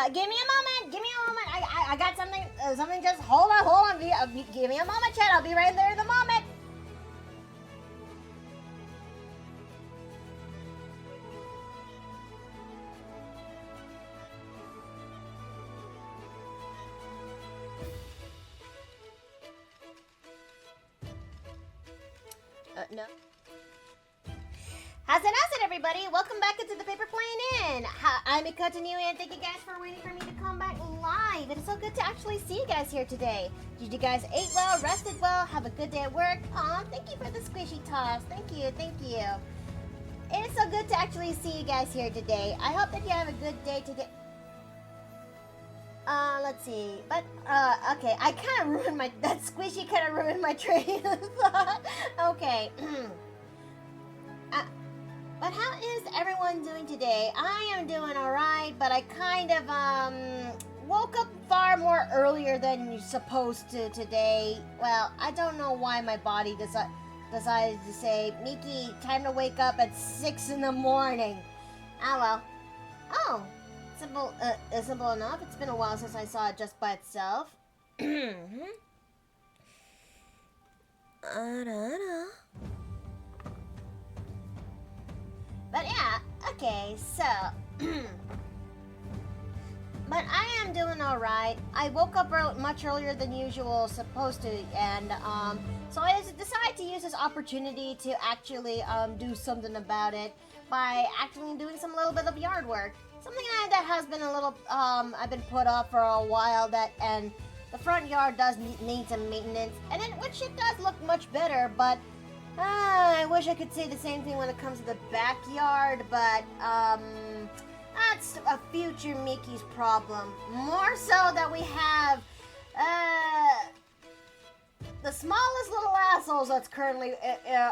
Give me a moment. Give me a moment. I got something. Something. Just hold on. Hold on. Give me a moment, Chet. I'll be right there in a moment. No. How's it, everybody? Welcome back into the Paper Plane Inn. I'm Mikota Niu, and thank you guys for waiting for me to come back live. It is so good to actually see you guys here today. Did you guys ate well, rested well, have a good day at work? Aw, thank you for the squishy toss. Thank you, thank you. It is so good to actually see you guys here today. I hope that you have a good day today. Let's see. But, okay, I kind of ruined that squishy kind of ruined my train of thought. Okay. But how is everyone doing today? I am doing alright, but I kind of, woke up far more earlier than you're supposed to today. Well, I don't know why my body decided to say, Miki, time to wake up at 6 in the morning. Ah, well. Oh. Simple enough. It's been a while since I saw it just by itself. But yeah, okay, so but I am doing alright. I woke up much earlier than usual, supposed to, and so I decided to use this opportunity to actually do something about it by actually doing some little bit of yard work. Something that has been a little, I've been put off for a while, and the front yard does need some maintenance, and which it does look much better, but I wish I could say the same thing when it comes to the backyard, but, that's a future Mickey's problem. More so that we have, the smallest little assholes that's currently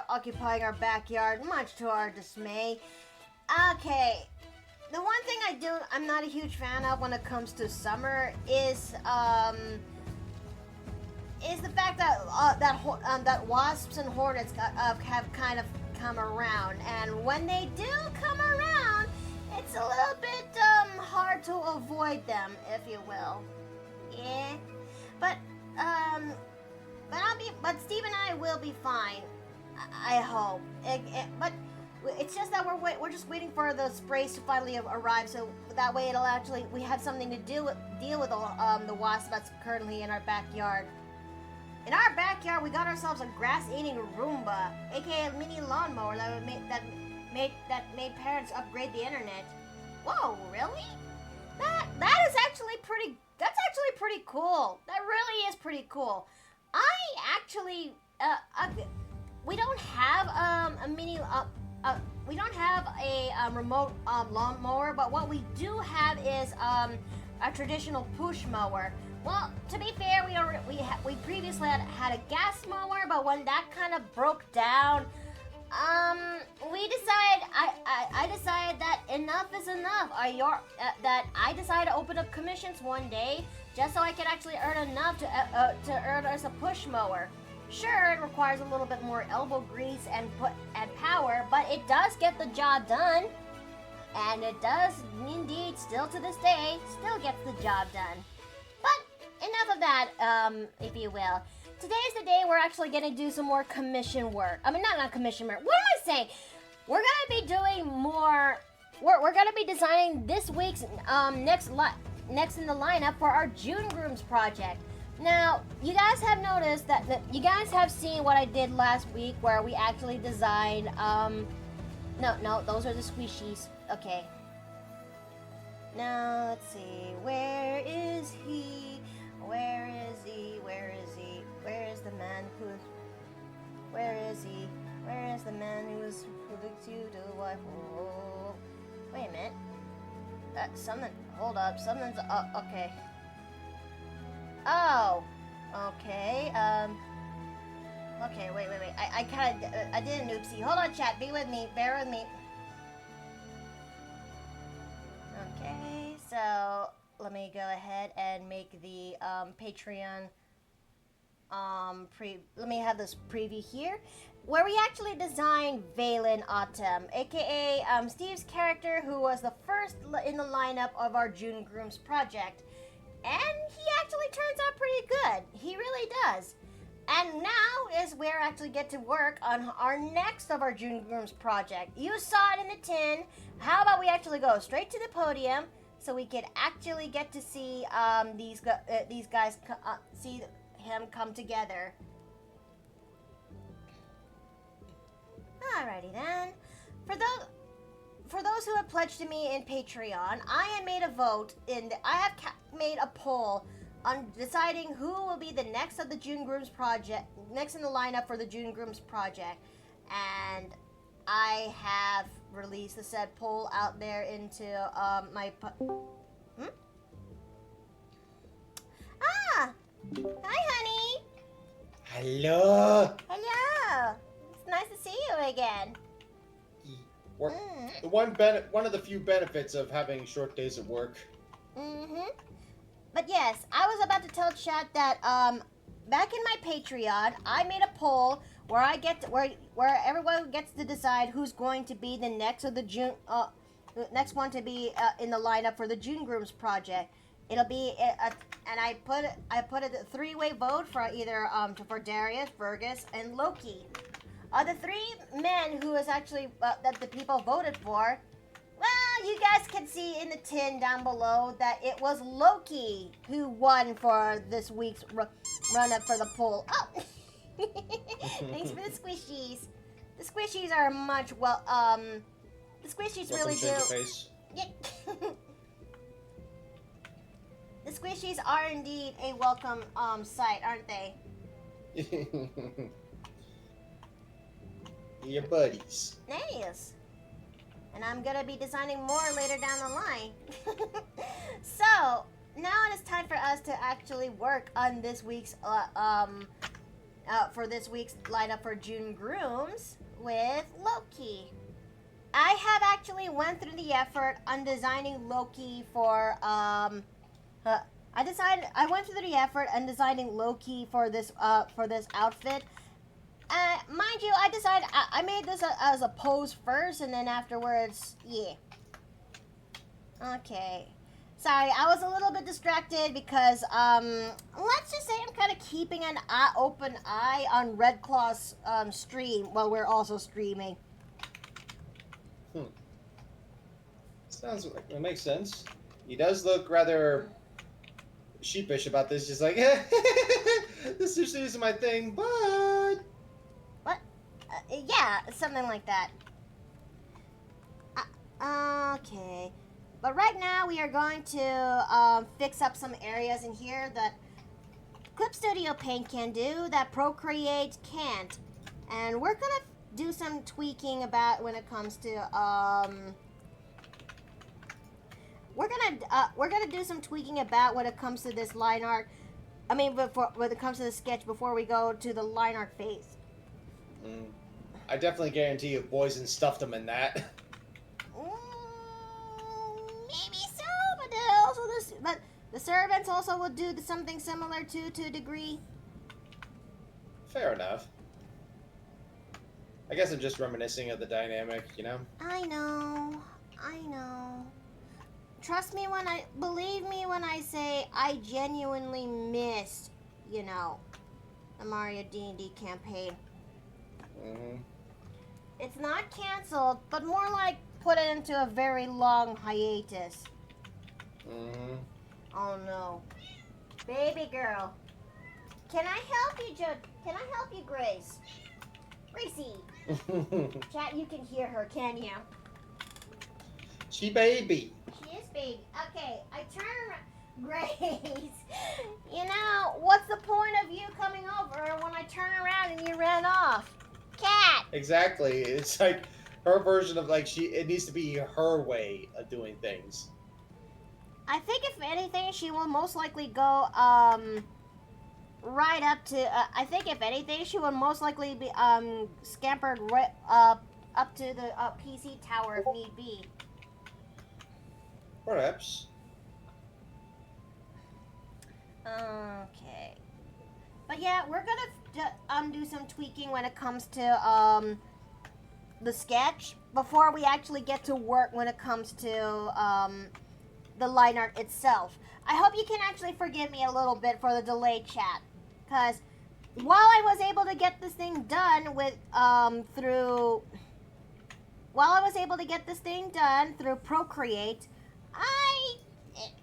occupying our backyard, much to our dismay. Okay. The one thing I'm not a huge fan of when it comes to summer is the fact that wasps and hornets have kind of come around, and when they do come around, it's a little bit hard to avoid them, if you will. Yeah, but Steve and I will be fine. I hope. But it's just that we're just waiting for the sprays to finally arrive, so that way we have something to deal with the wasp that's currently in our backyard. In our backyard, we got ourselves a grass-eating Roomba, aka a mini lawnmower that made parents upgrade the internet. Whoa, really? That is actually pretty. That's actually pretty cool. That really is pretty cool. I actually we don't have a mini we don't have a remote lawnmower, but what we do have is a traditional push mower. Well, to be fair, we previously had a gas mower, but when that kind of broke down, we decided I decided that enough is enough. That I decided to open up commissions one day just so I could actually earn enough to earn us a push mower. Sure, it requires a little bit more elbow grease and power, but it does get the job done. And it does indeed, still to this day, still gets the job done. But enough of that, if you will. Today's the day we're actually going to do some more commission work. I mean, not commission work. What am I saying? We're going to be doing more. We're going to be designing this week's next in the lineup for our June Grooms project. Now, you guys have noticed that you guys have seen what I did last week, where we actually designed. No, those are the squishies. Okay. Now let's see. Where is he? Where is he? Where is he? Where is the man who? Where is he? Where is the man who looks you to wife? Oh, wait a minute. Something. Hold up. Something's up. Okay. Oh. Okay. Okay. Wait. I did an oopsie. Hold on, chat. Be with me. Bear with me. Okay. So let me go ahead and make the Patreon let me have this preview here, where we actually designed Valen Autumn, aka Steve's character, who was the first in the lineup of our June Grooms project, and he actually turns out pretty good. He really does. And now is where I actually get to work on our next of our June Grooms project. You saw it in the tin. How about we actually go straight to the podium so we could actually get to see these guys see him come together. Alrighty then. For those who have pledged to me in Patreon, I have made a vote I have made a poll on deciding who will be the next of the June Grooms project, next in the lineup for the June Grooms project, and I have released the said poll out there into my. Ah, hi, honey. Hello. Hello. It's nice to see you again. The one of the few benefits of having short days at work. Mm-hmm. But yes, I was about to tell chat that back in my Patreon, I made a poll where where everyone gets to decide who's going to be the next of the next one to be in the lineup for the June Grooms project. It'll be and I put a three-way vote for either for Darius, Fergus, and Loki. The three men who is actually that the people voted for. Well, you guys can see in the tin down below that it was Loki who won for this week's run-up for the poll. Oh! Thanks for the squishies. The squishies are much the squishies really do. Yeah. The squishies are indeed a welcome sight, aren't they? Your buddies. Nice. And I'm gonna be designing more later down the line. So now it is time for us to actually work on this week's for this week's lineup for June Grooms with Loki. I have actually went through the effort on designing Loki for I went through the effort on designing Loki for this outfit. Mind you, I made this as a pose first, and then afterwards, yeah. Okay. Sorry, I was a little bit distracted because, let's just say I'm kind of keeping an open eye on Red Claw's stream while we're also streaming. Sounds like it makes sense. He does look rather sheepish about this, just like, this usually isn't my thing, but... What? Yeah, something like that. Okay. But right now we are going to fix up some areas in here that Clip Studio Paint can do that Procreate can't. And we're going to do some tweaking about when it comes to we're gonna do some tweaking about when it comes to this line art. I mean, when it comes to the sketch before we go to the line art phase. I definitely guarantee you, boys and stuffed them in that. Maybe so, but the servants also will do something similar to a degree. Fair enough. I guess I'm just reminiscing of the dynamic, you know? I know. Believe me when I say I genuinely missed, the Mario D&D campaign. It's not canceled, but more like put it into a very long hiatus. Oh no. Baby girl. Can I help you, Can I help you, Grace? Gracie. Chat, you can hear her, can you? She baby. She is baby. Okay, I turn Grace. What's the point of you coming over when I turn around and you ran off? Cat. Exactly. It's like her version of it needs to be her way of doing things. I think if anything, she will most likely go right up to. I think if anything, she will most likely be scampered right up to the PC tower if need be. Perhaps. Okay. But yeah, we're gonna do some tweaking when it comes to the sketch before we actually get to work when it comes to the line art itself. I hope you can actually forgive me a little bit for the delay, chat, because while I was able to get this thing done with through Procreate,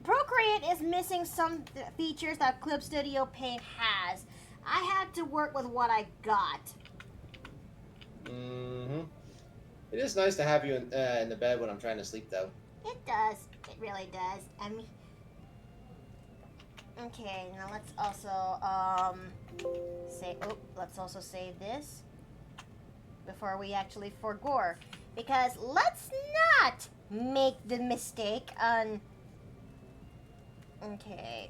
Procreate is missing some features that Clip Studio Paint has. I had to work with what I got. Mm-hmm. It is nice to have you in the bed when I'm trying to sleep, though. It does. It really does. I mean, okay. Now let's also let's also save this before we actually forgore, because let's not make the mistake on. Okay.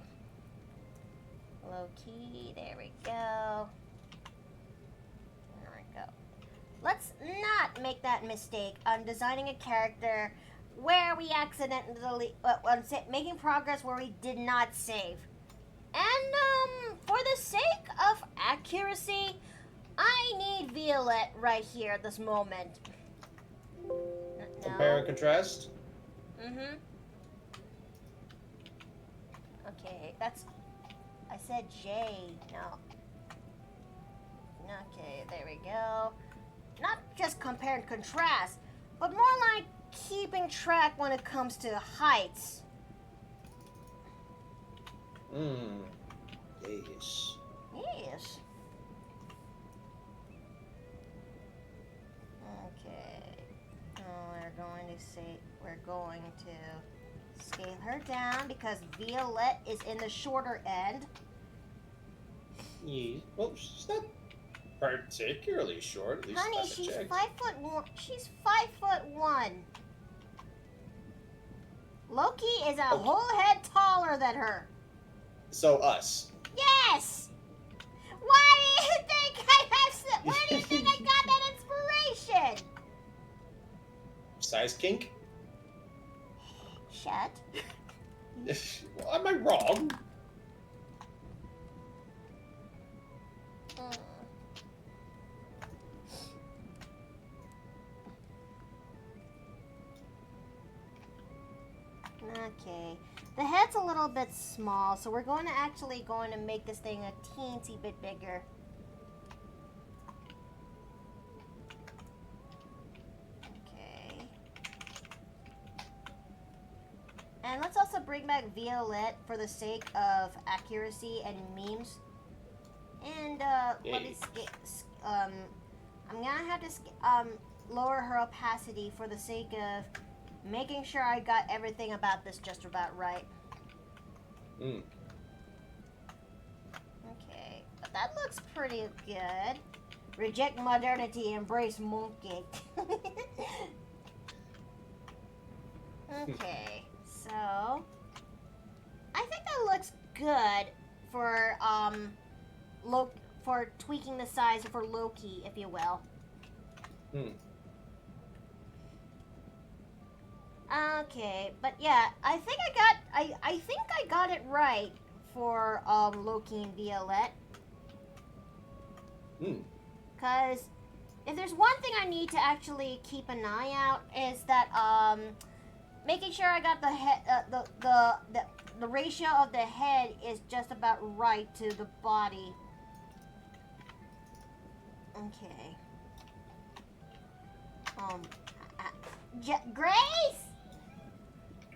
Loki. There we go. There we go. Let's not make that mistake on designing a character where we accidentally making progress where we did not save. And for the sake of accuracy, I need Violet right here at this moment. No. Compare and contrast. Mm-hmm. Okay, that's. I said J. No. Okay, there we go. Not just compare and contrast, but more like keeping track when it comes to heights. Yes. Yes. Okay. We're going to scale her down because Violet is in the shorter end. Yeah. Well, she's not particularly short. At least Honey, last I she's checked. 5'1". She's 5'1". Loki is a whole head taller than her. So us. Yes. Why do you think where do you think I got that inspiration? Size kink? Shut. Well, am I wrong? Okay. The head's a little bit small, so we're going to make this thing a teensy bit bigger. Okay. And let's also bring back Violet for the sake of accuracy and memes. And let me I'm gonna have to lower her opacity for the sake of making sure I got everything about this just about right. Mm. Okay, but that looks pretty good. Reject modernity, embrace monkey. Okay, so I think that looks good for for tweaking the size for Loki, if you will. Hmm. Okay, but yeah, I think I got it right for Loki and Violet. Cause if there's one thing I need to actually keep an eye out is that making sure I got the head the ratio of the head is just about right to the body. Okay. Grace.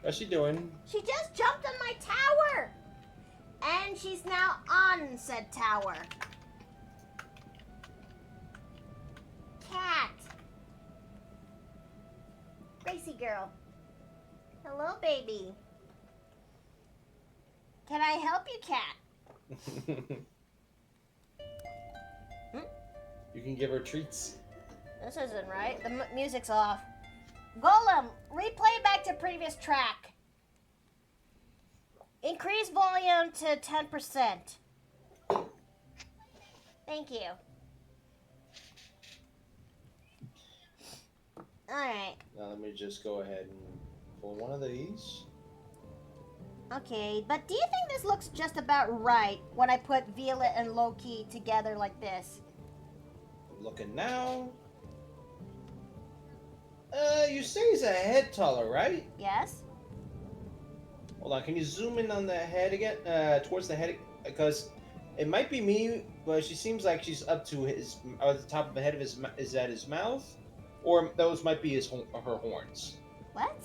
How's she doing? She just jumped on my tower! And she's now on said tower. Cat. Gracie girl. Hello, baby. Can I help you, cat? You can give her treats. This isn't right. The music's off. Golem, replay back to previous track. Increase volume to 10%. Thank you. Alright. Now let me just go ahead and pull one of these. Okay, but do you think this looks just about right when I put Violet and Loki together like this? Looking now. You say he's a head taller, right? Yes? Hold on, can you zoom in on the head again? Towards the head, because it might be me, but she seems like she's up to his, or the top of the head of his, is that his mouth? Or those might be his, her horns. What?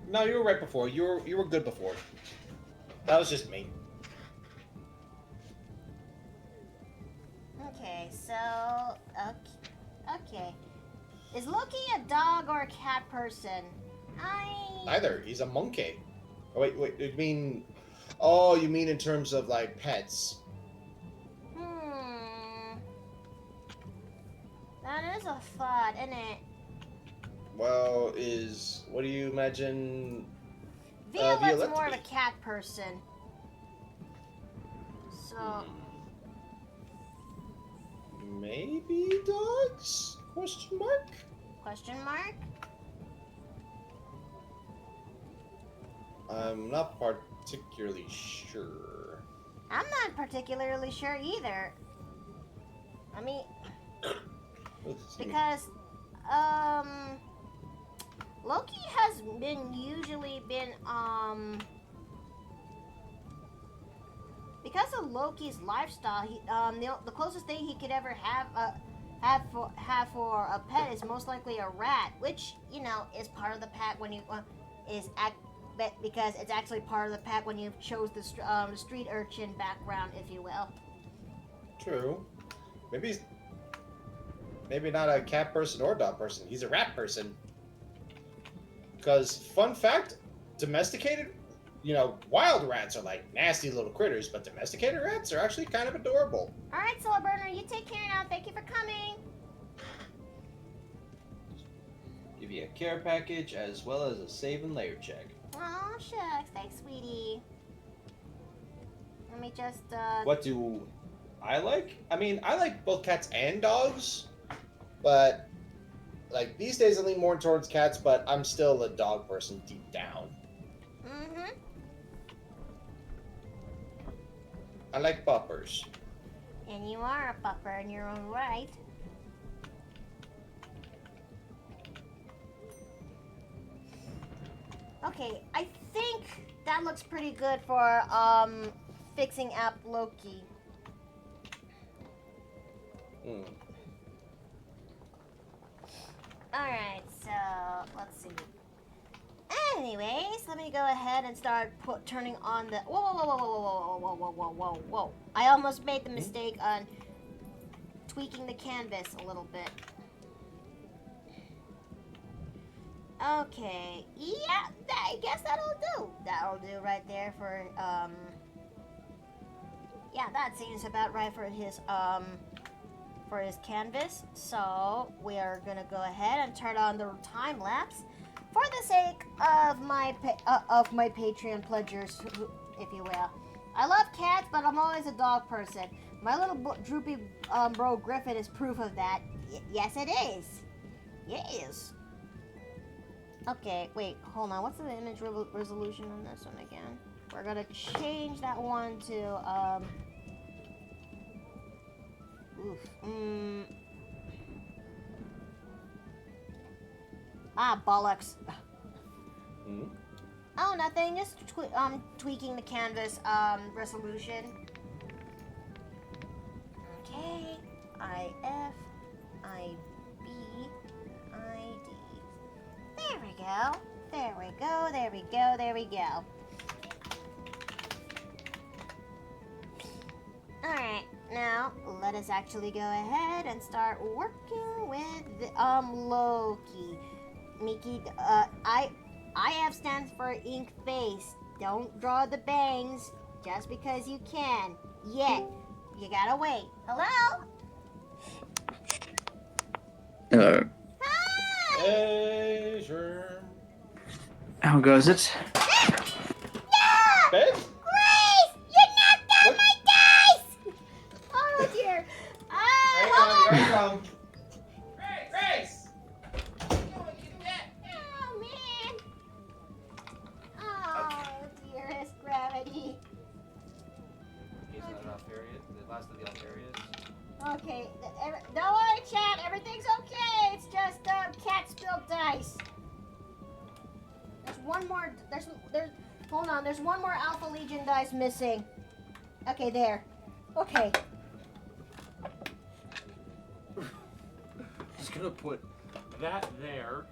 No, you were right before. You were good before. That was just me. Okay, so, okay. Is Loki a dog or a cat person? Neither. He's a monkey. Oh, wait. You mean? Oh, you mean in terms of like pets? That is a thought, isn't it? Well, what do you imagine? Violet's Violet more to of a cat person. So, maybe dogs? Question mark? question mark? I'm not particularly sure. I'm not particularly sure either. I mean, because, Loki has usually been, because of Loki's lifestyle, the closest thing he could ever have for a pet is most likely a rat, which, is part of the pack when you, because it's actually part of the pack when you chose the street urchin background, if you will. True. Maybe not a cat person or a dog person. He's a rat person. Because, fun fact, domesticated, wild rats are like nasty little critters, but domesticated rats are actually kind of adorable. All right, Solar Burner, you take care now. Thank you for coming. Give you a care package as well as a save and layer check. Oh, shucks. Thanks, sweetie. Let me just, What do I like? I mean, I like both cats and dogs, but, like, these days I lean more towards cats, but I'm still a dog person deep down. Mm-hmm. I like puppers. And you are a pupper in your own right. Okay, I think that looks pretty good for, fixing up Loki. Alright, so, let's see. Anyways, let me go ahead and start turning on the... Whoa. I almost made the mistake on tweaking the canvas a little bit. Okay, yeah, I guess that'll do. That'll do right there for, yeah, that seems about right for his canvas. So we are gonna go ahead and turn on the time lapse for the sake of my Patreon pledgers, if you will. I love cats, but I'm always a dog person. My little droopy bro Griffin is proof of that. Yes, it is. Yes. Okay, wait, hold on. What's the image resolution on this one again? We're gonna change that one to, bollocks. Oh, nothing. Just tweaking the canvas resolution. Okay. IF IB ID. There we go. There we go. There we go. There we go. All right. Now let us actually go ahead and start working with Loki. Mickey, IF stands for ink face. Don't draw the bangs just because you can. Yet. You gotta wait. Hello? Hello. Hi! Hey, sure. How goes it? No! Babe? Grace! You knocked out What? my dice! Oh dear. I come. Grace! Oh man! Oh, dearest gravity. He's not enough area. The last of the Alterias. Okay, don't worry, chat. Everything's okay. It's just cat spilled dice. There's one more. There's. Hold on. There's one more Alpha Legion dice missing. Okay, there. Okay. Just gonna put that there.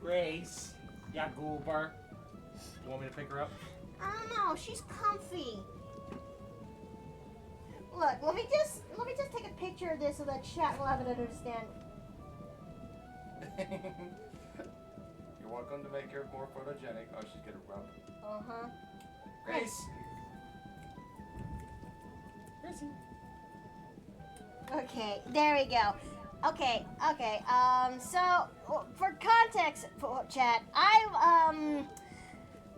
Grace. Yeah, goober. You want me to pick her up? I don't know. She's comfy. Look, let me just take a picture of this so that chat will have it understand. You're welcome to make her more photogenic. Oh, she's gonna rub. Uh-huh. Grace. Gracie. Okay, there we go. Okay. So for context, chat,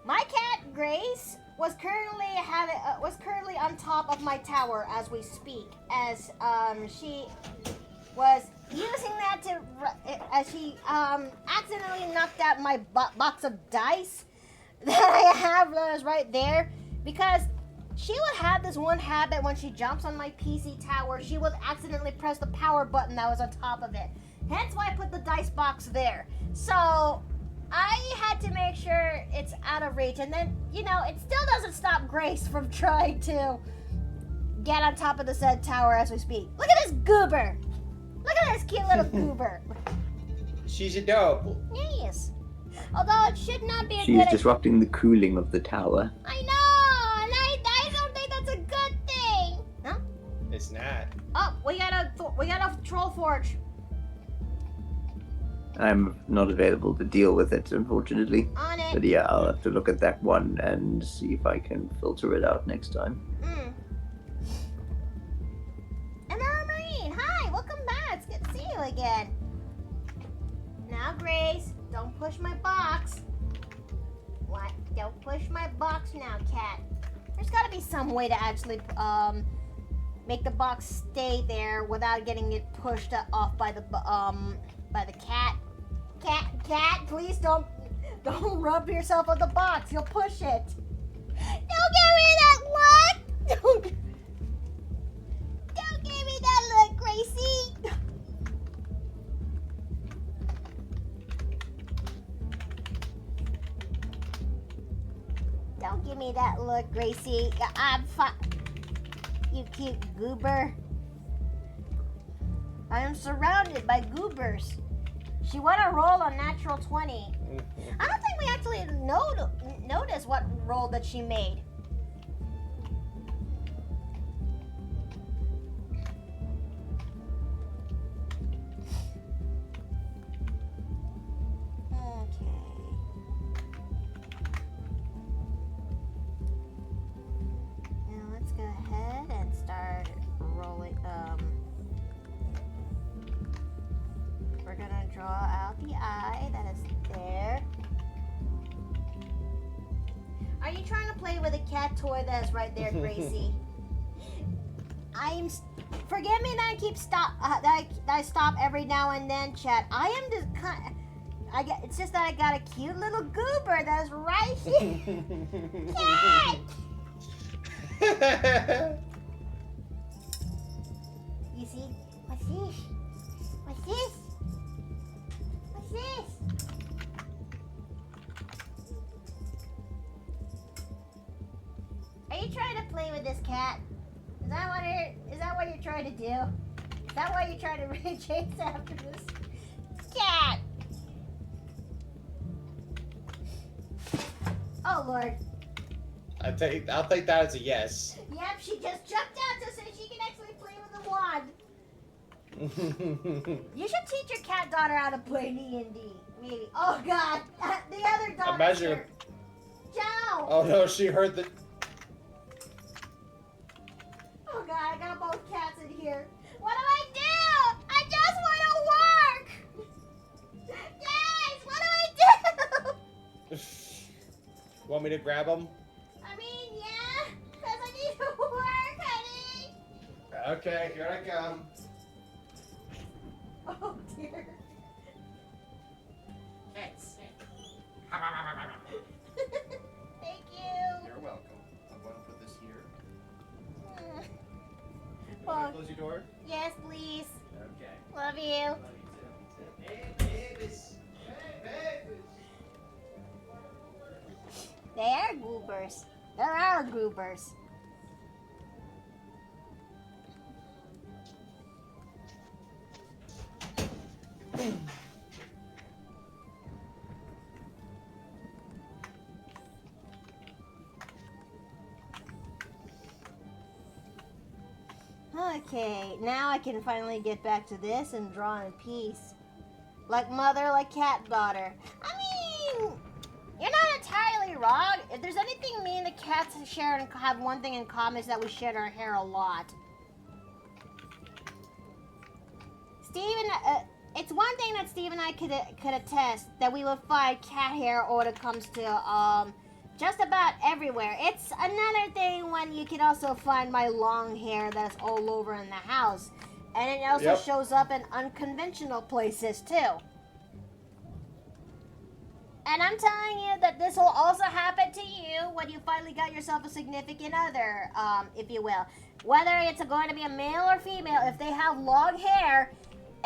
my cat Grace was currently on top of my tower as we speak, as she was using that as she accidentally knocked out my box of dice that I have that is right there, because she would have this one habit when she jumps on my PC tower, she would accidentally press the power button that was on top of it. Hence why I put the dice box there. So I had to make sure it's out of reach. And then, it still doesn't stop Grace from trying to get on top of the said tower as we speak. Look at this goober. Look at this cute little goober. She's adorable. Yes. Although it should not be a She's good... disrupting the cooling of the tower. I know, and I don't think that's a good thing. Huh? It's not. Oh, we got a troll forge. I'm not available to deal with it, unfortunately. On it. But yeah, I'll have to look at that one and see if I can filter it out next time. Emma Marine, hi, welcome back. It's good to see you again. Now, Grace, don't push my box. What? Don't push my box now, cat. There's got to be some way to actually make the box stay there without getting it pushed off by the cat. Cat, please don't rub yourself on the box. You'll push it. Don't give me that look. Don't give me that look, Gracie. Don't give me that look, Gracie. I'm fine. You cute goober. I am surrounded by goobers. She won a roll on natural 20. I don't think we actually noticed what roll that she made. Okay. Now let's go ahead and start rolling. We're gonna draw out the eye that is there. Are you trying to play with a cat toy that is right there, Gracie? Forgive me that I keep that I stop every now and then, chat. I am just it's just that I got a cute little goober that is right here. Cat! You see? What's this? What's this? What's this? Are you trying to play with this cat? Is that what you're trying to do? Is that why you're trying to chase after this cat? Oh Lord. I'll take that as a yes. Yep, she just jumped out to say she can actually play with the wand. You should teach your cat daughter how to play D&D. Maybe. Oh God, the other daughter. Imagine. Ciao. Oh no, she heard the. Oh God, I got both cats in here. What do I do? I just want to work. Guys, what do I do? Want me to grab them? I mean, yeah, because I need to work, honey. Okay, here I come. door? Yes, please. Okay. Love you. Love you too. Hey, babies. Hey, babies. They are goobers. There are goobers. Okay, now I can finally get back to this and draw in peace. Like mother, like cat daughter. I mean, you're not entirely wrong. If there's anything me and the cats share and have one thing in common is that we shed our hair a lot. Steven, it's one thing that Steve and I could attest that we would find cat hair when it comes to just about everywhere. It's another thing when you can also find my long hair that's all over in the house. And it also shows up in unconventional places too. And I'm telling you that this will also happen to you when you finally got yourself a significant other, if you will. Whether it's going to be a male or female, if they have long hair,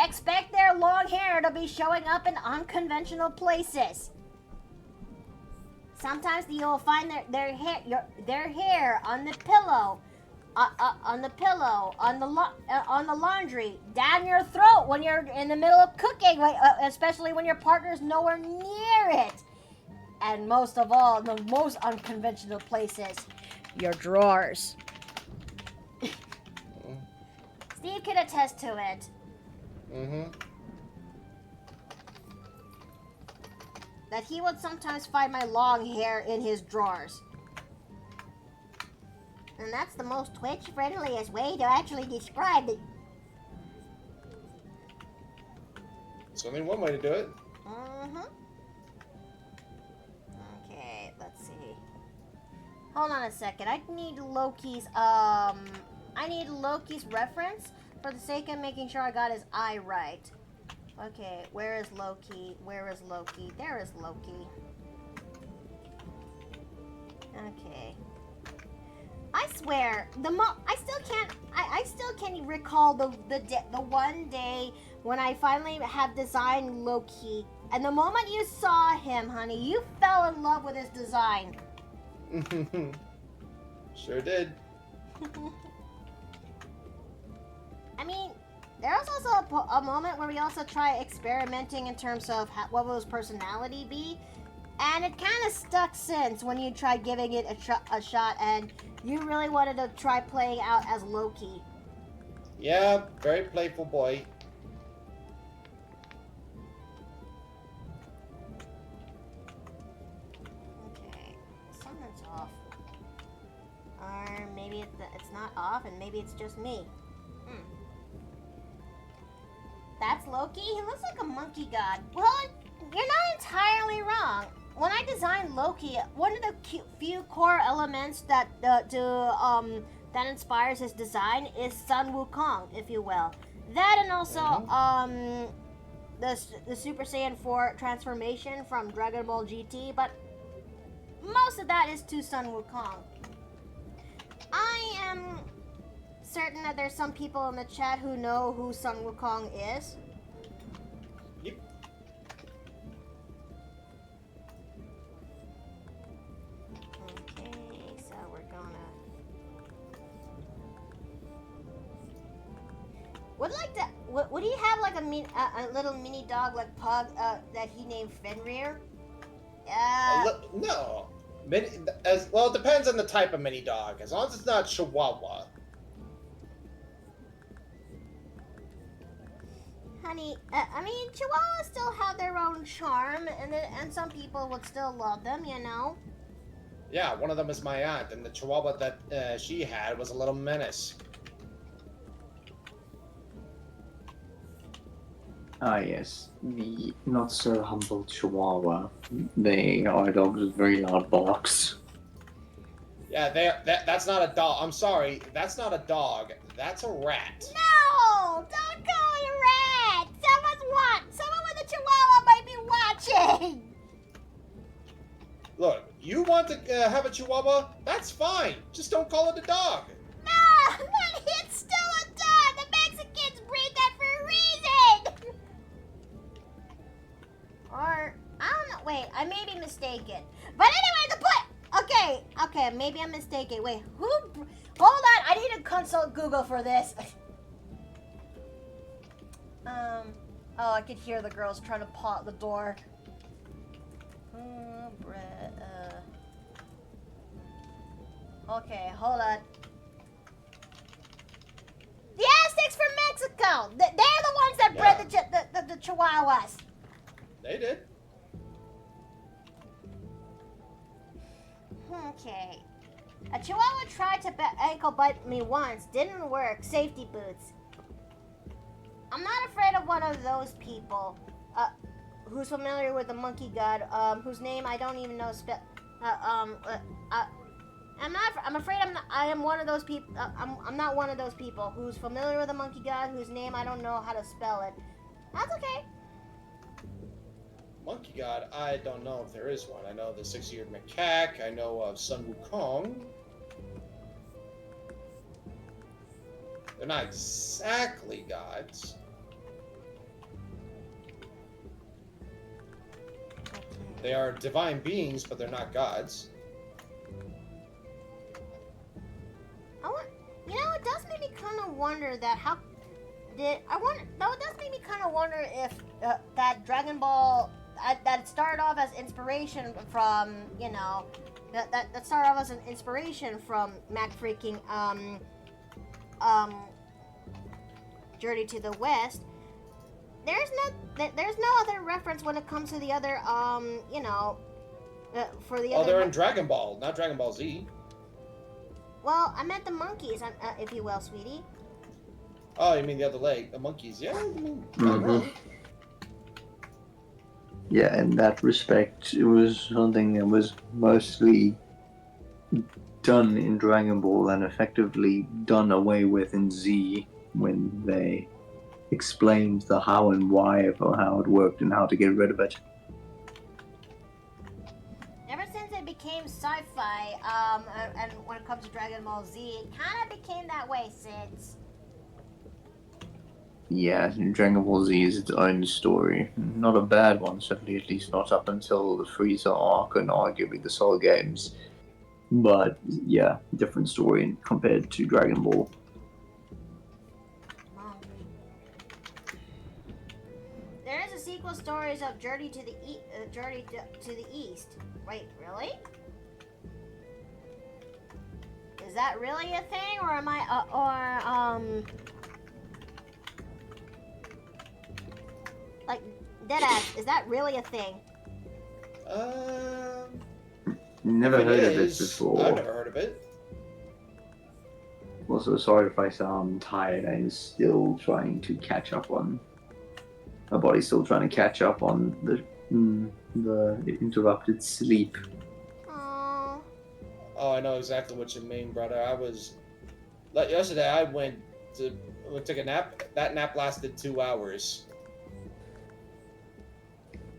expect their long hair to be showing up in unconventional places. Sometimes you'll find their hair on the pillow, on the laundry, down your throat when you're in the middle of cooking, especially when your partner's nowhere near it. And most of all, the most unconventional places, your drawers. Steve can attest to it. Mm-hmm. That he would sometimes find my long hair in his drawers. And that's the most Twitch-friendliest way to actually describe it. It's only one way to do it. Mm-hmm. Okay, let's see. Hold on a second. I need Loki's reference for the sake of making sure I got his eye right. Okay, where is Loki? Where is Loki? There is Loki. Okay. I swear, I still can't recall the one day when I finally have designed Loki. And the moment you saw him, honey, you fell in love with his design. Sure did. I mean, there was also a moment where we also try experimenting in terms of what will his personality be. And it kind of stuck since when you tried giving it a shot and you really wanted to try playing out as Loki. Yeah, very playful boy. Okay, something's off. Or maybe it's not off and maybe it's just me. That's Loki? He looks like a monkey god. Well, you're not entirely wrong. When I designed Loki, one of the few core elements that that inspires his design is Sun Wukong, if you will. That and also the Super Saiyan 4 transformation from Dragon Ball GT, but most of that is to Sun Wukong. I am certain that there's some people in the chat who know who Sun Wukong is. Yep. Okay, so we're gonna... Would he have like a little mini dog like Pug that he named Fenrir? No. Well, it depends on the type of mini dog. As long as it's not Chihuahua. Honey, I mean, Chihuahuas still have their own charm, and some people would still love them, you know? Yeah, one of them is my aunt, and the Chihuahua that she had was a little menace. Ah, yes. The not-so-humble Chihuahua. They are dogs with very loud barks. Yeah, that's not a dog. I'm sorry, that's not a dog. That's a rat. No! Don't call it a rat! Someone with a Chihuahua might be watching! Look, you want to have a Chihuahua? That's fine. Just don't call it a dog. No! But it's still a dog! The mistaken. But anyway, the point. Okay, maybe I'm mistaken. Wait, who? Hold on, I need to consult Google for this. Oh, I could hear the girls trying to paw at the door. Okay, hold on. The Aztecs from Mexico. They're the ones that bred the Chihuahuas. They did. Okay. A Chihuahua tried to ankle bite me once. Didn't work. Safety boots. I'm not afraid of one of those people. Who's familiar with the monkey god? Whose name I don't even know. I'm afraid I am one of those people. I'm not one of those people who's familiar with the monkey god whose name I don't know how to spell it. That's okay. Monkey god, I don't know if there is one. I know the six-eared macaque. I know of Sun Wukong. They're not exactly gods. They are divine beings, but they're not gods. It does make me kind of wonder that it does make me kind of wonder if that Dragon Ball that started off as inspiration from that started off as an inspiration from Mac freaking Journey to the West. There's no other reference when it comes to the other for the other. Oh, they're in Dragon Ball, not Dragon Ball Z. Well, I meant the monkeys, if you will, sweetie. Oh, you mean the other leg, the monkeys? Yeah, I mean, Yeah, in that respect, it was something that was mostly done in Dragon Ball and effectively done away with in Z when they explained the how and why of how it worked and how to get rid of it. Ever since it became sci-fi, and when it comes to Dragon Ball Z, it kind of became that way since. Yeah, Dragon Ball Z is its own story. Not a bad one, certainly at least not up until the Frieza arc and arguably the Soul games. But yeah, different story compared to Dragon Ball. There is a sequel stories of Journey to the East. Wait, really? Is that really a thing, or am I like deadass? Is that really a thing? Never heard of it before. I've never heard of it. Also, sorry if I sound tired. I'm still trying to catch up on. My body's still trying to catch up on the interrupted sleep. Aww. Oh, I know exactly what you mean, brother. Yesterday I went to take a nap. That nap lasted 2 hours.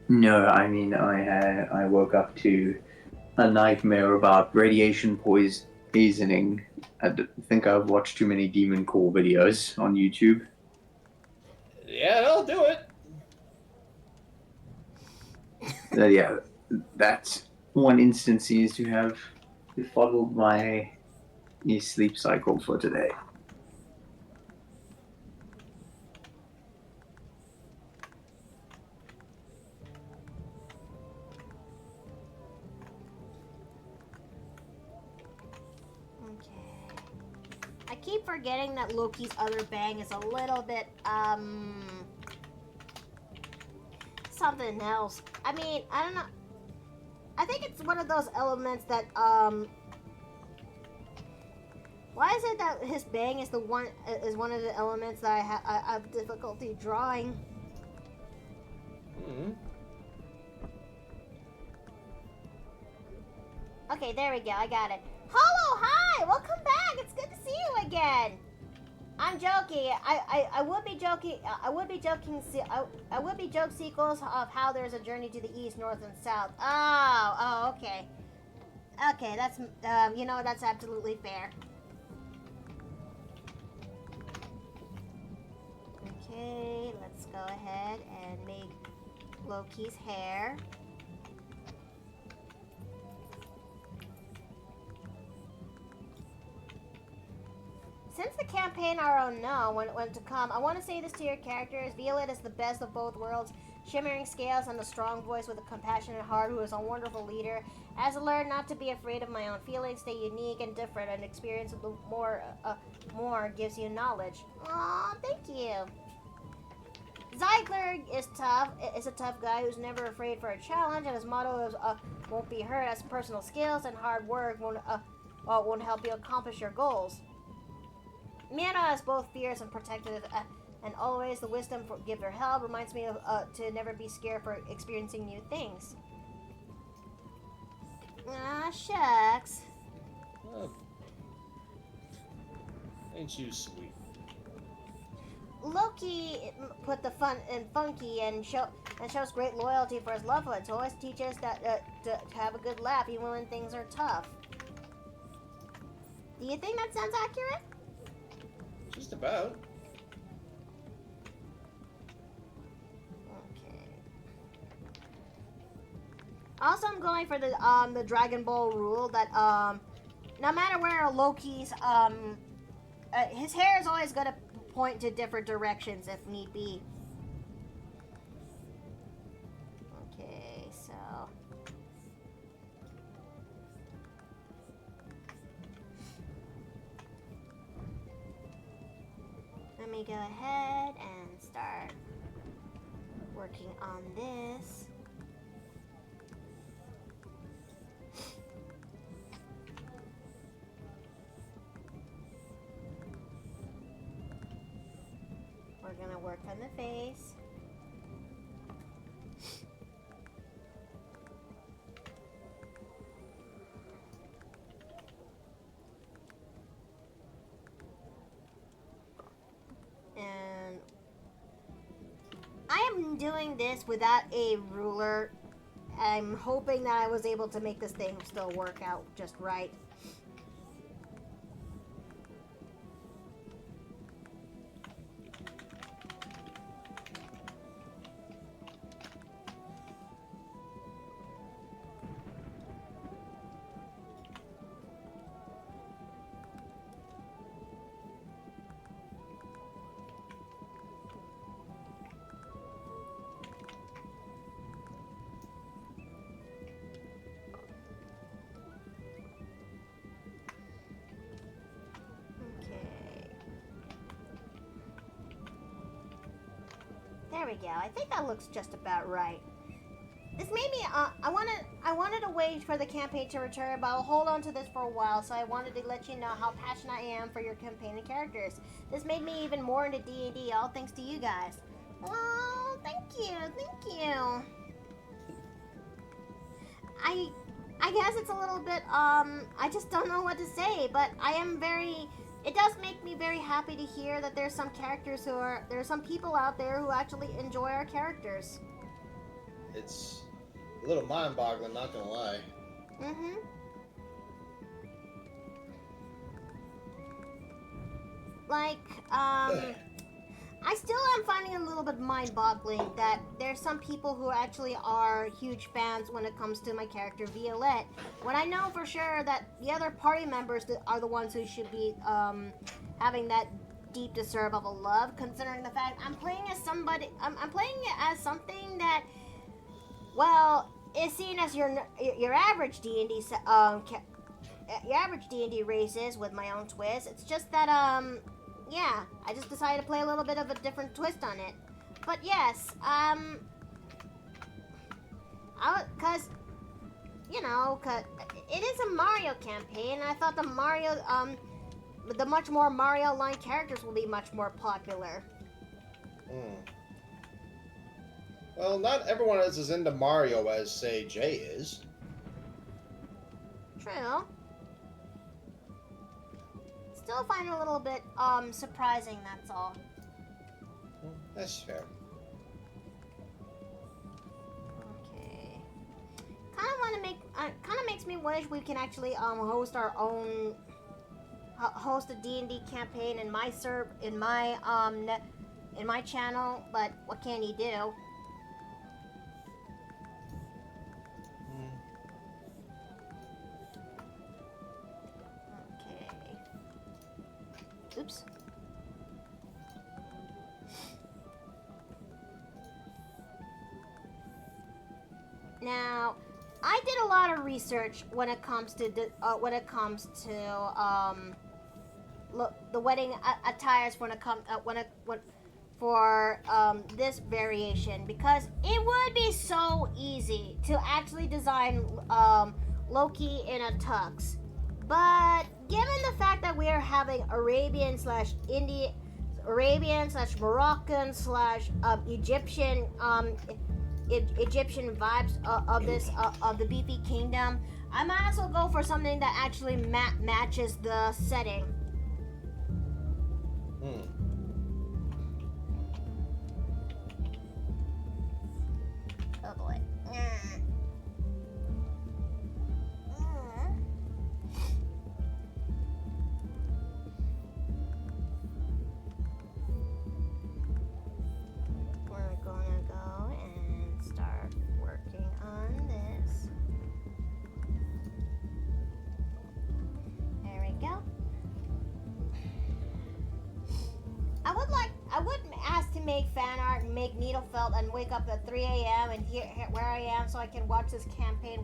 No, I mean I woke up to a nightmare about radiation poisoning. I think I've watched too many Demon Core videos on YouTube. Yeah, that'll do it. Yeah, that's one instance seems to have befuddled my sleep cycle for today. I keep forgetting that Loki's other bang is a little bit, something else. I mean, I don't know. I think it's one of those elements that, why is it that his bang is one of the elements that I have difficulty drawing? Mm-hmm. Okay, there we go. I got it. Hello, hi! Welcome back! It's good to see you again! I'm joking. I would be joking. I would be joke sequels of how there's a journey to the east, north, and south. Oh, okay. Okay, that's that's absolutely fair. Okay, let's go ahead and make Loki's hair. since the campaign are unknown when to come, I want to say this to your characters. Violet is the best of both worlds. Shimmering scales and a strong voice with a compassionate heart who is a wonderful leader. As I learned not to be afraid of my own feelings, stay unique and different, and experience more gives you knowledge. Aw, thank you. Zeigler is a tough guy who's never afraid for a challenge, and his motto is won't be hurt, as personal skills and hard work won't help you accomplish your goals. Miana is both fierce and protective, and always the wisdom for give her help reminds me of to never be scared for experiencing new things. Ah, shucks. Oh. Ain't you sweet? Loki put the fun in funky and shows great loyalty for his loved ones. Always teaches that to have a good laugh even when things are tough. Do you think that sounds accurate? Just about. Okay. Also, I'm going for the Dragon Ball rule that no matter where Loki's his hair is always gonna point to different directions if need be. Okay, so let me go ahead and start working on this. We're gonna work on the face. And I am doing this without a ruler. I'm hoping that I was able to make this thing still work out just right. There we go. I think that looks just about right. This made me, I wanted to wait for the campaign to return, but I'll hold on to this for a while, so I wanted to let you know how passionate I am for your campaign and characters. This made me even more into D&D, all thanks to you guys. Oh, thank you. I guess it's a little bit, I just don't know what to say, but it does make me very happy to hear that there's some people out there who actually enjoy our characters. It's a little mind-boggling, not gonna lie. Mm-hmm. Like, I still am finding it a little bit mind-boggling that there's some people who actually are huge fans when it comes to my character Violette, when I know for sure that the other party members are the ones who should be having that deep deserve of a love, considering the fact I'm playing as somebody, I'm playing it as something that, well, is seen as your average D&D your average D&D races with my own twist. It's just that yeah, I just decided to play a little bit of a different twist on it. But yes, cause it is a Mario campaign, and I thought the much more Mario-line characters will be much more popular. Well, not everyone is as into Mario as, say, Jay is. True. Still find it a little bit surprising, that's all. That's fair. Okay. Kind of makes me wish we can actually host our own host a D&D campaign in my in my channel, but what can you do? Oops. Now, I did a lot of research when it comes to the wedding attires for this variation, because it would be so easy to actually design Loki in a tux. But given the fact that we are having Arabian slash Moroccan slash Egyptian vibes of the beefy kingdom, I might as well go for something that actually matches the setting. Oh boy. We're gonna go and start working on this. There we go. I would ask to make fan art and make needle felt and wake up at 3 a.m. and hear where I am so I can watch this campaign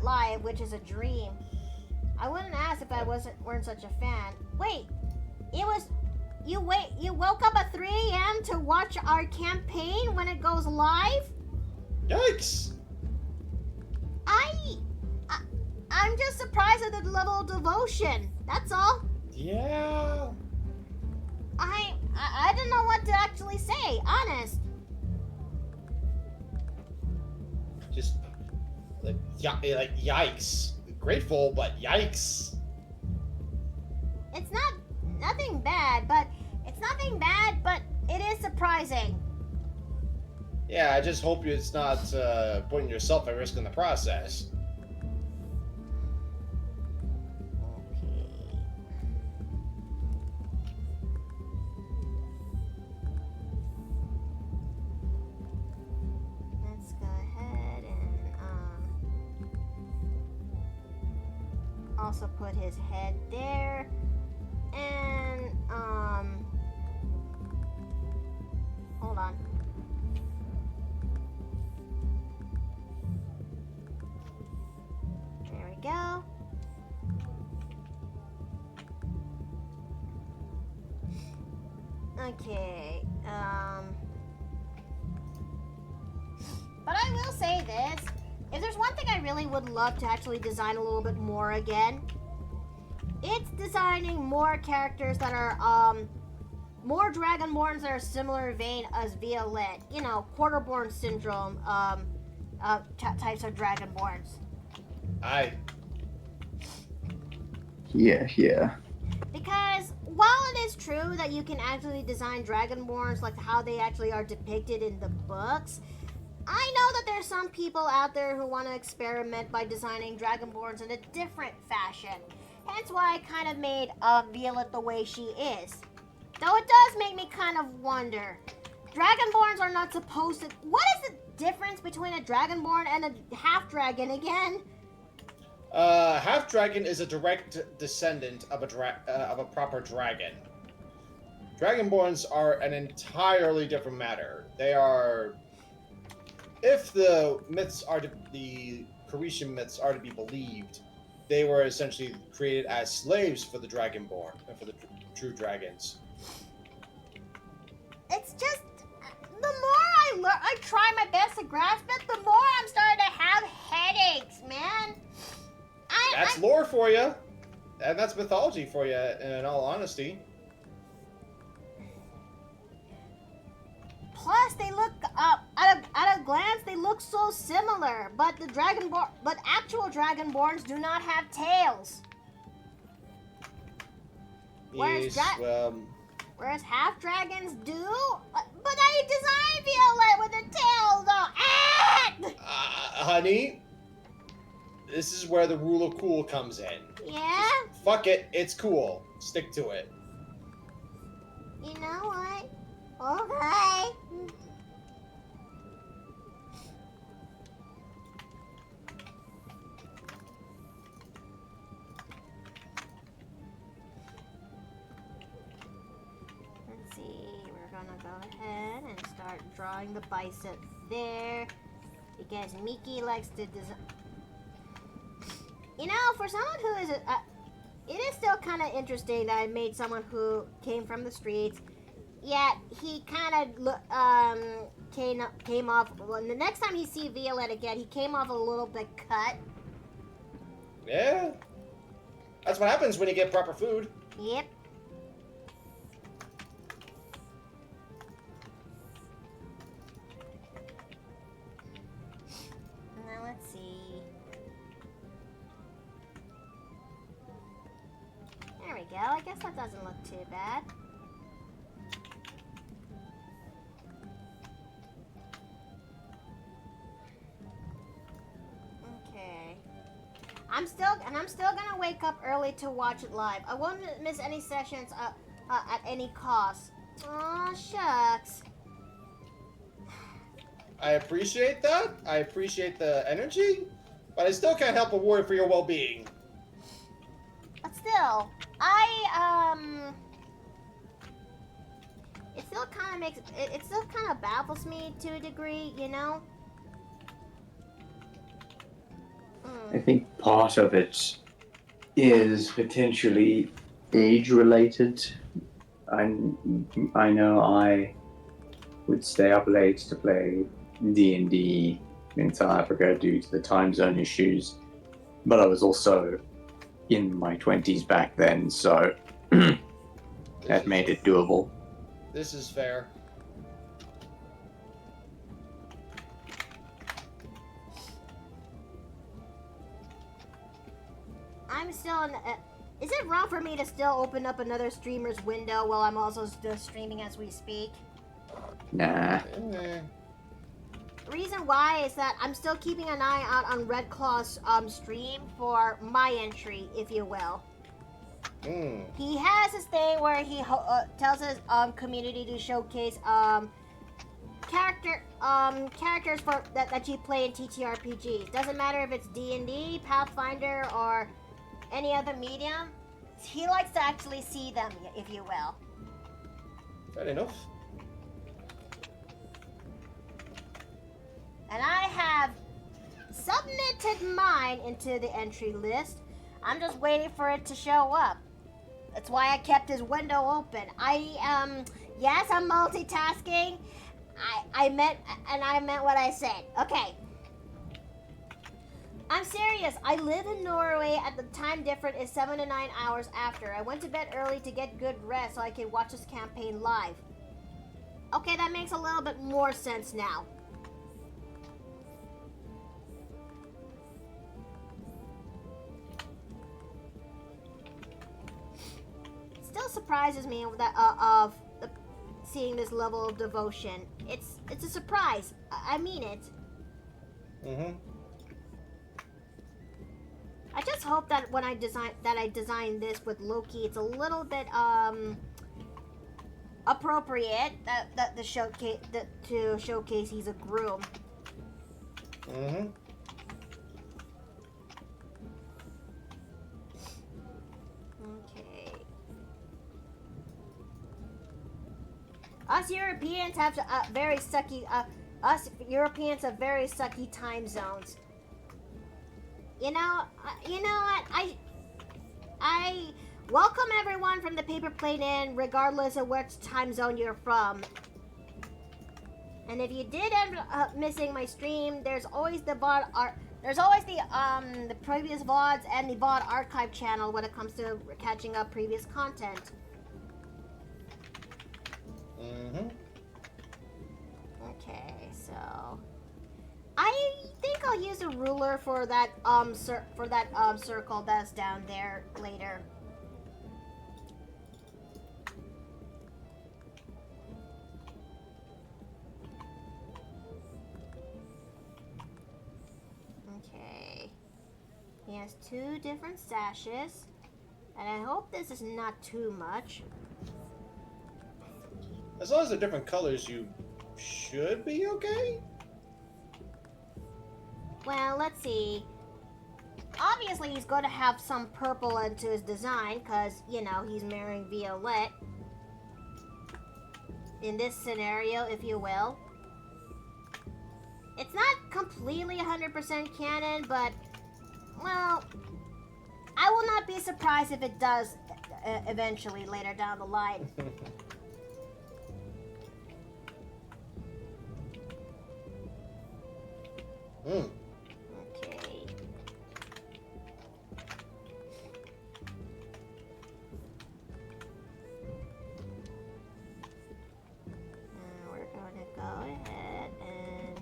live, which is a dream. I wouldn't ask if I weren't such a fan. Wait, you woke up at 3 a.m. to watch our campaign when it goes live? Yikes! I'm just surprised at the level of devotion. That's all. Yeah. I don't know what to actually say, honest. Just like yikes. Grateful, but yikes. It's nothing bad, but it is surprising. Yeah, I just hope it's not putting yourself at risk in the process. Also put his head there, and hold on. There we go. Okay, but I will say this. If there's one thing I really would love to actually design a little bit more again, it's designing more characters that are, more Dragonborns that are similar vein as Violet. You know, Quarterborn Syndrome, types of Dragonborns. Yeah. Because while it is true that you can actually design Dragonborns like how they actually are depicted in the books, I know that there's some people out there who want to experiment by designing Dragonborns in a different fashion. Hence why I kind of made Violet the way she is. Though it does make me kind of wonder. Dragonborns are not supposed to... What is the difference between a Dragonborn and a half-dragon again? Half-dragon is a direct descendant of a proper dragon. Dragonborns are an entirely different matter. They are... If the Creation myths are to be believed, they were essentially created as slaves for the Dragonborn, for the true dragons. It's just, the more I try my best to grasp it, the more I'm starting to have headaches, man. That's lore for you, and that's mythology for you, in all honesty. Plus, they look at a glance, they look so similar. But actual Dragonborns do not have tails. Yes, Whereas half dragons do. But I designed Violet with a tail, though. Honey, this is where the rule of cool comes in. Yeah. Just fuck it, it's cool. Stick to it. You know what? Okay. start drawing the bicep there. Because Miki likes to design. You know, for someone who is it is still kind of interesting that I made someone who came from the streets, yet he kind of came off. Well, the next time you see Violet again, he came off a little bit cut. Yeah. That's what happens when you get proper food. Yep. Now let's see. There we go. I guess that doesn't look too bad. Okay. I'm still gonna wake up early to watch it live. I won't miss any sessions at any cost. Aw, shucks. I appreciate that. I appreciate the energy, but I still can't help but worry for your well-being. But still, it still kind of makes it still kind of baffles me to a degree, you know. I think part of it is potentially age-related. I know I would stay up late to play D&D in South Africa due to the time zone issues, but I was also in my 20s back then, so that made it doable. This is fair. I'm still in. Is it wrong for me to still open up another streamer's window while I'm also still streaming as we speak? Nah. The reason why is that I'm still keeping an eye out on Red Claw's stream for my entry, if you will. He has this thing where he tells his community to showcase characters for that you play in TTRPGs. Doesn't matter if it's D&D, Pathfinder, or any other medium. He likes to actually see them, if you will. Fair enough. And I have submitted mine into the entry list. I'm just waiting for it to show up. That's why I kept his window open. Yes, I'm multitasking. I meant what I said. Okay. I'm serious. I live in Norway. At the time difference is 7 to 9 hours after. I went to bed early to get good rest so I could watch this campaign live. Okay, that makes a little bit more sense now. Still surprises me that seeing this level of devotion. It's a surprise. I mean it. I just hope that when I design this with Loki, it's a little bit appropriate to showcase he's a groom. Okay. Us Europeans have very sucky. Us Europeans have very sucky time zones. You know what? I welcome everyone from the Paper Plane Inn, regardless of which time zone you're from. And if you did end up missing my stream, there's always the VOD there's always the previous VODs and the VOD archive channel when it comes to catching up previous content. Okay, so I think I'll use a ruler for that circle that's down there later. Okay. He has 2 different sashes, and I hope this is not too much. As long as they're different colors, you should be okay. Well, let's see. Obviously, he's going to have some purple into his design, because, you know, he's marrying Violet. in this scenario, if you will. It's not completely 100% canon, but, well, I will not be surprised if it does eventually later down the line. Mm. Okay. We're going to go ahead and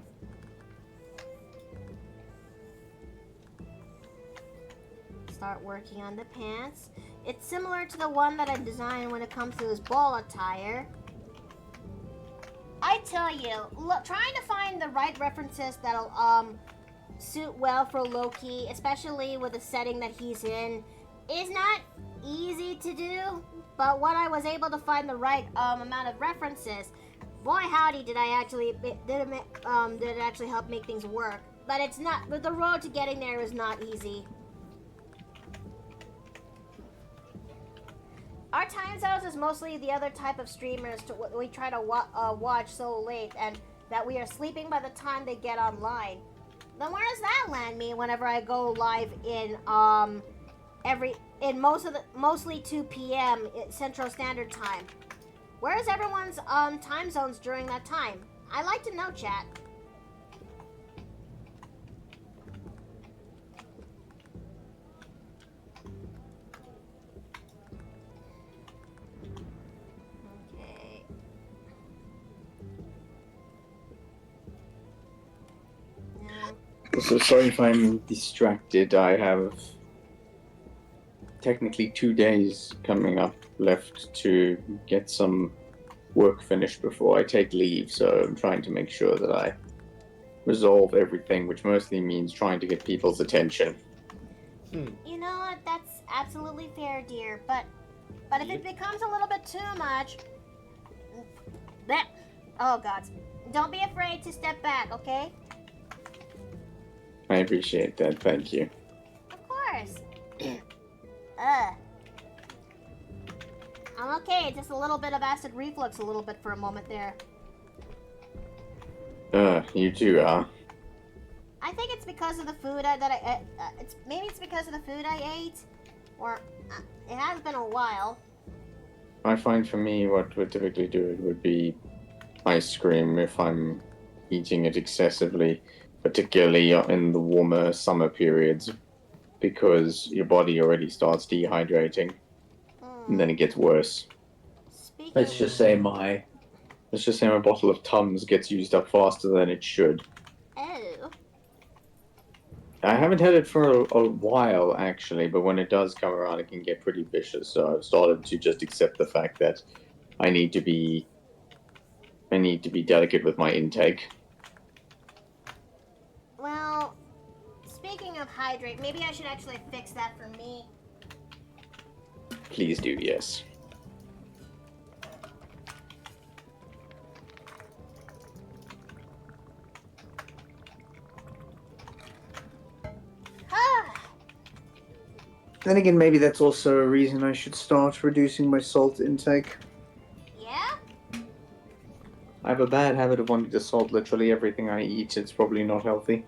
start working on the pants. It's similar to the one that I designed when it comes to his ball attire. I tell you, look, trying to find the right references that'll suit well for Loki, especially with the setting that he's in, is not easy to do. But when I was able to find the right amount of references, boy howdy, did it actually help make things work. But it's not. But the road to getting there is not easy. Our time zones is mostly the other type of streamers we try to watch so late, and that we are sleeping by the time they get online. Then where does that land me whenever I go live in mostly 2 p.m. Central Standard Time? Where is everyone's time zones during that time? I'd like to know, chat. Okay. So sorry if I'm distracted. I have technically 2 days coming up left to get some work finished before I take leave, so I'm trying to make sure that I resolve everything, which mostly means trying to get people's attention. You know what? That's absolutely fair, dear. But if it becomes a little bit too much, oh God, don't be afraid to step back, okay? I appreciate that. Thank you. Of course. I'm okay. Just a little bit of acid reflux, a little bit for a moment there. You too are. I think it's because of the food maybe it's because of the food I ate, or it has been a while. I find for me what would typically do it would be ice cream if I'm eating it excessively, particularly in the warmer summer periods, because your body already starts dehydrating, and then it gets worse. Let's just say my bottle of Tums gets used up faster than it should. Oh. I haven't had it for a while, actually, but when it does come around, it can get pretty vicious. So I've started to just accept the fact that I need to be delicate with my intake. Well, speaking of hydrate, maybe I should actually fix that for me. Please do, yes. Then again, maybe that's also a reason I should start reducing my salt intake. Yeah? I have a bad habit of wanting to salt literally everything I eat. It's probably not healthy.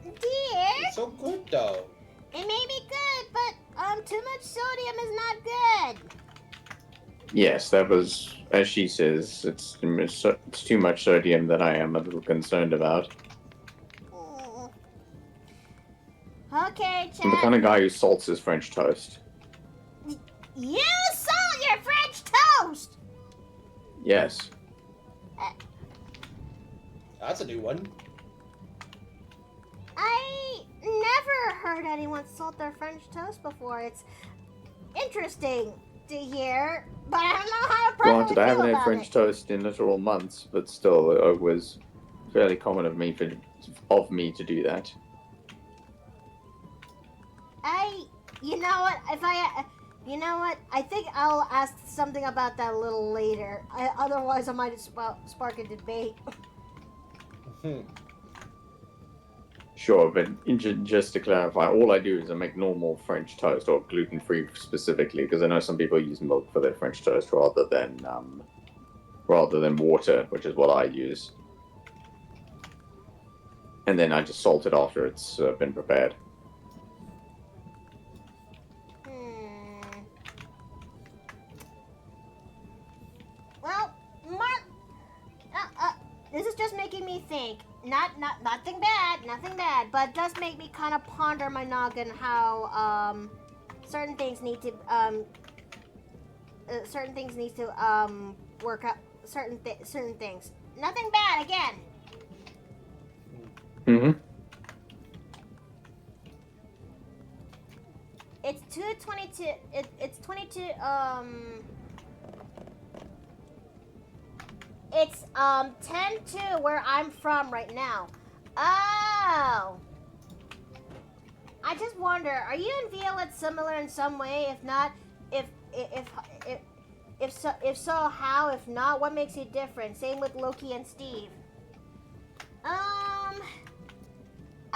Dear? It's so good, though. It may be good, but too much sodium is not good. Yes, that was, as she says, it's too much sodium that I am a little concerned about. Okay, chat. I'm the kind of guy who salts his French toast. You salt your French toast! Yes. That's a new one. I never heard anyone salt their French toast before. It's interesting to hear, but I don't know how to properly Granted, I haven't feel had about French it. toast in literal months, but still, it was fairly common of me to do that. I think I'll ask something about that a little later. Otherwise, I might spark a debate. Sure, but just to clarify, all I do is I make normal French toast, or gluten-free specifically, because I know some people use milk for their French toast rather than rather than water, which is what I use. And then I just salt it after it's been prepared. Well, this is just making me think. Nothing bad, but it does make me kind of ponder my noggin how certain things need to work out certain things. Nothing bad again. Mm-hmm. It's 2:22. It's 22. It's 10:02 where I'm from right now. Oh. I just wonder, are you and Violet similar in some way? If not, if so, how? If not, what makes you different? Same with Loki and Steve.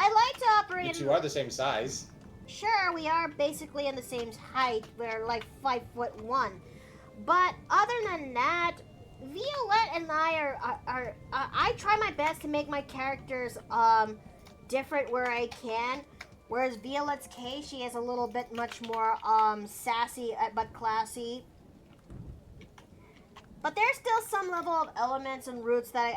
I like to operate. You two are the same size. Sure, we are basically in the same height. We're like 5'1". But other than that, Violet and I are I try my best to make my characters different where I can. Whereas Violet's case, she is a little bit much more sassy but classy. But there's still some level of elements and roots that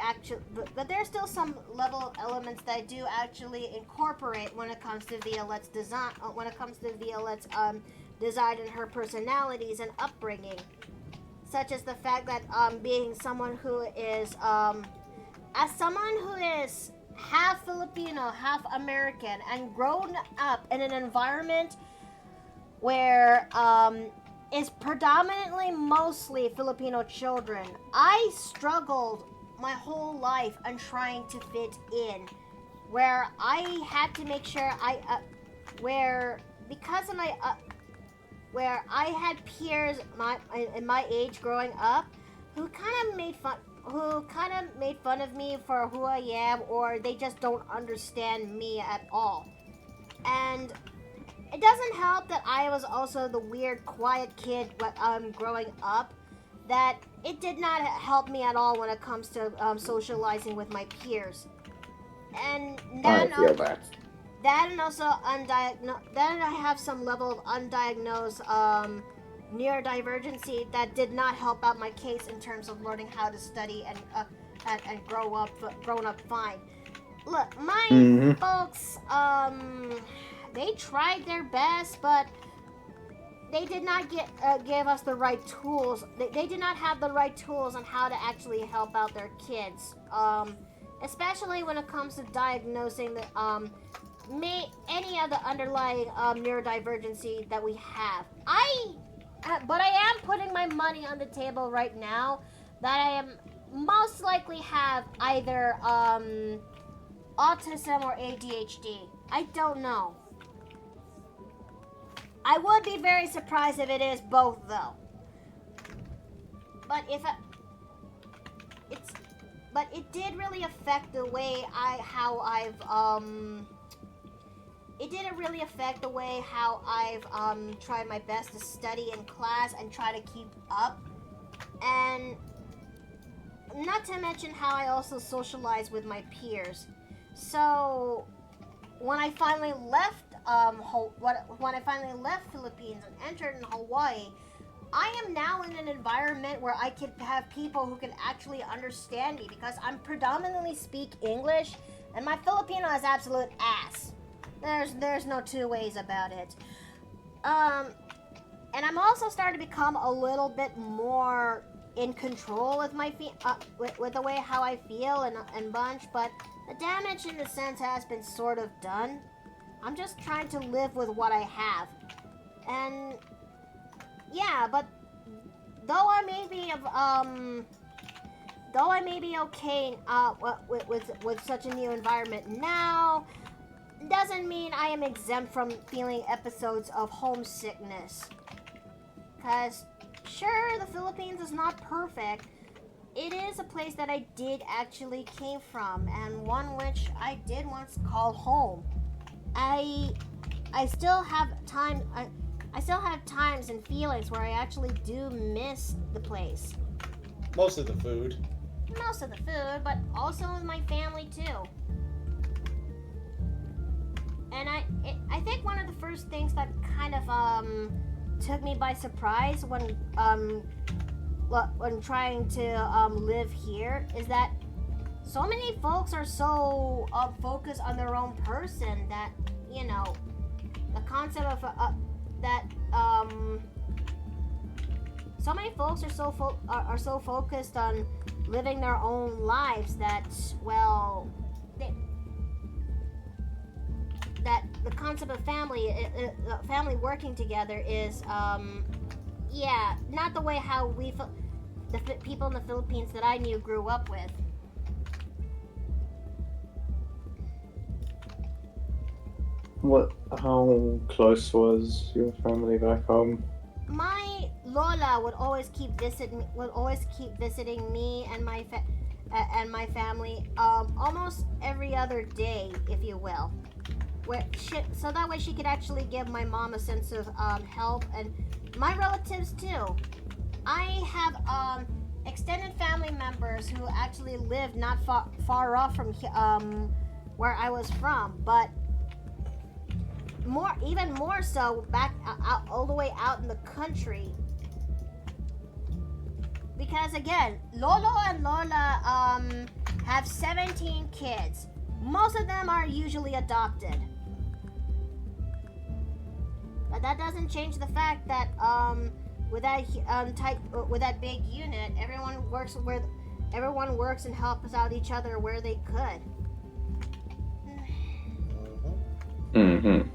but there's still some level of elements that I do actually incorporate when it comes to Violet's design, design and her personalities and upbringing. Such as the fact that being someone who is, as someone who is half Filipino, half American, and grown up in an environment where is predominantly mostly Filipino children, I struggled my whole life on trying to fit in, where I had to make sure because of my where I had peers in my age growing up who kind of made fun of me for who I am, or they just don't understand me at all. And it doesn't help that I was also the weird, quiet kid growing up, that it did not help me at all when it comes to socializing with my peers. And I feel that. That and also then I have some level of undiagnosed neurodivergency that did not help out my case in terms of learning how to study and grown up fine. Look, my folks, they tried their best, but they did not give us the right tools. They did not have the right tools on how to actually help out their kids, especially when it comes to diagnosing any of the underlying neurodivergency that we have. But I am putting my money on the table right now that I am most likely have either autism or ADHD. I don't know. I would be very surprised if it is both, though. But but it did really affect the way it didn't really affect the way how I've tried my best to study in class and try to keep up. And not to mention how I also socialize with my peers. So when I finally left Philippines and entered in Hawaii, I am now in an environment where I can have people who can actually understand me, because I'm predominantly speak English and my Filipino is absolute ass. There's no two ways about it. And I'm also starting to become a little bit more in control with my with the way how I feel and bunch, but the damage in a sense has been sort of done. I'm just trying to live with what I have. And yeah, but though I may be okay with such a new environment now, doesn't mean I am exempt from feeling episodes of homesickness. Because sure, the Philippines is not perfect. It is a place that I did actually came from, and one which I did once call home. I still have times and feelings where I actually do miss the place. Most of the food. Most of the food, but also with my family too. And I think one of the first things that kind of took me by surprise when trying to live here is that so many folks are so focused on their own person that, you know, the concept of that so many folks are so focused on living their own lives that, well, that the concept of family working together is yeah, not the way how the people in the Philippines that I knew grew up with. How close was your family back home? My Lola would always keep visiting me and my family almost every other day, if you will. So that way she could actually give my mom a sense of help, and my relatives too. I have extended family members who actually lived not far off from where I was from, but even more so back out all the way out in the country. Because again, Lolo and Lola have 17 kids. Most of them are usually adopted. But that doesn't change the fact that with that big unit, everyone works and helps out each other where they could. Mm-hmm.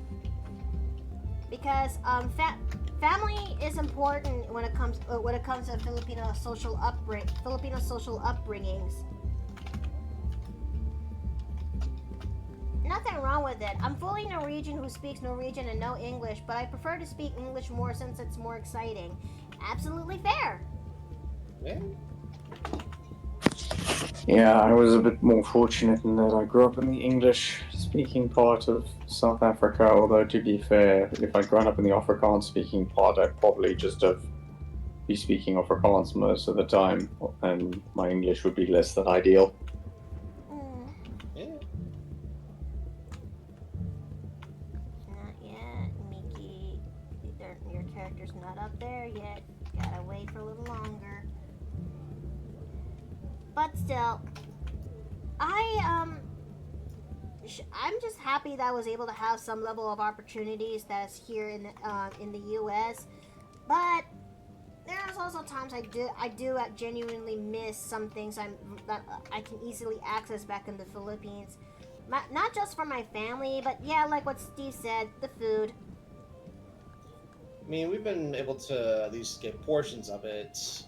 Because family is important when it comes to Filipino social upbringings. Nothing wrong with it. I'm fully Norwegian who speaks Norwegian and no English, but I prefer to speak English more since it's more exciting. Absolutely fair. Yeah. Yeah, I was a bit more fortunate in that I grew up in the English-speaking part of South Africa, although to be fair, if I'd grown up in the Afrikaans-speaking part, I'd probably just be speaking Afrikaans most of the time, and my English would be less than ideal. Yeah. Not yet, Miki. Your character's not up there yet. Gotta wait for a little longer. But still, I'm just happy that I was able to have some level of opportunities that's here in the U.S. But there's also times I do genuinely miss some things that I can easily access back in the Philippines. Not just for my family, but yeah, like what Steve said, the food. I mean, we've been able to at least get portions of it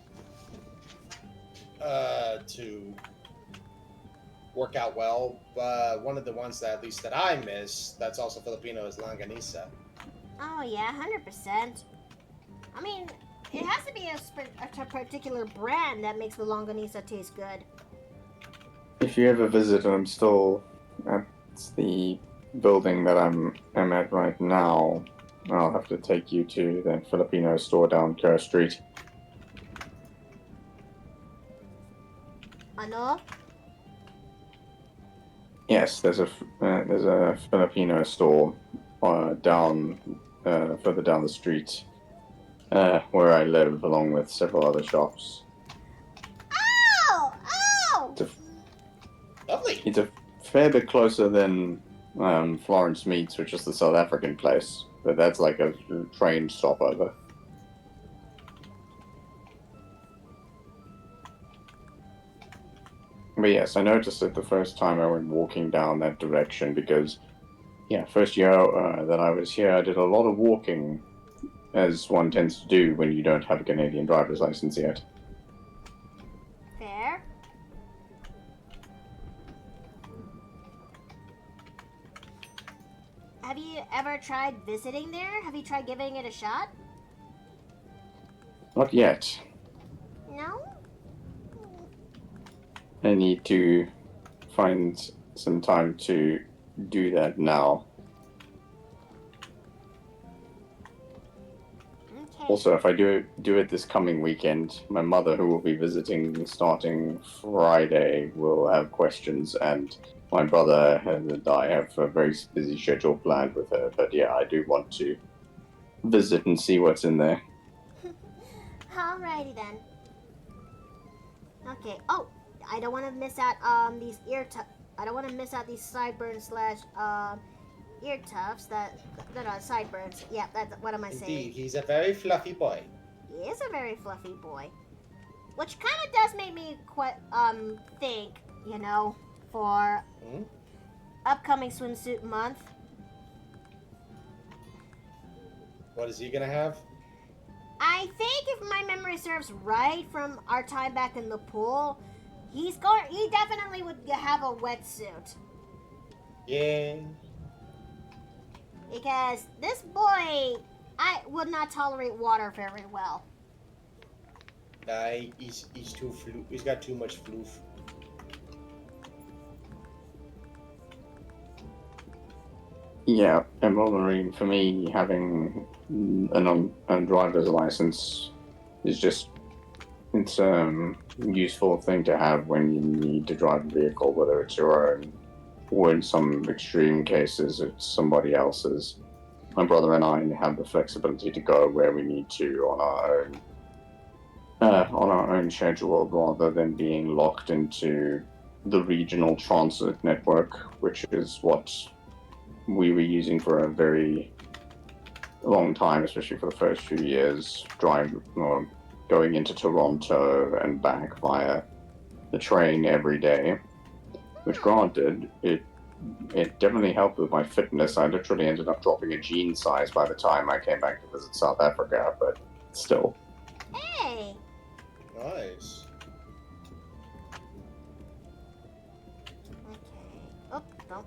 to work out well. But one of the ones that at least that I miss that's also Filipino is longanisa. Oh yeah, 100%. I mean, it has to be a particular brand that makes the longanisa taste good. If you ever visit, I'm still at the building that I'm at right now. I'll have to take you to the Filipino store down Kerr Street. Ano? Yes, there's a Filipino store down further down the street where I live, along with several other shops. Ow! Ow! Lovely. It's a fair bit closer than Florence Meats, which is the South African place, but that's like a train stopover. But yes, I noticed it the first time I went walking down that direction because, yeah, first year that I was here, I did a lot of walking, as one tends to do when you don't have a Canadian driver's license yet. Fair. Have you ever tried visiting there? Have you tried giving it a shot? Not yet. No? I need to find some time to do that now. Okay. Also, if I do it this coming weekend, my mother, who will be visiting starting Friday, will have questions, and my brother and I have a very busy schedule planned with her. But yeah, I do want to visit and see what's in there. Alrighty then. Okay. Oh, I don't want to miss out these I don't want to miss out these sideburns slash ear tufts that are sideburns. Yeah, that's what am I Indeed, saying? he's a very fluffy boy. He is a very fluffy boy, which kind of does make me quite think, for Hmm? upcoming swimsuit month. What is he gonna have? I think if my memory serves right from our time back in the pool, he definitely would have a wetsuit. Yeah. Because this boy, I would not tolerate water very well. He's too he's got too much floof. Yeah, Emerald Marine, for me, having a driver's license is just, it's a useful thing to have when you need to drive a vehicle, whether it's your own, or in some extreme cases, it's somebody else's. My brother and I have the flexibility to go where we need to on our own schedule, rather than being locked into the regional transit network, which is what we were using for a very long time, especially for the first few years, going into Toronto and back via the train every day. Which, granted, it definitely helped with my fitness. I literally ended up dropping a jean size by the time I came back to visit South Africa, but still. Hey! Nice. Okay. Oh, no.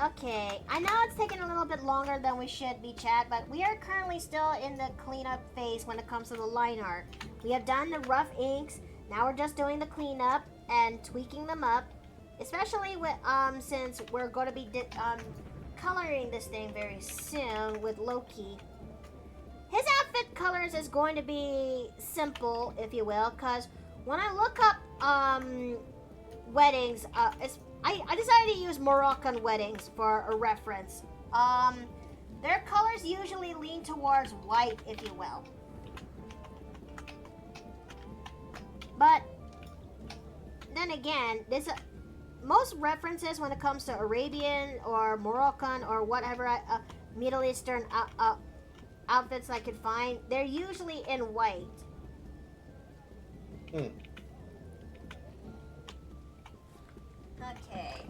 Okay, I know it's taking a little bit longer than we should be, chat, but we are currently still in the cleanup phase when it comes to the line art. We have done the rough inks, now we're just doing the cleanup and tweaking them up, especially with, since we're going to be coloring this thing very soon with Loki. His outfit colors is going to be simple, if you will, because when I look up weddings, I decided to use Moroccan weddings for a reference. Their colors usually lean towards white, if you will. But then again, most references when it comes to Arabian or Moroccan or whatever Middle Eastern outfits I could find, they're usually in white. Hmm. Okay.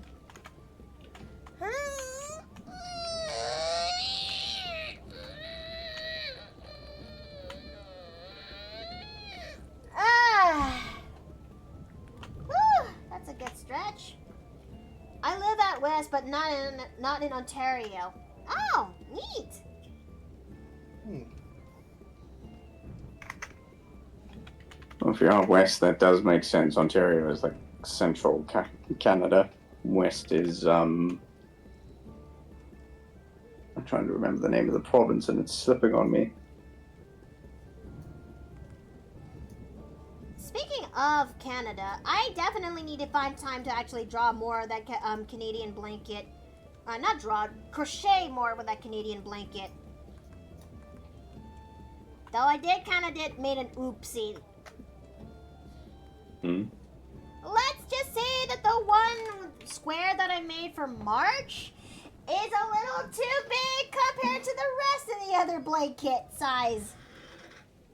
That's a good stretch. I live out west, but not in Ontario. Oh, neat. Hmm. Well, if you're out west, that does make sense. Ontario is like central Canada. West is, I'm trying to remember the name of the province and it's slipping on me. Speaking of Canada, I definitely need to find time to actually draw more of that Canadian blanket. Crochet more with that Canadian blanket. Though I made an oopsie. Hmm? Let's just say that the one square that I made for March is a little too big compared to the rest of the other blanket size.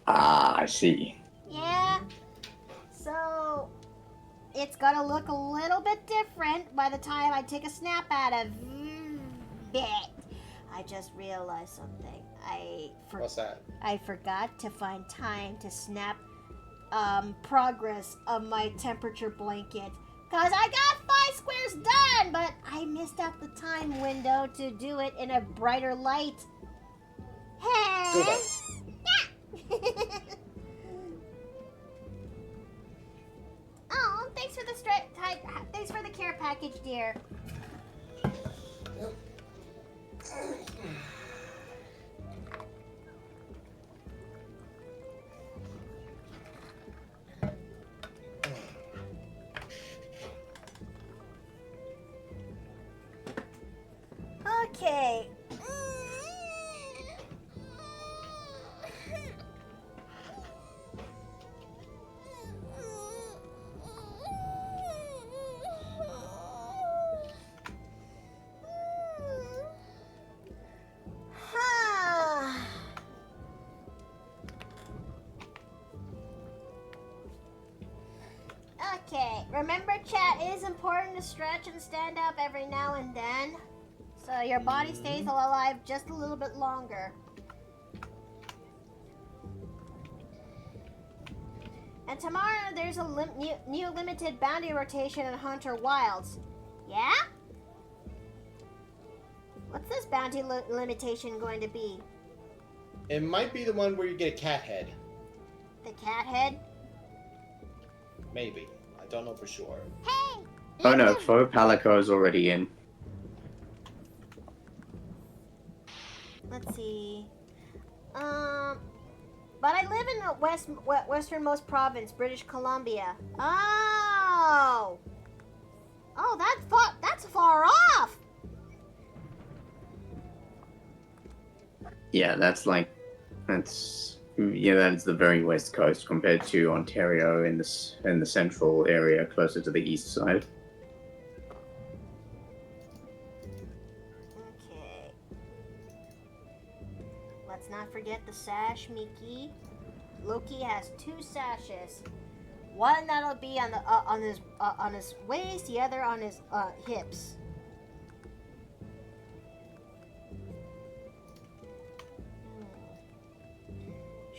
Ah, I see. Yeah. So it's gonna look a little bit different by the time I take a snap out of it. I just realized something. What's that? I forgot to find time to snap progress of my temperature blanket. Cause I got 5 squares done, but I missed out the time window to do it in a brighter light. Hey! Oh, thanks for the thanks for the care package, dear. Okay. Okay, remember chat, it is important to stretch and stand up every now and then, so your body stays alive just a little bit longer. And tomorrow there's a new limited bounty rotation in Hunter Wilds. Yeah? What's this bounty limitation going to be? It might be the one where you get a cat head. The cat head? Maybe. I don't know for sure. Hey! Oh no, Faux Palico is already in. Let's see. But I live in the westernmost province, British Columbia. Oh! Oh, that's far off! Yeah, that's the very west coast compared to Ontario in the central area closer to the east side. Okay. Let's not forget the sash, Mickey. Loki has 2 sashes. One that'll be on his waist, the other on his hips.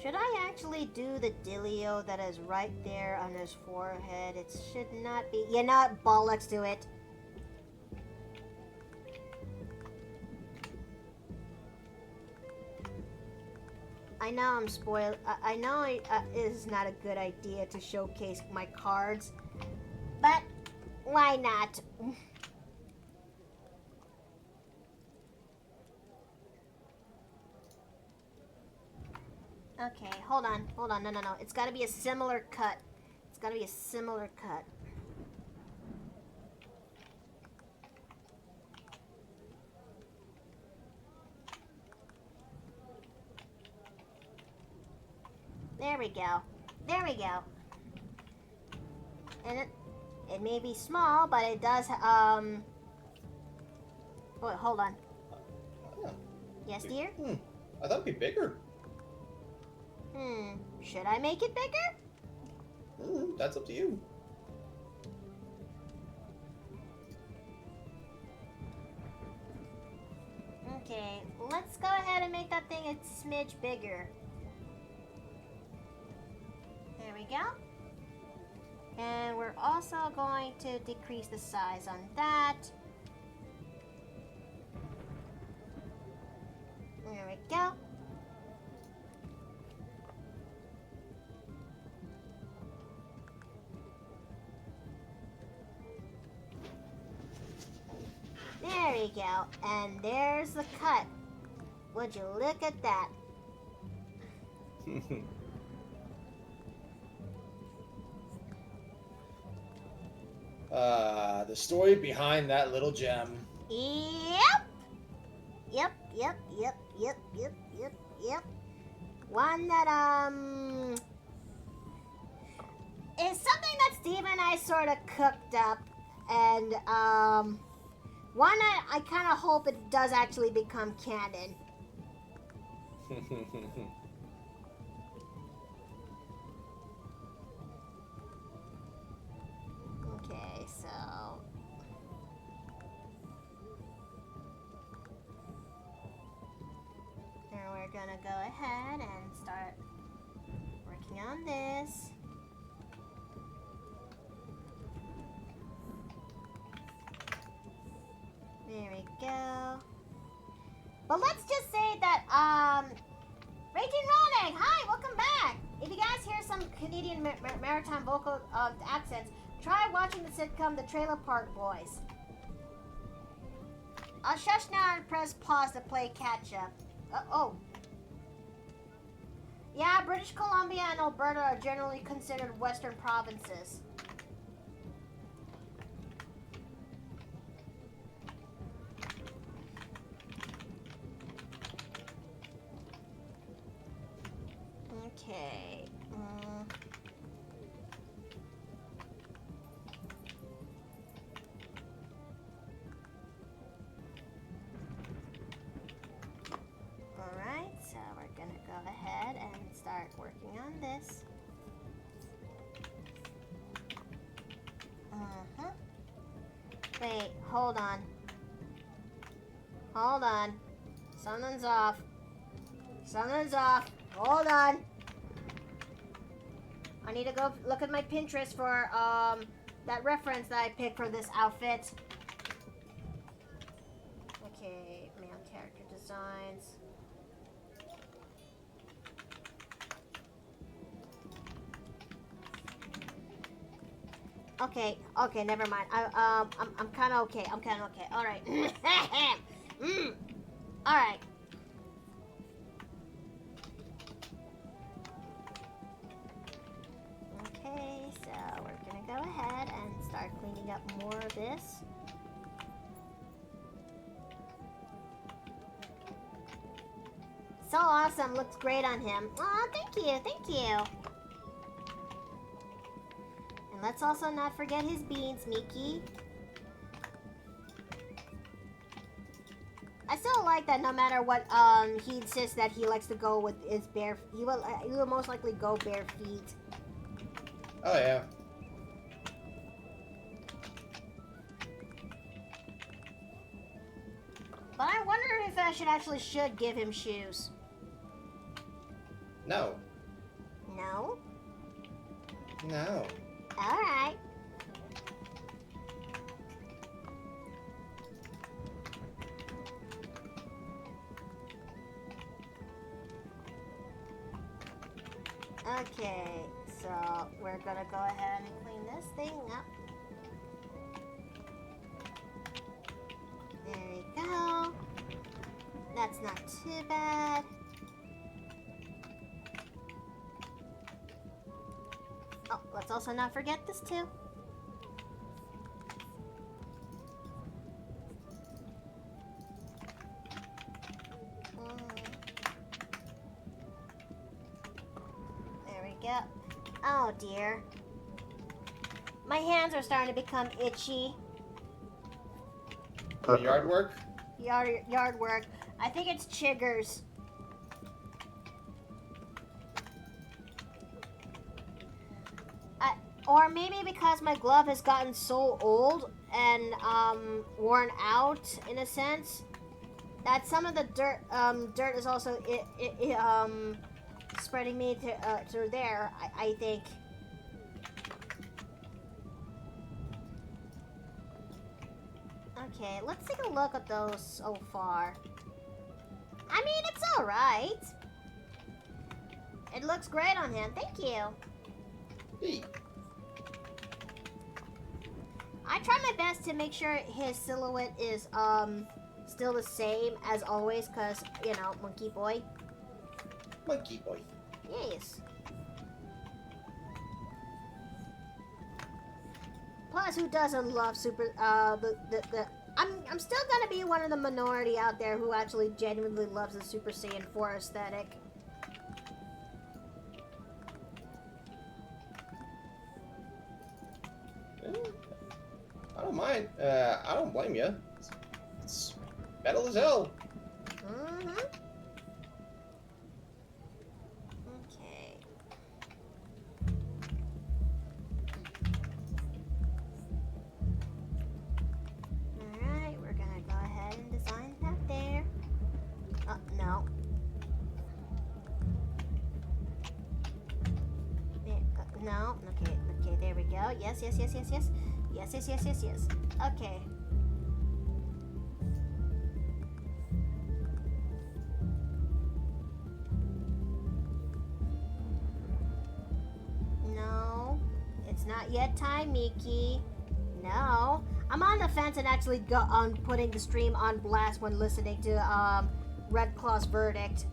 Should I actually do the dealio that is right there on his forehead? It should not be. You're not bollocks to it. I know I'm spoiled. I know it is not a good idea to showcase my cards, but why not? Okay, hold on. No. It's got to be a similar cut. There we go. And it may be small, but it does, wait, hold on. Oh. Yes, dear? I thought it'd be bigger. Should I make it bigger? That's up to you. Okay, let's go ahead and make that thing a smidge bigger. There we go. And we're also going to decrease the size on that. There we go. There we go. And there's the cut. Would you look at that? The story behind that little gem. Yep. One that, is something that Steve and I sort of cooked up. And, one I kind of hope it does actually become canon. Okay, so... Now we're gonna go ahead and start working on this. There we go. But let's just say that, Raging Ronig, hi, welcome back. If you guys hear some Canadian maritime vocal accents, try watching the sitcom The Trailer Park Boys. I'll shush now and press pause to play catch up. Oh. Yeah, British Columbia and Alberta are generally considered western provinces. Wait, hold on. Hold on. Something's off. Something's off. Hold on. I need to go look at my Pinterest for that reference that I picked for this outfit. Okay, male character designs. Okay, never mind. I'm kind of okay. I'm kind of okay. All right. All right. Okay, so we're gonna go ahead and start cleaning up more of this. So awesome! Looks great on him. Aw, thank you, thank you. And let's also not forget his beans, Mickey. I still like that no matter what he insists that he likes to go with his bare, he will most likely go bare feet. Oh yeah. But I wonder if I should give him shoes. No. No? No. Alright. Okay, so we're gonna go ahead and clean this thing up. There we go. That's not too bad. Oh, let's also not forget this too. There we go. Oh dear. My hands are starting to become itchy. Yard work? Yard work. I think it's chiggers. Or maybe because my glove has gotten so old and worn out in a sense that some of the dirt is also spreading me through there. I think. Okay, let's take a look at those so far. I mean, it's all right. It looks great on him. Thank you. Hey. I try my best to make sure his silhouette is still the same as always, cause you know, monkey boy. Monkey boy. Yes. Plus, who doesn't love super? I'm still gonna be one of the minority out there who actually genuinely loves the Super Saiyan 4 aesthetic. I don't mind. I don't blame you. It's metal as hell. Mm-hmm. Okay. Alright, we're gonna go ahead and design that there. Oh, no. No, okay, there we go. Yes. Yes. Okay. No, it's not yet time, Miki. No. I'm on the fence and actually putting the stream on blast when listening to Red Claw's verdict.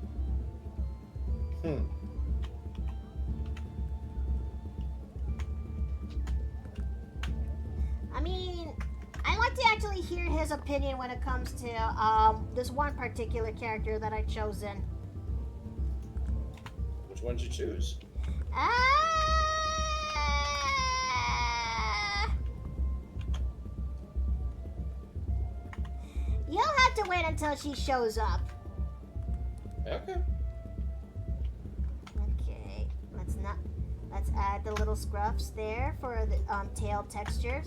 I mean, I like to actually hear his opinion when it comes to this one particular character that I've chosen. Which one did you choose? You'll have to wait until she shows up. Okay. Okay, let's add the little scruffs there for the tail textures.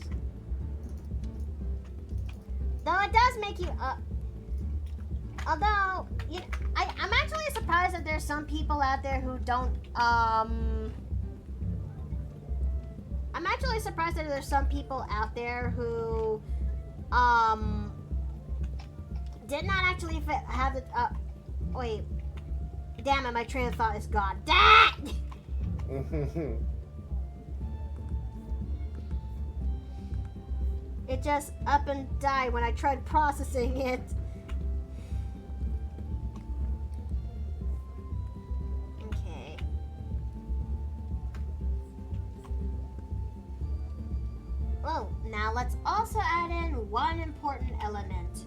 Though it does make you, although, you know, I'm actually surprised that there's some people out there who don't, I'm actually surprised that there's some people out there who, did not actually have it, wait. Damn it, my train of thought is gone. Dang! It just up and died when I tried processing it. Okay. Oh, now let's also add in one important element.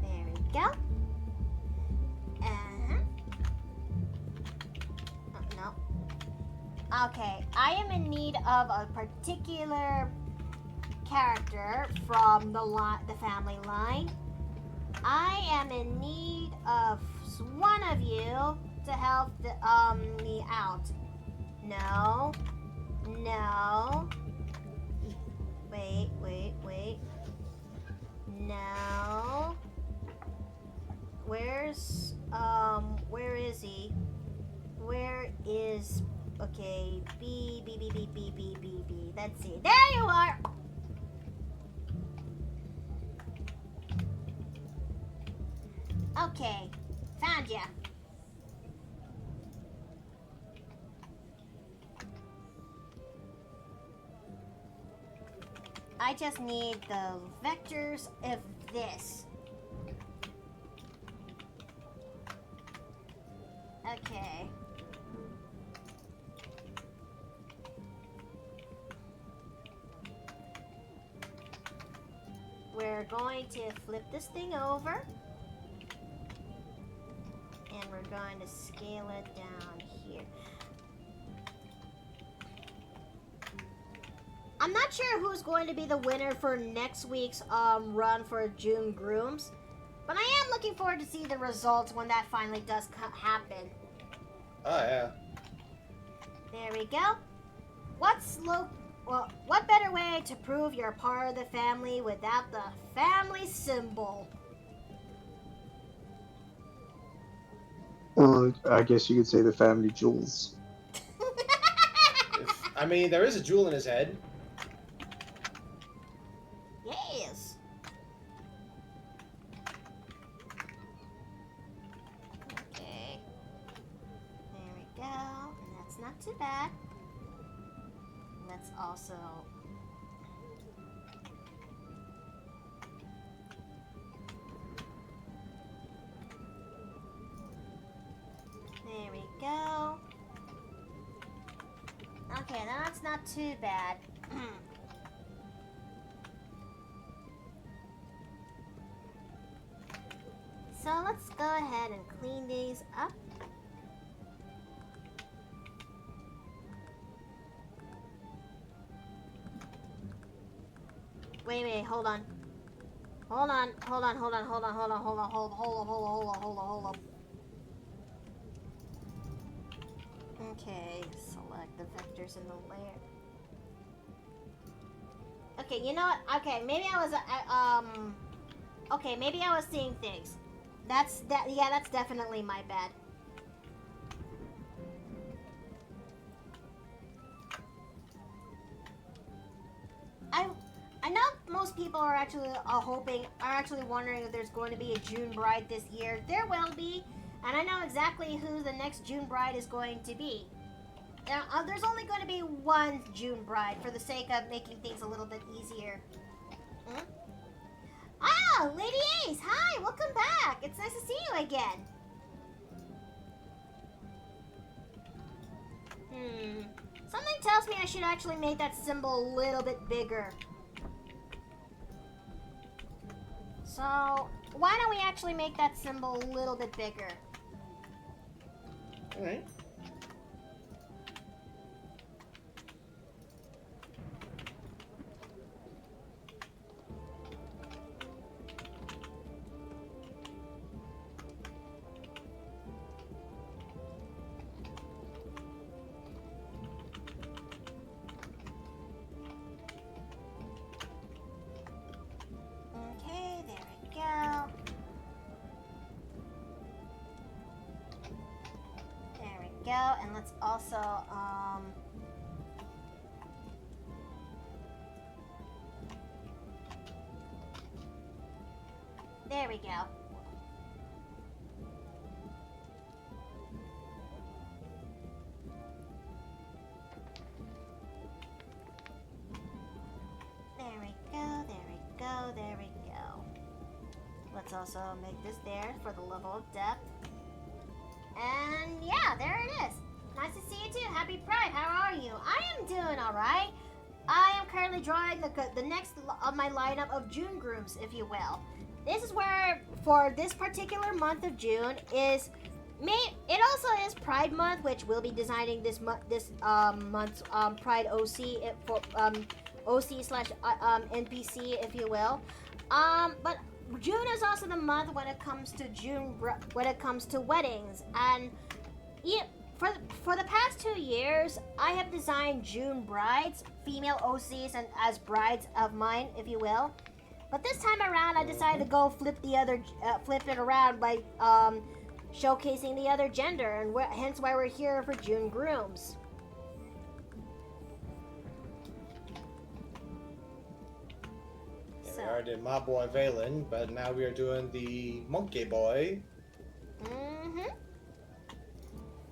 There we go. Okay, I am in need of a particular character from the family line. I am in need of one of you to help me out. No. Wait. No. Where is he? Where is... Okay, B. Let's see. There you are! Okay, found ya. I just need the vectors of this. Okay. We're going to flip this thing over. And we're going to scale it down here. I'm not sure who's going to be the winner for next week's run for June Grooms. But I am looking forward to see the results when that finally does happen. Oh, yeah. There we go. What better way to prove you're part of the family without the family symbol? Well, I guess you could say the family jewels. I mean, there is a jewel in his head. Yes. Okay. There we go. And that's not too bad. Let's also... There we go. Okay, that's not too bad. So let's go ahead and clean these up. Wait, hold on. Hold on. Okay, select the vectors in the layer. Okay, you know what? Okay, maybe I was okay, maybe I was seeing things. Yeah, that's definitely my bad. I know most people are actually wondering if there's going to be a June bride this year. There will be, and I know exactly who the next June bride is going to be. There's only going to be one June bride for the sake of making things a little bit easier. Ah, Lady Ace, hi, welcome back. It's nice to see you again. Something tells me I should actually make that symbol a little bit bigger. So, why don't we actually make that symbol a little bit bigger? Alright. go. And let's also, there we go. There we go, there we go, there we go. Let's also make this there for the level of depth. And yeah, there it is. Nice to see you too. Happy Pride. How are you? I am doing all right. I am currently drawing the next of my lineup of June Grooms, if you will. This is where, for this particular month of June, it also is Pride Month, which we'll be designing this month's Pride OC for OC slash NPC, if you will. But June is also the month when it comes to weddings, and for the past 2 years, I have designed June brides, female OCs, and as brides of mine, if you will. But this time around, I decided to go flip it around by showcasing the other gender, and hence why we're here for June Grooms. Yeah, we already did my boy Valen, but now we are doing the monkey boy.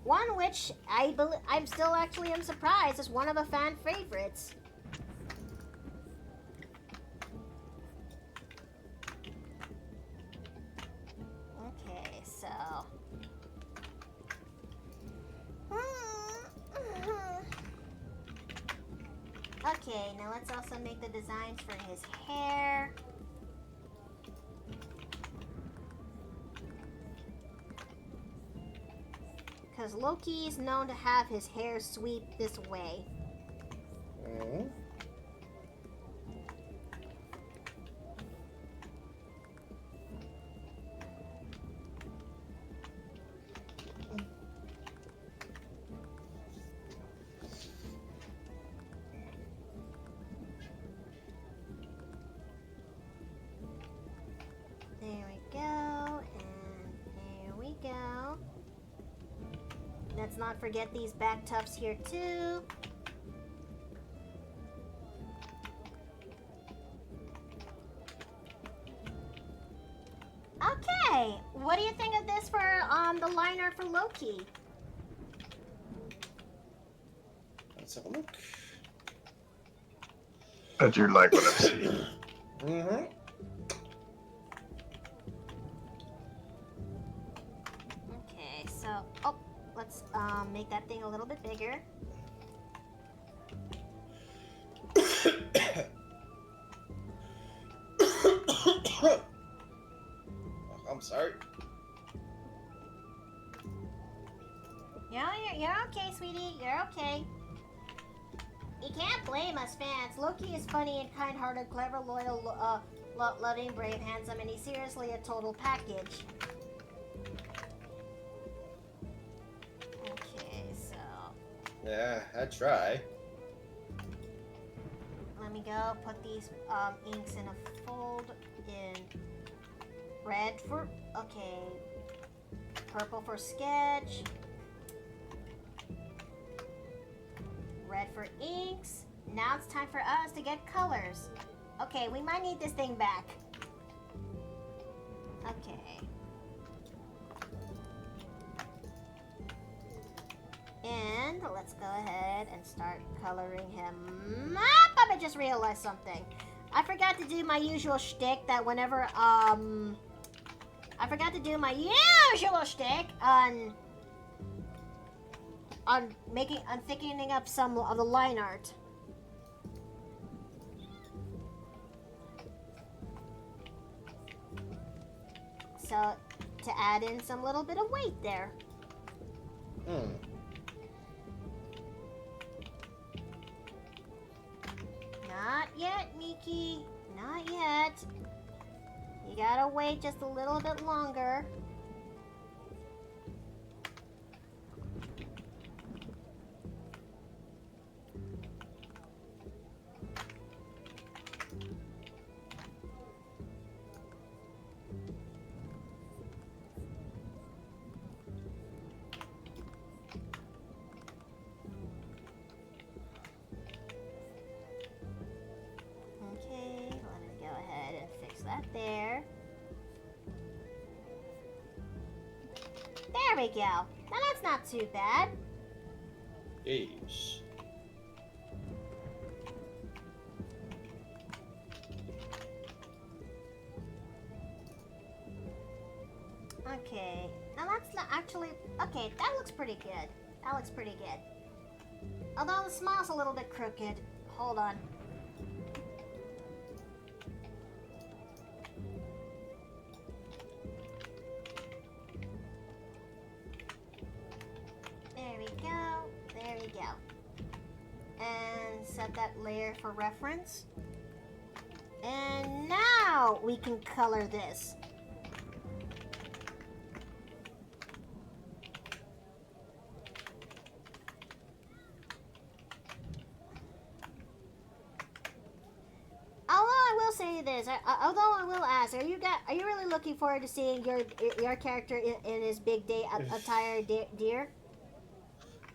One which I'm still actually am surprised is one of the fan favorites. Okay, so okay, now let's also make the designs for his hair. Because Loki is known to have his hair sweep this way. There we go, and there we go. Let's not forget these back tufts here too. Okay, what do you think of this for the liner for Loki? Let's have a look. I do like what I'm seeing. Okay, so let's make that thing a little bit bigger. I'm sorry. You're okay, sweetie. You're okay. You can't blame us fans. Loki is funny and kind-hearted, clever, loyal, loving, brave, handsome, and he's seriously a total package. Okay, so Yeah, I try. let me go put these inks in a fold in red for purple for sketch, red for inks. Now it's time for us to get colors. Okay, we might need this thing back. Okay. And let's go ahead and start coloring him up. I just realized something. I forgot to do my usual shtick that whenever I forgot to do my usual shtick on thickening up some of the line art. So to add in some little bit of weight there. Not yet, Miki. Not yet. You gotta wait just a little bit longer. we go. Now that's not too bad. Yes. Okay. Now that's not actually... Okay, that looks pretty good. That looks pretty good. Although the smile's a little bit crooked. Hold on. There we go. There we go. And set that layer for reference. And now we can color this. Although I will say this, although I will ask, are you really looking forward to seeing your character in his big day attire, dear?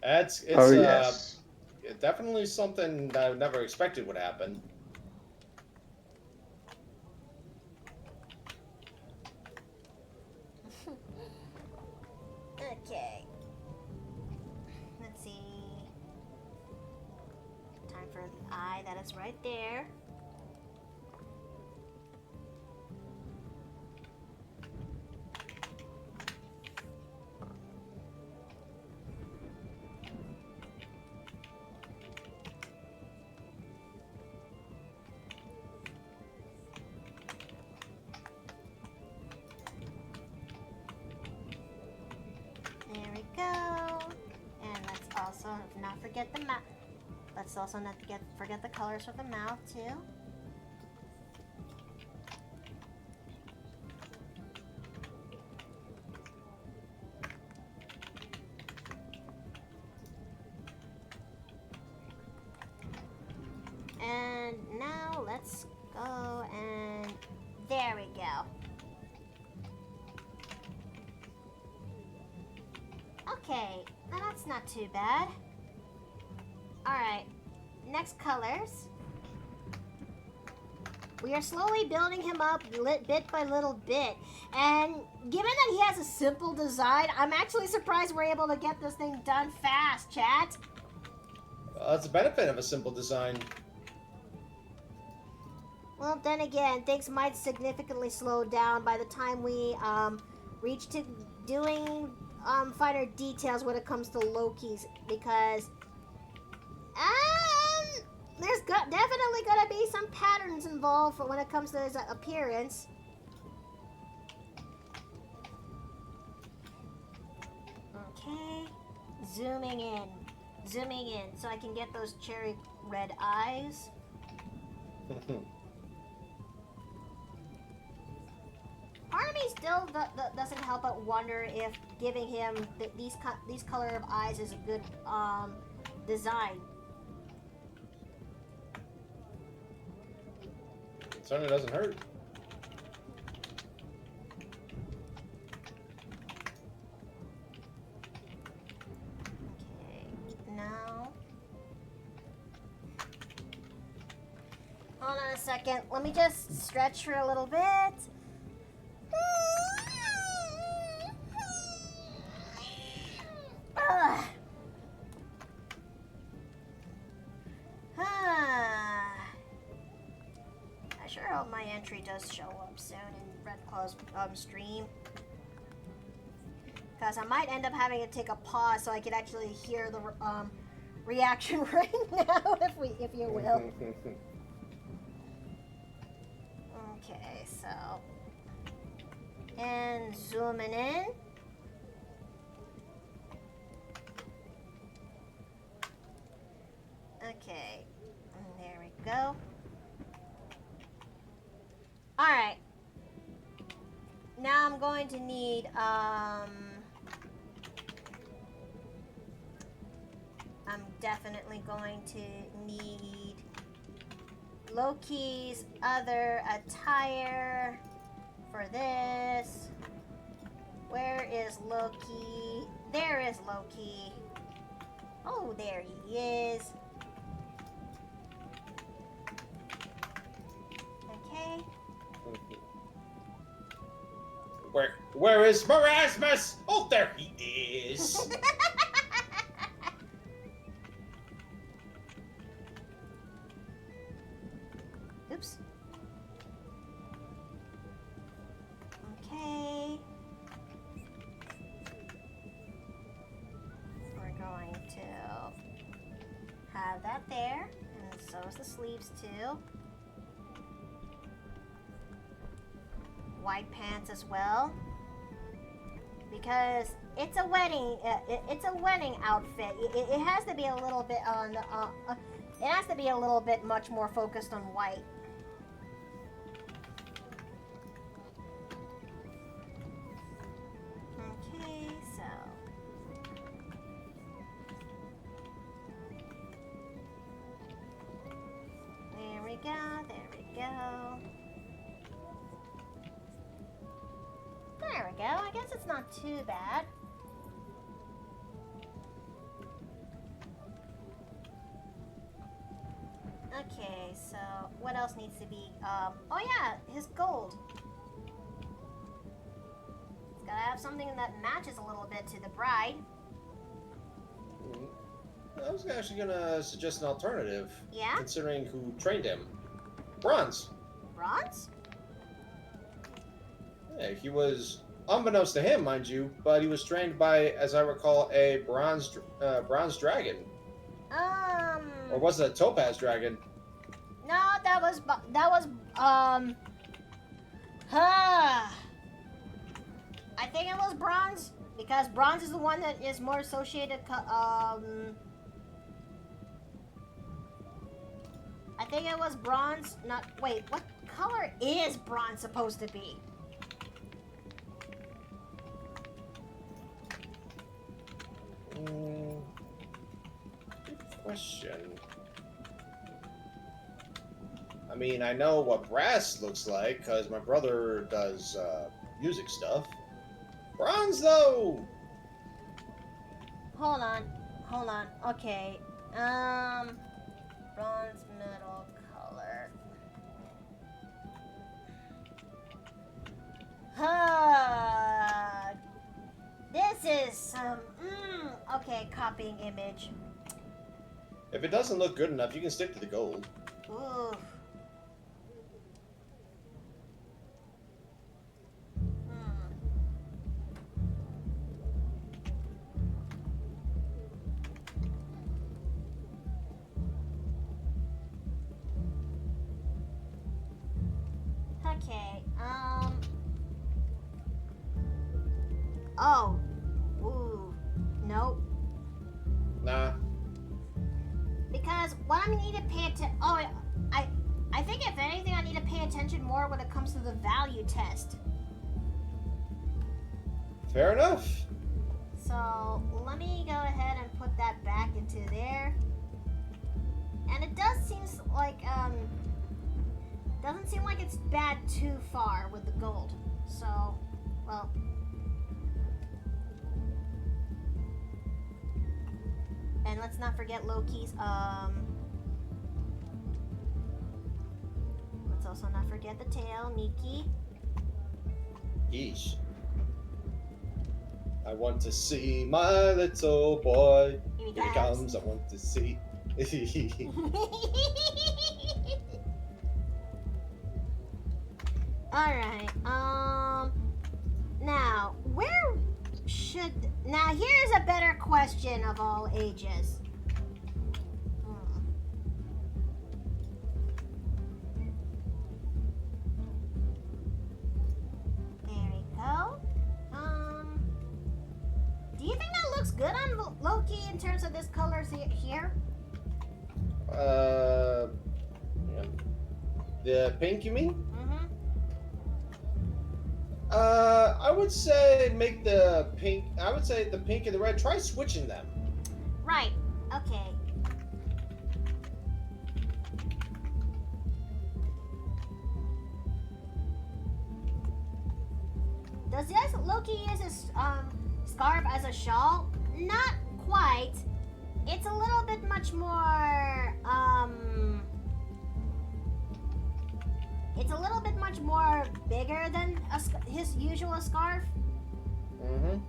It's Oh, yes. definitely something that I never expected would happen. Okay. Let's see. Time for the eye. That is right there. There we go. And let's also not forget the mouth. Let's also not forget the colors for the mouth too. And now let's go and there we go. Okay, now that's not too bad. Alright, next colors. We are slowly building him up bit by little bit. And given that he has a simple design, I'm actually surprised we're able to get this thing done fast, chat. That's the benefit of a simple design. Well, then again, things might significantly slow down by the time we reach to doing finer details when it comes to Loki's, because there's definitely gonna be some patterns involved when it comes to his appearance. Okay, zooming in, so I can get those cherry red eyes. Part of me still doesn't help but wonder if giving him these color of eyes is a good design. Certainly doesn't hurt. Okay, now hold on a second. Let me just stretch for a little bit. Ugh. I sure hope my entry does show up soon in Red Claw's stream. Because I might end up having to take a pause so I can actually hear the reaction right now, if you will. Okay, so... And zooming in. Okay, and there we go. Alright. Now I'm going to need, I'm definitely going to need Loki's other attire for this. Where is Loki? There is Loki. Oh, there he is. Okay. Where is Marasmus? Oh, there he is. Oops. Okay. We're going to have that there, and so is the sleeves too. White pants as well, because it's a wedding. It's a wedding outfit. It has to be a little bit on. It has to be a little bit much more focused on white. Okay, so there we go. There we go. There we go. I guess it's not too bad. Okay, so what else needs to be? Oh yeah, his gold. It's gotta have something that matches a little bit to the bride. I was actually gonna suggest an alternative. Yeah? Considering who trained him. Bronze. Bronze? Yeah, he was, unbeknownst to him, mind you, but he was trained by, as I recall, a bronze dragon. Or was it a topaz dragon? No, that was I think it was bronze, because bronze is the one that is more associated, I think it was bronze, wait, what color is bronze supposed to be? Good question. I mean, I know what brass looks like, because my brother does music stuff. Bronze, though! Hold on, okay, bronze metal color. This is some, okay, copying image. If it doesn't look good enough, you can stick to the gold. Ooh. Okay, oh. Ooh. Nope. Nah. Because what I need to pay attention. Oh, I think if anything, I need to pay attention more when it comes to the value test. Fair enough. So let me go ahead and put that back into there. And it does seem like doesn't seem like it's bad too far with the gold. So, well. And let's not forget Loki's, let's also not forget the tail, Miki. Yeesh. I want to see my little boy. Here Here he comes, I want to see. Alright, now, now here's a better question of all ages. There we go. Do you think that looks good on Loki in terms of this color here? Yeah. The pink, you mean? Mm-hmm. I would say make the pink. I would say the pink and the red. Try switching them. Right. Okay. Does Loki use his scarf as a shawl? Not quite. It's a little bit much more it's a little bit much more bigger than his usual scarf. Mm-hmm.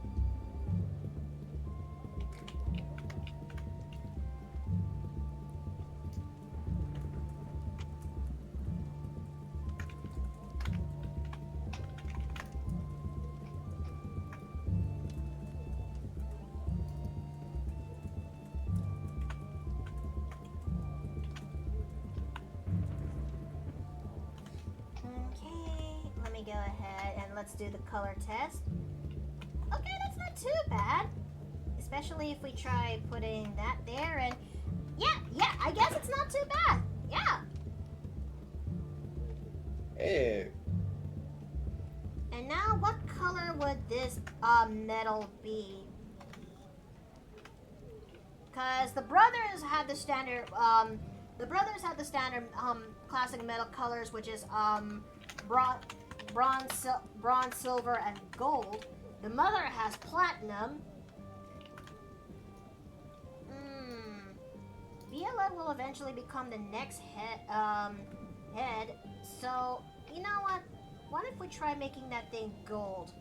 Okay, let me go ahead and let's do the color test. Okay, that's not too bad. Especially if we try putting that there and yeah, I guess it's not too bad. Yeah. Hey. And now what color would this metal be? Cause the brothers had the standard classic metal colors, which is bronze, silver, and gold. The mother has platinum. Violet will eventually become the next head. So, you know what? What if we try making that thing gold?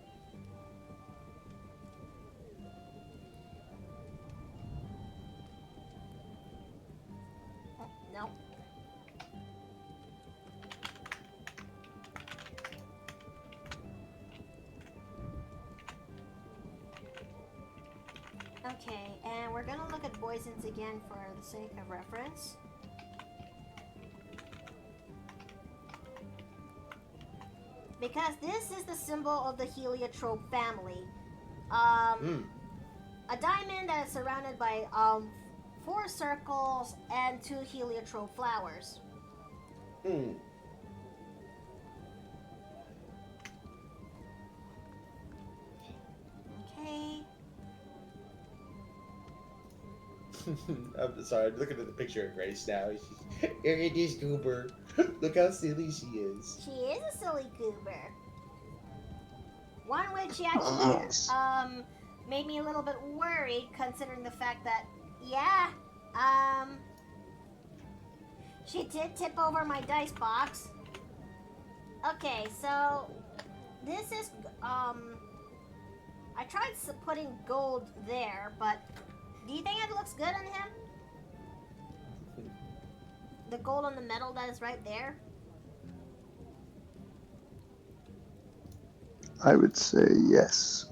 No. Okay, and we're gonna look at poisons again for the sake of reference. Because this is the symbol of the heliotrope family. A diamond that is surrounded by 4 circles and 2 heliotrope flowers. Okay. I'm sorry, I'm looking at the picture of Grace now. Look at this goober. Look how silly she is. She is a silly goober. One which she actually made me a little bit worried, considering the fact that, yeah, she did tip over my dice box. Okay, so this is, I tried putting gold there, but do you think it looks good on him? The gold on the metal that is right there? I would say yes.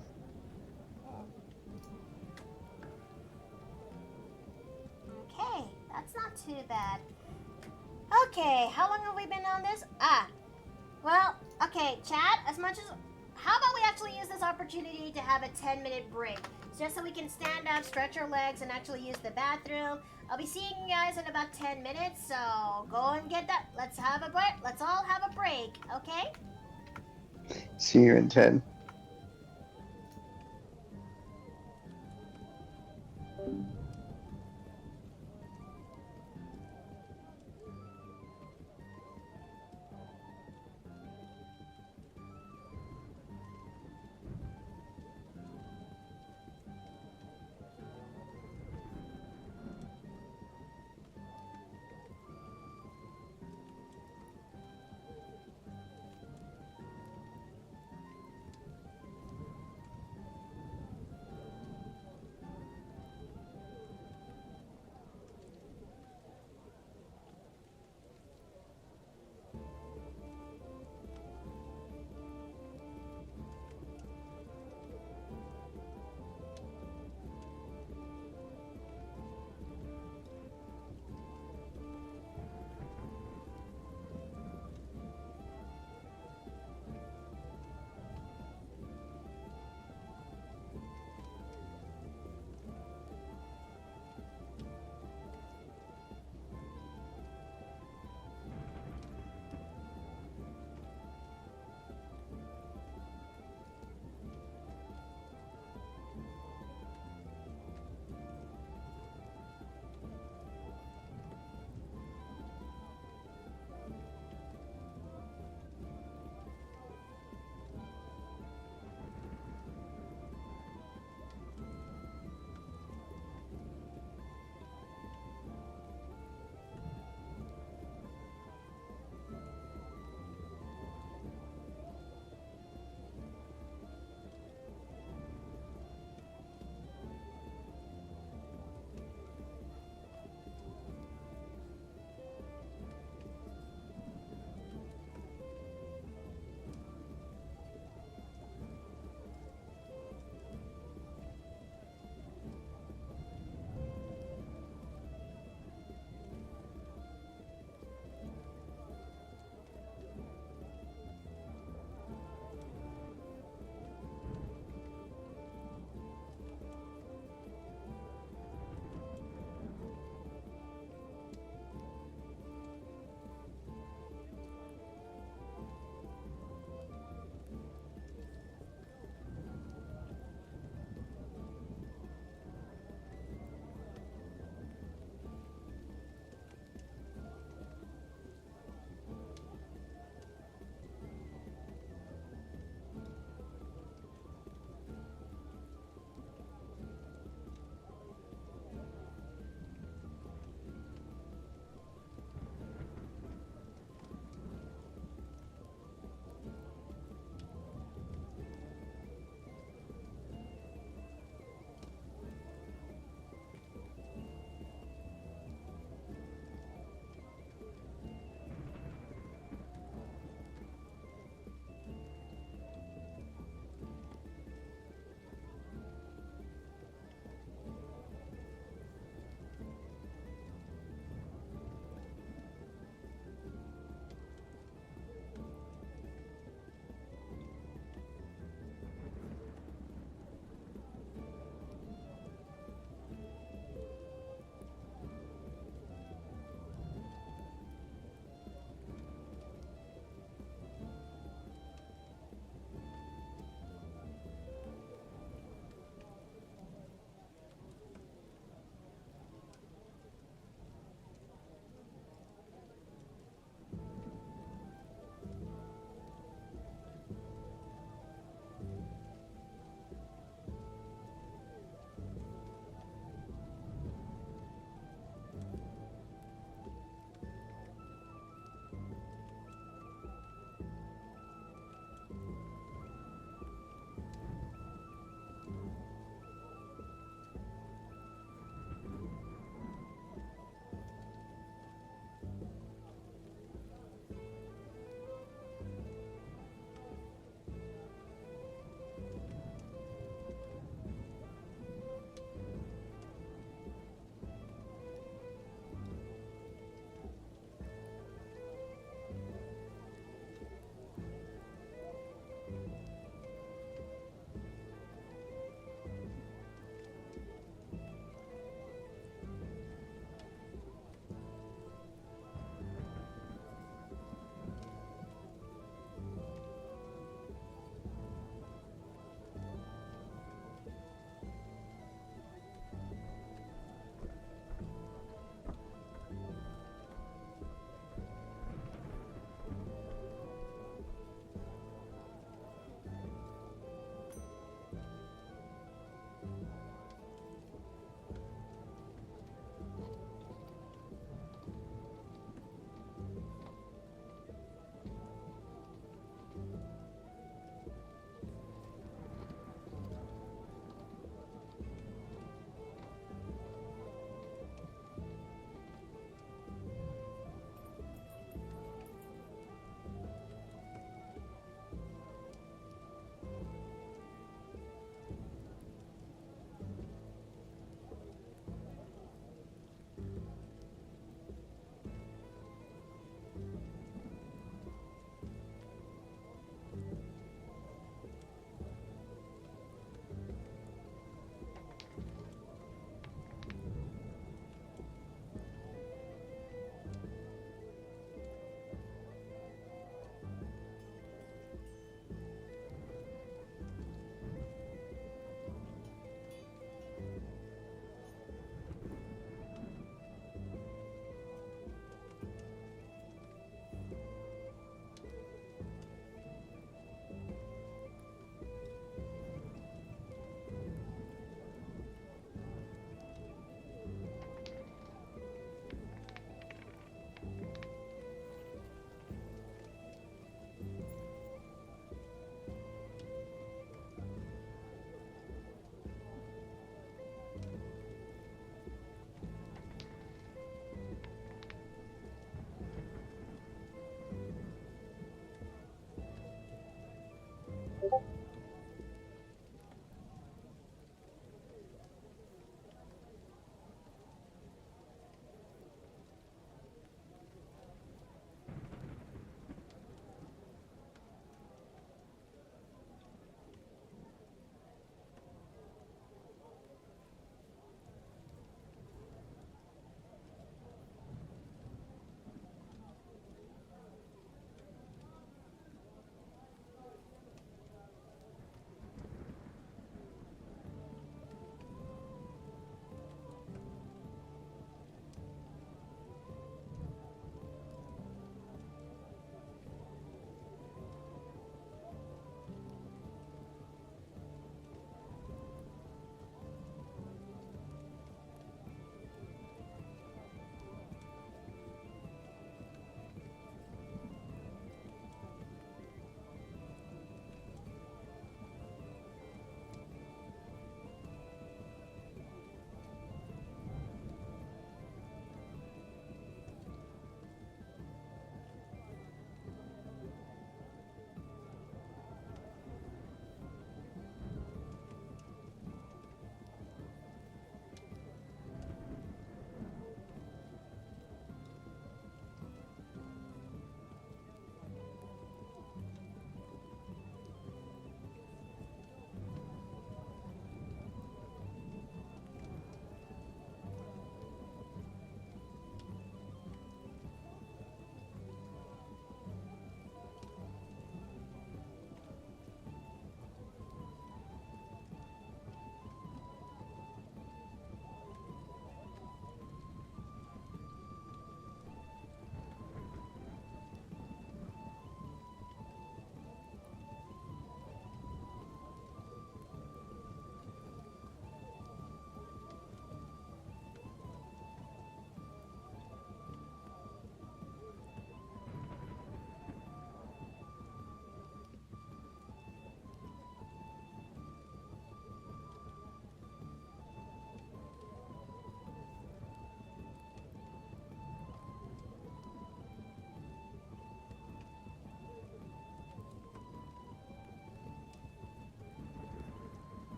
Okay, that's not too bad. Okay, how long have we been on this? Well, okay, chat, how about we actually use this opportunity to have a 10-minute break? Just so we can stand up, stretch our legs, and actually use the bathroom. I'll be seeing you guys in about 10 minutes, so go and get that. Let's have a break. Let's all have a break, okay? See you in 10.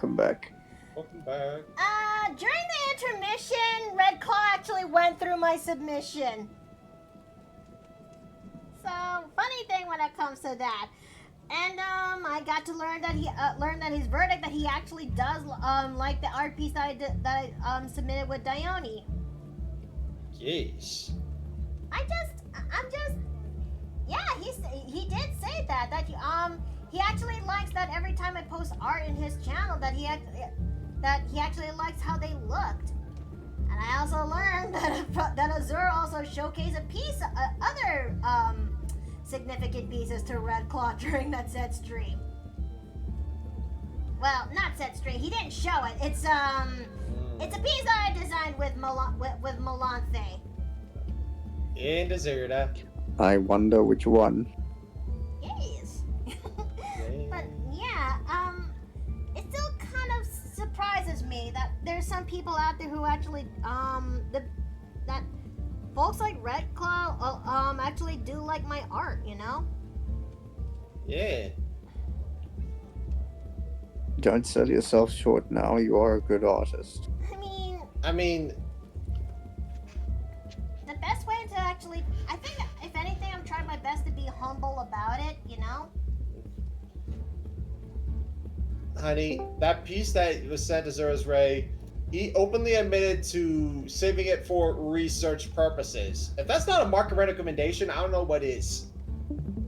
welcome back. Welcome back. During the intermission, Red Claw actually went through my submission. So, funny thing when it comes to that. And, I got to learn that his verdict that he actually does, like the art piece that I submitted with Dione. Jeez. He did say that he actually likes that every time I post art in his channel that he actually likes how they looked. And I also learned that Azur also showcased a piece, other significant pieces to Red Claw during that set stream. Well, not set stream. He didn't show it. It's a piece that I designed with Melanthe. In Deserta. I wonder which one. Yes. But yeah, it still kind of surprises me that there's some people out there who actually that folks like Red Claw actually do like my art, you know? Yeah. Don't sell yourself short now. You are a good artist. I mean, the best way to actually, I think, if anything, I'm trying my best to be humble about it, you know? honey, that piece that was sent to Zura's Ray, he openly admitted to saving it for research purposes. If that's not a market recommendation, I don't know what is.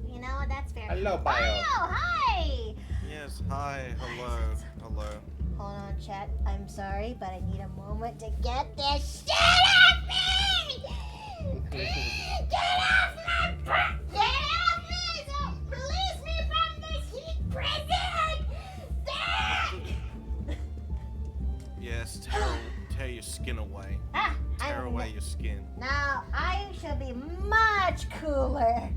You know, that's fair. Hello, Bio. Hi! Yes, hi, hello, hello. Hold on, chat. I'm sorry, but I need a moment to get this shit off me! Get off my butt! Get off me! So release me from this heat prison! Yes, tear your skin away. Tear I'm away your skin. Now, I should be much cooler.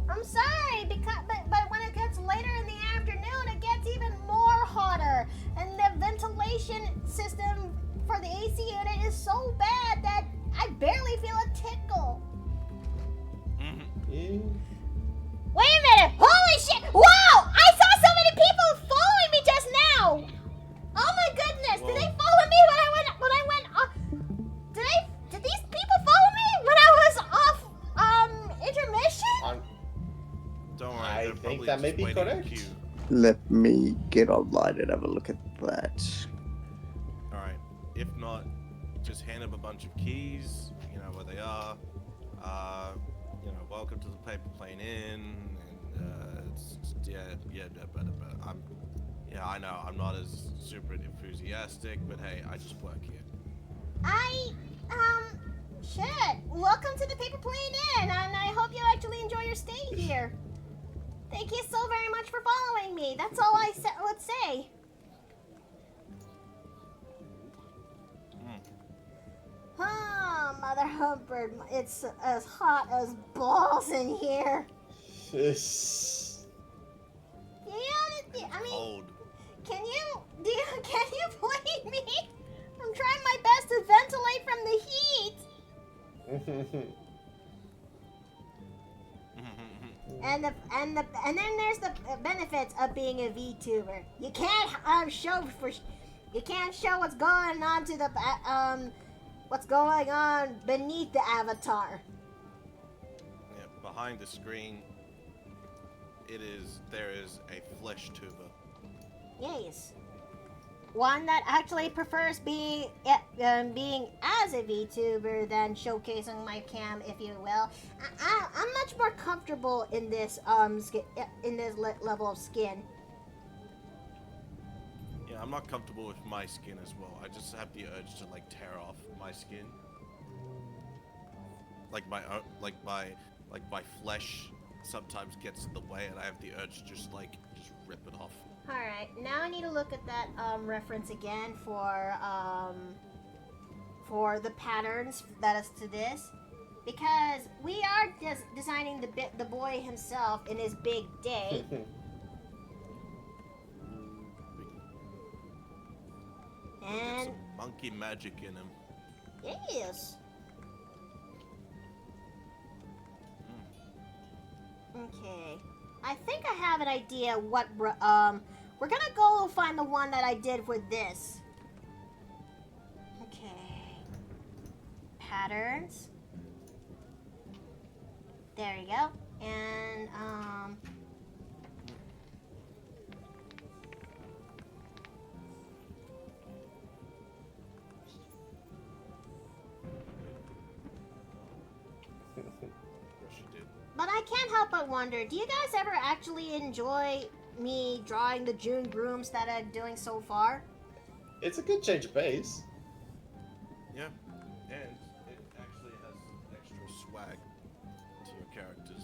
I'm sorry, but when it gets later in the afternoon, it gets even more hotter. And the ventilation system for the AC unit is so bad that I barely feel a tickle. Wait a minute! Holy shit! Wow! I saw so many people following me just now! Oh my goodness! Whoa. Did they follow me when I went off? Did these people follow me when I was off intermission? Don't worry, I they're think probably that may just be waiting in correct. queue. Let me get online and have a look at that. Alright, if not, just hand them a bunch of keys, you know where they are. You know, welcome to the Paper Plane Inn, and I know I'm not as super enthusiastic, but hey, I just work here. Shit. Welcome to the Paper Plane Inn, and I hope you actually enjoy your stay here. Thank you so very much for following me. That's all I would say. Oh, Mother Hubbard, it's as hot as balls in here. Cold. Can you blame me? I'm trying my best to ventilate from the heat. And then there's the benefits of being a VTuber. You can't show what's going on to the what's going on beneath the avatar. Yeah, behind the screen, there is a flesh tuber. Yes. One that actually prefers being as a VTuber than showcasing my cam, if you will. I'm much more comfortable in this level of skin. Yeah, I'm not comfortable with my skin as well. I just have the urge to like tear off my skin. Like my flesh sometimes gets in the way, and I have the urge to just rip it off. All right, now I need to look at that reference again for the patterns that is to this, because we are just designing the boy himself in his big day. Get And some monkey magic in him. yes. Okay. I think I have an idea what we're gonna go find the one that I did for this. Okay. Patterns. There you go. And Yes, you did. but I can't help but wonder, do you guys ever actually enjoy me drawing the June Grooms that I'm doing so far? It's a good change of pace. Yeah, and it actually has some extra swag to your characters.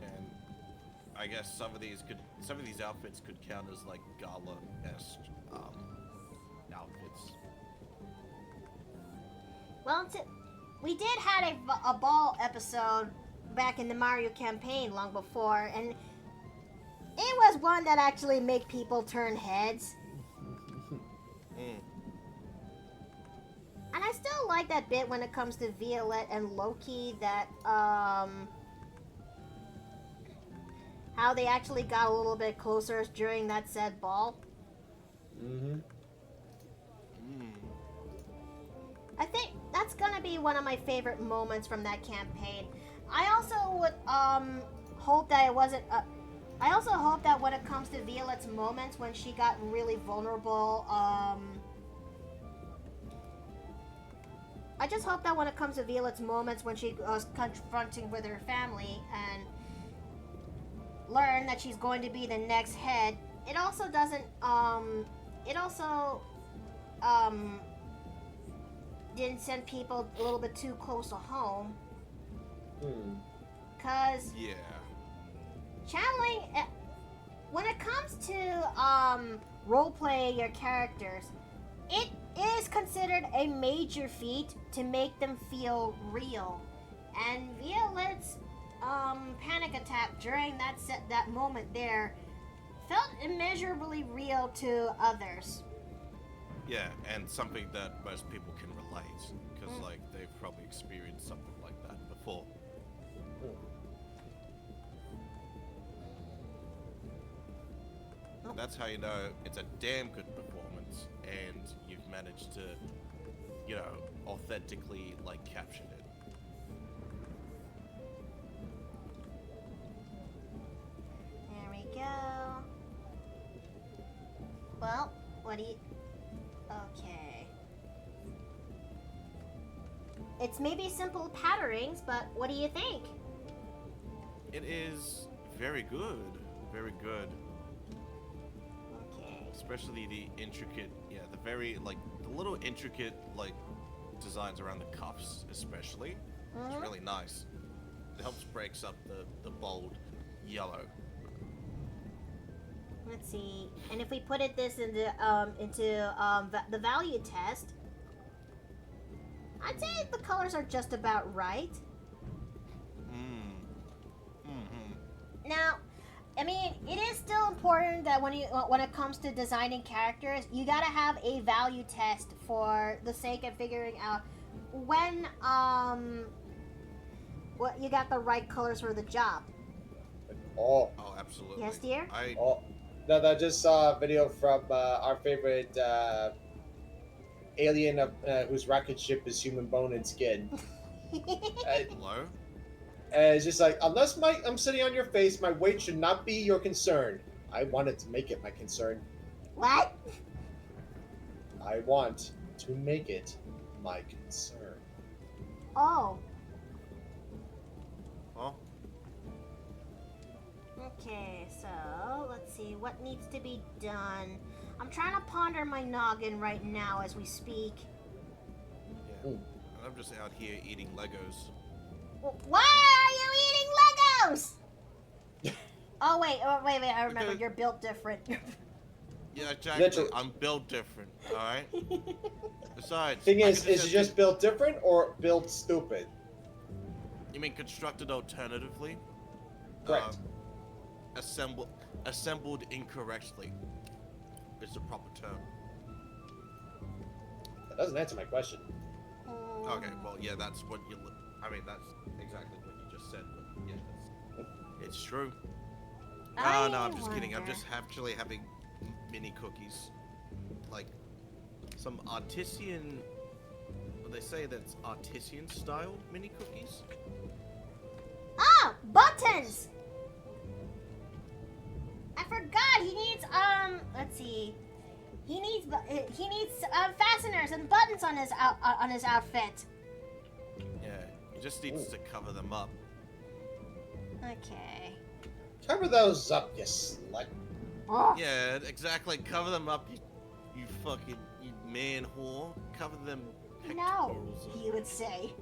And I guess some of these outfits could count as like gala-esque outfits. Well, we did had a ball episode back in the Mario campaign long before, and it was one that actually made people turn heads. And I still like that bit when it comes to Violet and Loki, that how they actually got a little bit closer during that said ball. I think that's gonna be one of my favorite moments from that campaign. I also would hope that it wasn't. I also hope that when it comes to Violet's moments when she got really vulnerable, I just hope that when it comes to Violet's moments when she was confronting with her family and learn that she's going to be the next head, it also doesn't. It also didn't send people a little bit too close to home. Cause Yeah. channeling, when it comes to roleplay your characters, it is considered a major feat to make them feel real. And Violet's panic attack during that moment there felt immeasurably real to others. Yeah, and something that most people can relate, because like they've probably experienced something like that before. And that's how you know it's a damn good performance, and you've managed to, you know, authentically like captured it. There we go. Well, what do you... Okay. It's maybe simple patterns, but what do you think? It is very good, very good. Okay. Especially the intricate, the very, like, the little intricate, like, designs around the cuffs, especially. It's really nice. It helps breaks up the bold yellow. Let's see. And if we put this into the value test, I'd say the colors are just about right. Now, I mean, it is still important that when it comes to designing characters, you gotta have a value test for the sake of figuring out when what you got the right colors for the job. Oh, Absolutely. Yes, dear? No, I just saw a video from our favorite alien whose rocket ship is human bone and skin. Hello? It's just like, unless I'm sitting on your face, my weight should not be your concern. I wanted to make it my concern. What? I want to make it my concern. Oh. Well, Okay, so let's see what needs to be done. I'm trying to ponder my noggin right now as we speak. yeah. And I'm just out here eating Legos. Why are you eating Legos? Oh wait, I remember. Because- You're built different. Yeah, exactly. Literally. I'm built different, alright? Besides, Thing I is can it just built different or built stupid? You mean constructed alternatively? Correct. Assembled incorrectly is the proper term. That doesn't answer my question. Okay, well, yeah, that's what I mean, that's exactly what you just said, but yeah, it's true. I No, I'm just kidding. I'm wonder. just actually having mini cookies. Like, some artisan... Well, they say that's artisan style mini cookies. Oh, buttons! I forgot. He needs let's see. He needs fasteners and buttons on his outfit. Yeah, he just needs to cover them up. Okay. Cover those up, you slut. Oh. Yeah, exactly. Cover them up, you fucking you man whore. Cover them No, pectorals up. he would say.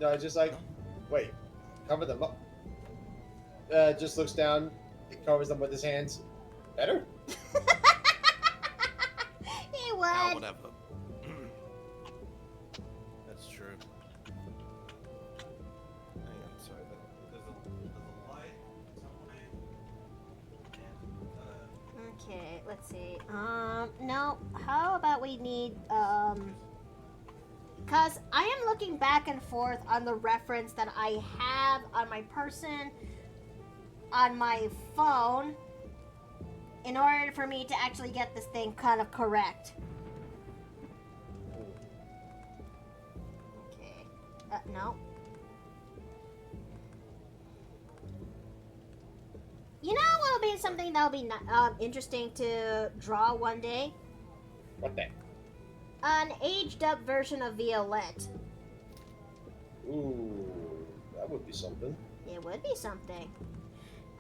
No, just like, wait, cover them up. Just looks down, covers them with his hands. Better? He would. Oh, whatever. That's true. Hang on, sorry, there's a light somewhere. Okay, let's see. No. How about we need cause I am looking back and forth on the reference that I have on my person, on my phone, in order for me to actually get this thing kind of correct. Okay. No. You know what will be something that will be interesting to draw one day? What the? An aged up version of Violette. Ooh, that would be something. It would be something.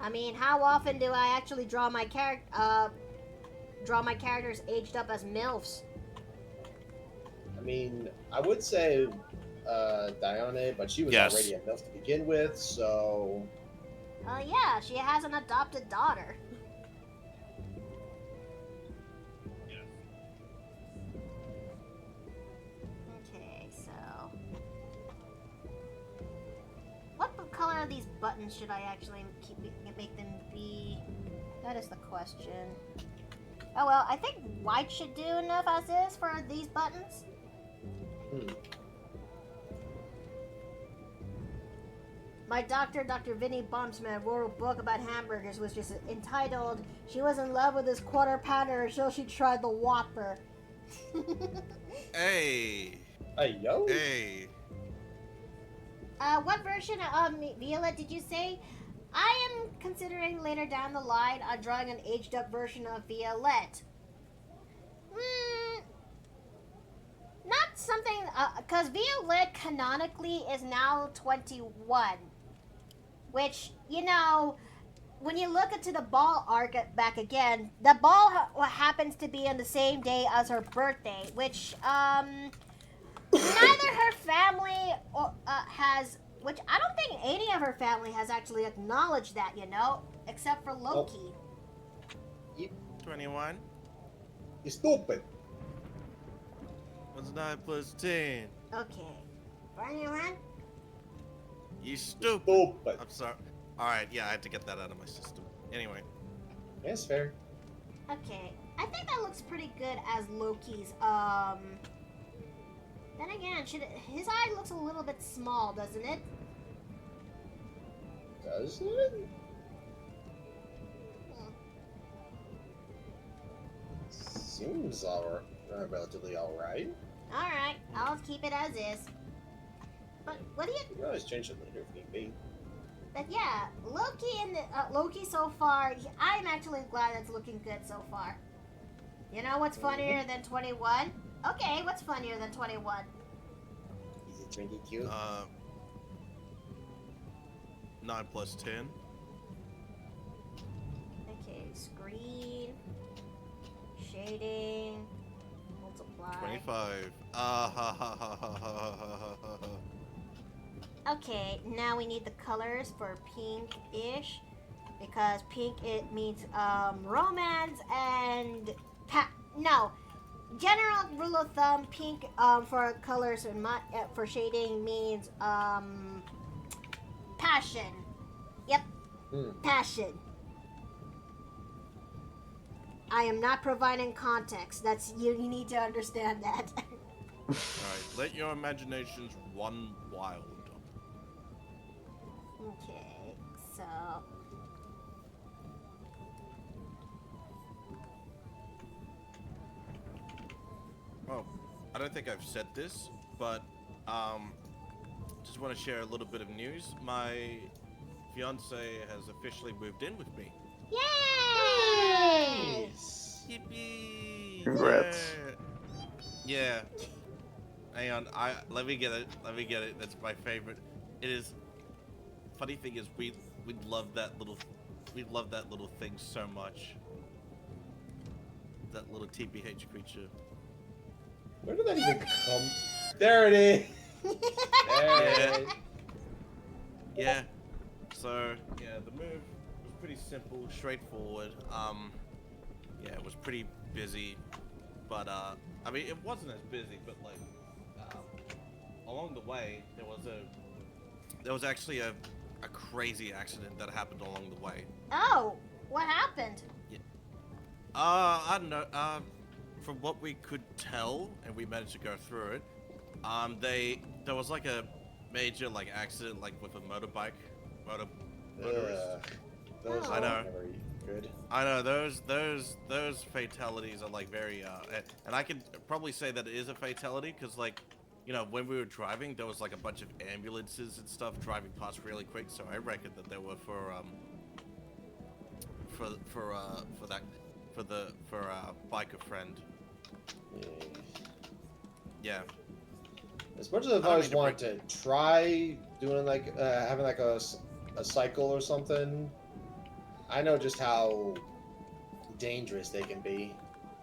I mean, how often do I actually draw my characters aged up as MILFs? I mean, I would say Diane, but she was Yes. already a MILF to begin with, so... Yeah, she has an adopted daughter. Okay, so... What color of these buttons should I actually make them be? That is the question. Oh well, I think white should do enough as is for these buttons. My doctor, Dr. Vinnie Bombsman, wrote a book about hamburgers, which is entitled "She Was in Love with His Quarter Pounder Until She Tried the Whopper." Hey, Hey, yo! hey. What version of Violet did you say? I am considering later down the line on drawing an aged up version of Violette. Not something, because Violette canonically is now 21. Which, you know, when you look into the ball arc back again, the ball happens to be on the same day as her birthday, which, neither her family has, which I don't think any of her family has actually acknowledged that, you know, except for Loki. 21. You stupid! What's 9 plus 10? Okay. 21? You stupid. Stupid! I'm sorry. Alright, yeah, I had to get that out of my system. Anyway. That's fair. Okay. I think that looks pretty good as Loki's, Then again, his eye looks a little bit small, doesn't it? Does it? Seems relatively alright. Alright, I'll keep it as is. But what do you... You can always change it later if need be. But yeah, Loki so far, I'm actually glad it's looking good so far. You know what's funnier than 21? Okay, what's funnier than 21? Is it really cute? 9 plus 10. Okay, screen, shading, multiply. 25. Okay, now we need the colors for pink-ish, because pink, it means romance and general rule of thumb, pink for colors and for shading means passion. Yep, passion. I am not providing context. That's you need to understand that. Alright, let your imaginations run wild. Okay, so Oh, I don't think I've said this, but just want to share a little bit of news. My fiance has officially moved in with me. yay! Nice. Yippee! Congrats. Yeah. Hang on, let me get it. Let me get it. That's my favorite. It is. Funny thing is, we love that little thing so much. That little TPH creature. Where did that even come? There it is. There it is. Yeah. So yeah, the move was pretty simple, straightforward. Yeah, it was pretty busy, but I mean, it wasn't as busy, but like, along the way, there was actually a crazy accident that happened along the way. Oh, what happened? I don't know. From what we could tell, and we managed to go through it, there was like a major like accident like with a motorist. Those I are know. never good. I know those fatalities are like very and I can probably say that it is a fatality because like, you know, when we were driving there was like a bunch of ambulances and stuff driving past really quick, so I reckon that they were for biker friend. Yeah. As much as I've I don't always mean to wanted to try doing like having like a cycle or something, I know just how dangerous they can be.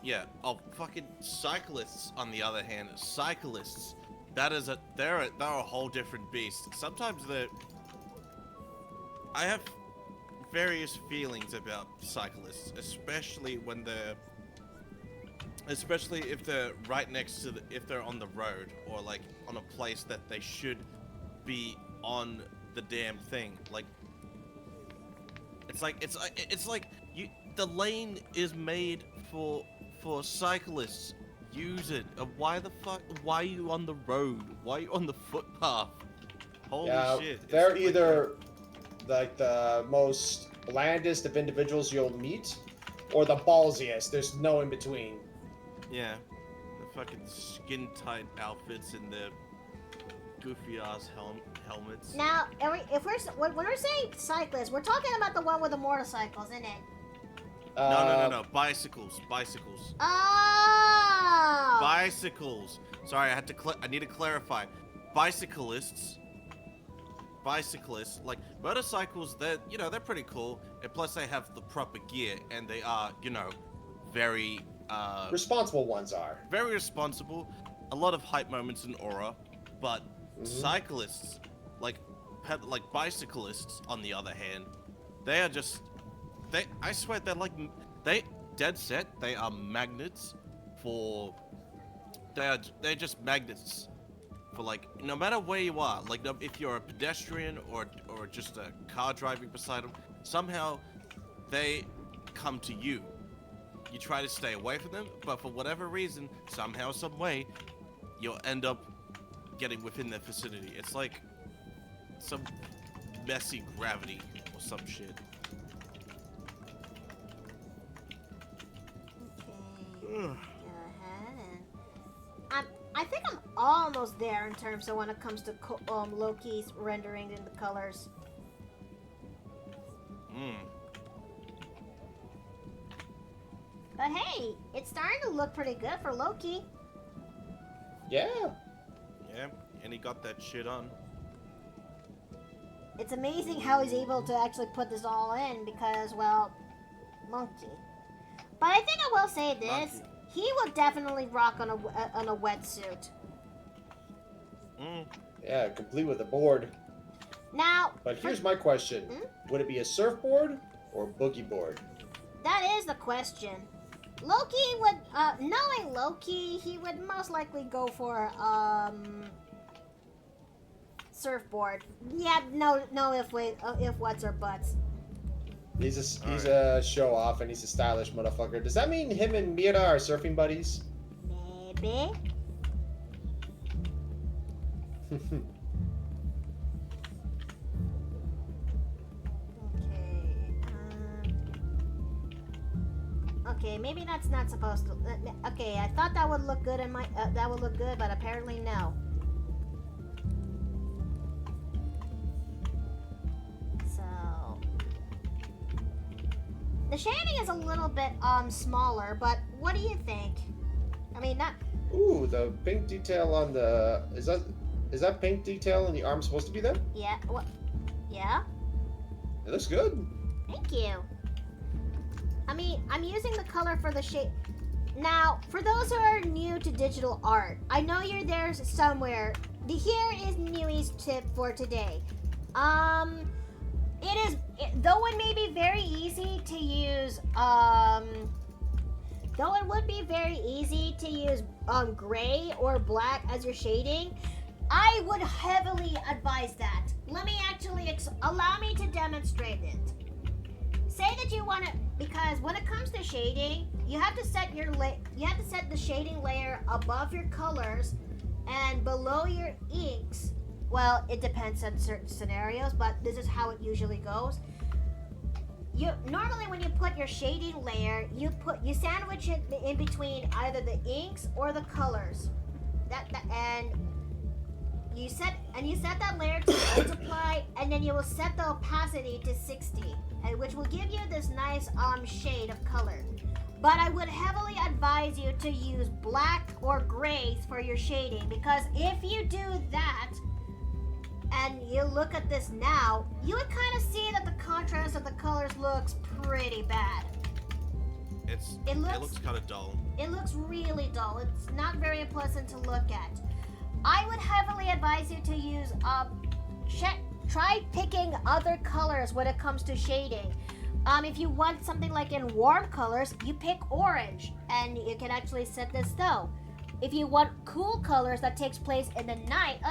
Yeah. Oh, fucking cyclists. On the other hand, cyclists. They're a whole different beast. Sometimes I have various feelings about cyclists, especially if they're right next to if they're on the road or like on a place that they should be on the damn thing. Like, it's like the lane is made for cyclists. Use it. Why are you on the road? Why are you on the footpath? Holy Yeah, shit. they're It's either like the most blandest of individuals you'll meet, or the ballsiest. There's no in between. yeah, the fucking skin tight outfits and the goofy ass helmets. Now, when we're saying cyclists, we're talking about the one with the motorcycles, isn't it? No. Bicycles. Oh! Bicycles. Sorry, I need to clarify. Bicyclists, like motorcycles, they're pretty cool, and plus they have the proper gear, and they are, very Responsible ones are. very responsible. A lot of hype moments in aura, but cyclists, like bicyclists, on the other hand, they are just I swear they dead set. They are magnets for. They're just magnets for like no matter where you are. Like if you're a pedestrian or just a car driving beside them, somehow they come to you. You try to stay away from them, but for whatever reason, somehow, some way, you'll end up getting within their vicinity. It's like some messy gravity or some shit. Okay. Go ahead and I think I'm almost there in terms of when it comes to Loki's rendering in the colors. But hey, it's starting to look pretty good for Loki. Yeah. Yeah, and he got that shit on. It's amazing how he's able to actually put this all in because, well, monkey. But I think I will say this: Monkey. he will definitely rock on a wetsuit. Yeah, complete with a board. Now, But here's my question: would it be a surfboard or boogie board? that is the question. Loki would, knowing Loki, he would most likely go for surfboard. Yeah, no, if whats or buts. He's a show off and he's a stylish motherfucker. Does that mean him and Mira are surfing buddies? Maybe. Okay, maybe that's not supposed to. Okay, I thought that would look good in my. That would look good, but apparently no. So the shading is a little bit smaller, but what do you think? I mean, not. Ooh, the pink detail on the is that pink detail on the arm supposed to be there? Yeah. What? Yeah. It looks good. Thank you. I mean, I'm using the color for the shade. Now, for those who are new to digital art, I know you're there somewhere. Here is Newie's tip for today. Though it may be very easy to use, though it would be very easy to use gray or black as your shading, I would heavily advise that. Let me actually allow me to demonstrate it. Say that you want to, because when it comes to shading, you have to set the shading layer above your colors and below your inks. Well, it depends on certain scenarios, but this is how it usually goes. Normally when you put your shading layer, you sandwich it in between either the inks or the colors. And you set that layer to multiply, and then you will set the opacity to 60, which will give you this nice shade of color. But I would heavily advise you to use black or grays for your shading, because if you do that and you look at this now, you would kind of see that the contrast of the colors looks pretty bad. It looks kind of dull. It looks really dull. It's not very pleasant to look at. I would heavily advise you to use try picking other colors when it comes to shading. If you want something like in warm colors, you pick orange, and you can actually set this though. If you want cool colors that takes place in the night,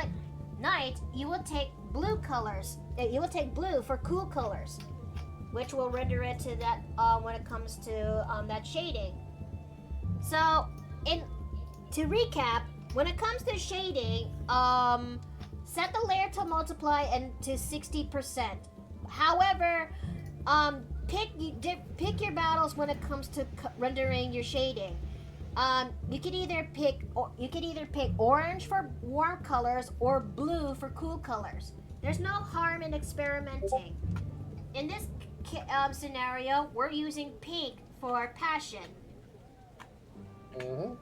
you will take blue colors. You will take blue for cool colors, which will render it to that when it comes to that shading. So, to recap, when it comes to shading, set the layer to multiply and to 60%. However, pick your battles when it comes to rendering your shading. You can either pick orange for warm colors or blue for cool colors. There's no harm in experimenting. In this scenario, we're using pink for passion. Mm-hmm.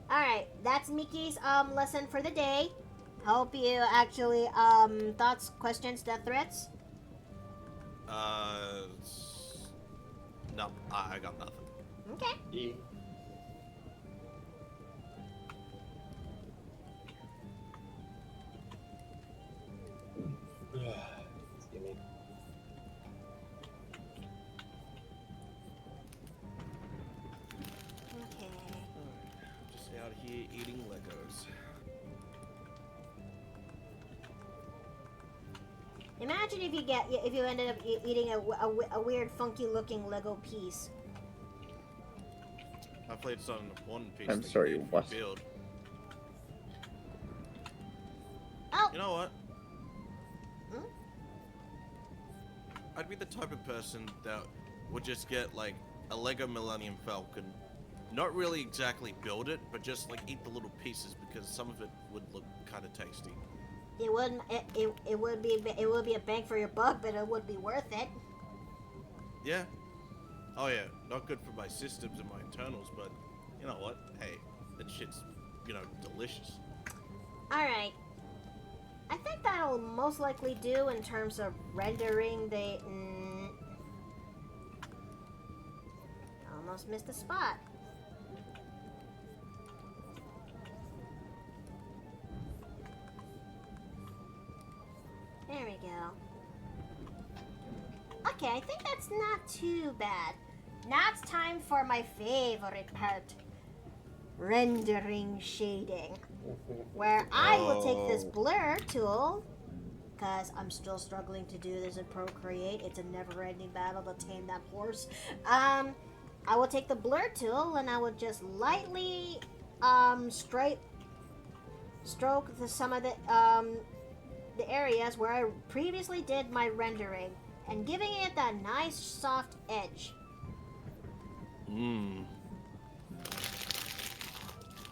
Alright, that's Mickey's lesson for the day. Hope you actually thoughts, questions, death threats? No, I got nothing. Okay. Yeah. Okay. Just out here eating Legos. Imagine if you ended up eating a weird, funky-looking Lego piece. I played some one piece. I'm that sorry, you what? Build. Oh. You know what? Hmm? I'd be the type of person that would just get like a Lego Millennium Falcon, not really exactly build it, but just like eat the little pieces because some of it would look kind of tasty. It wouldn't. It would be a bang for your buck, but it would be worth it. Yeah. Oh yeah, not good for my systems and my internals, but you know what? Hey, that shit's, delicious. All right. I think that'll most likely do in terms of rendering the. Almost missed a spot. There we go. Okay, I think that's not too bad. Now it's time for my favorite part. Rendering shading. Where I will take this blur tool, because I'm still struggling to do this in Procreate. It's a never-ending battle to tame that horse. I will take the blur tool and I will just lightly stroke some of the areas where I previously did my rendering and giving it that nice soft edge. Mmm.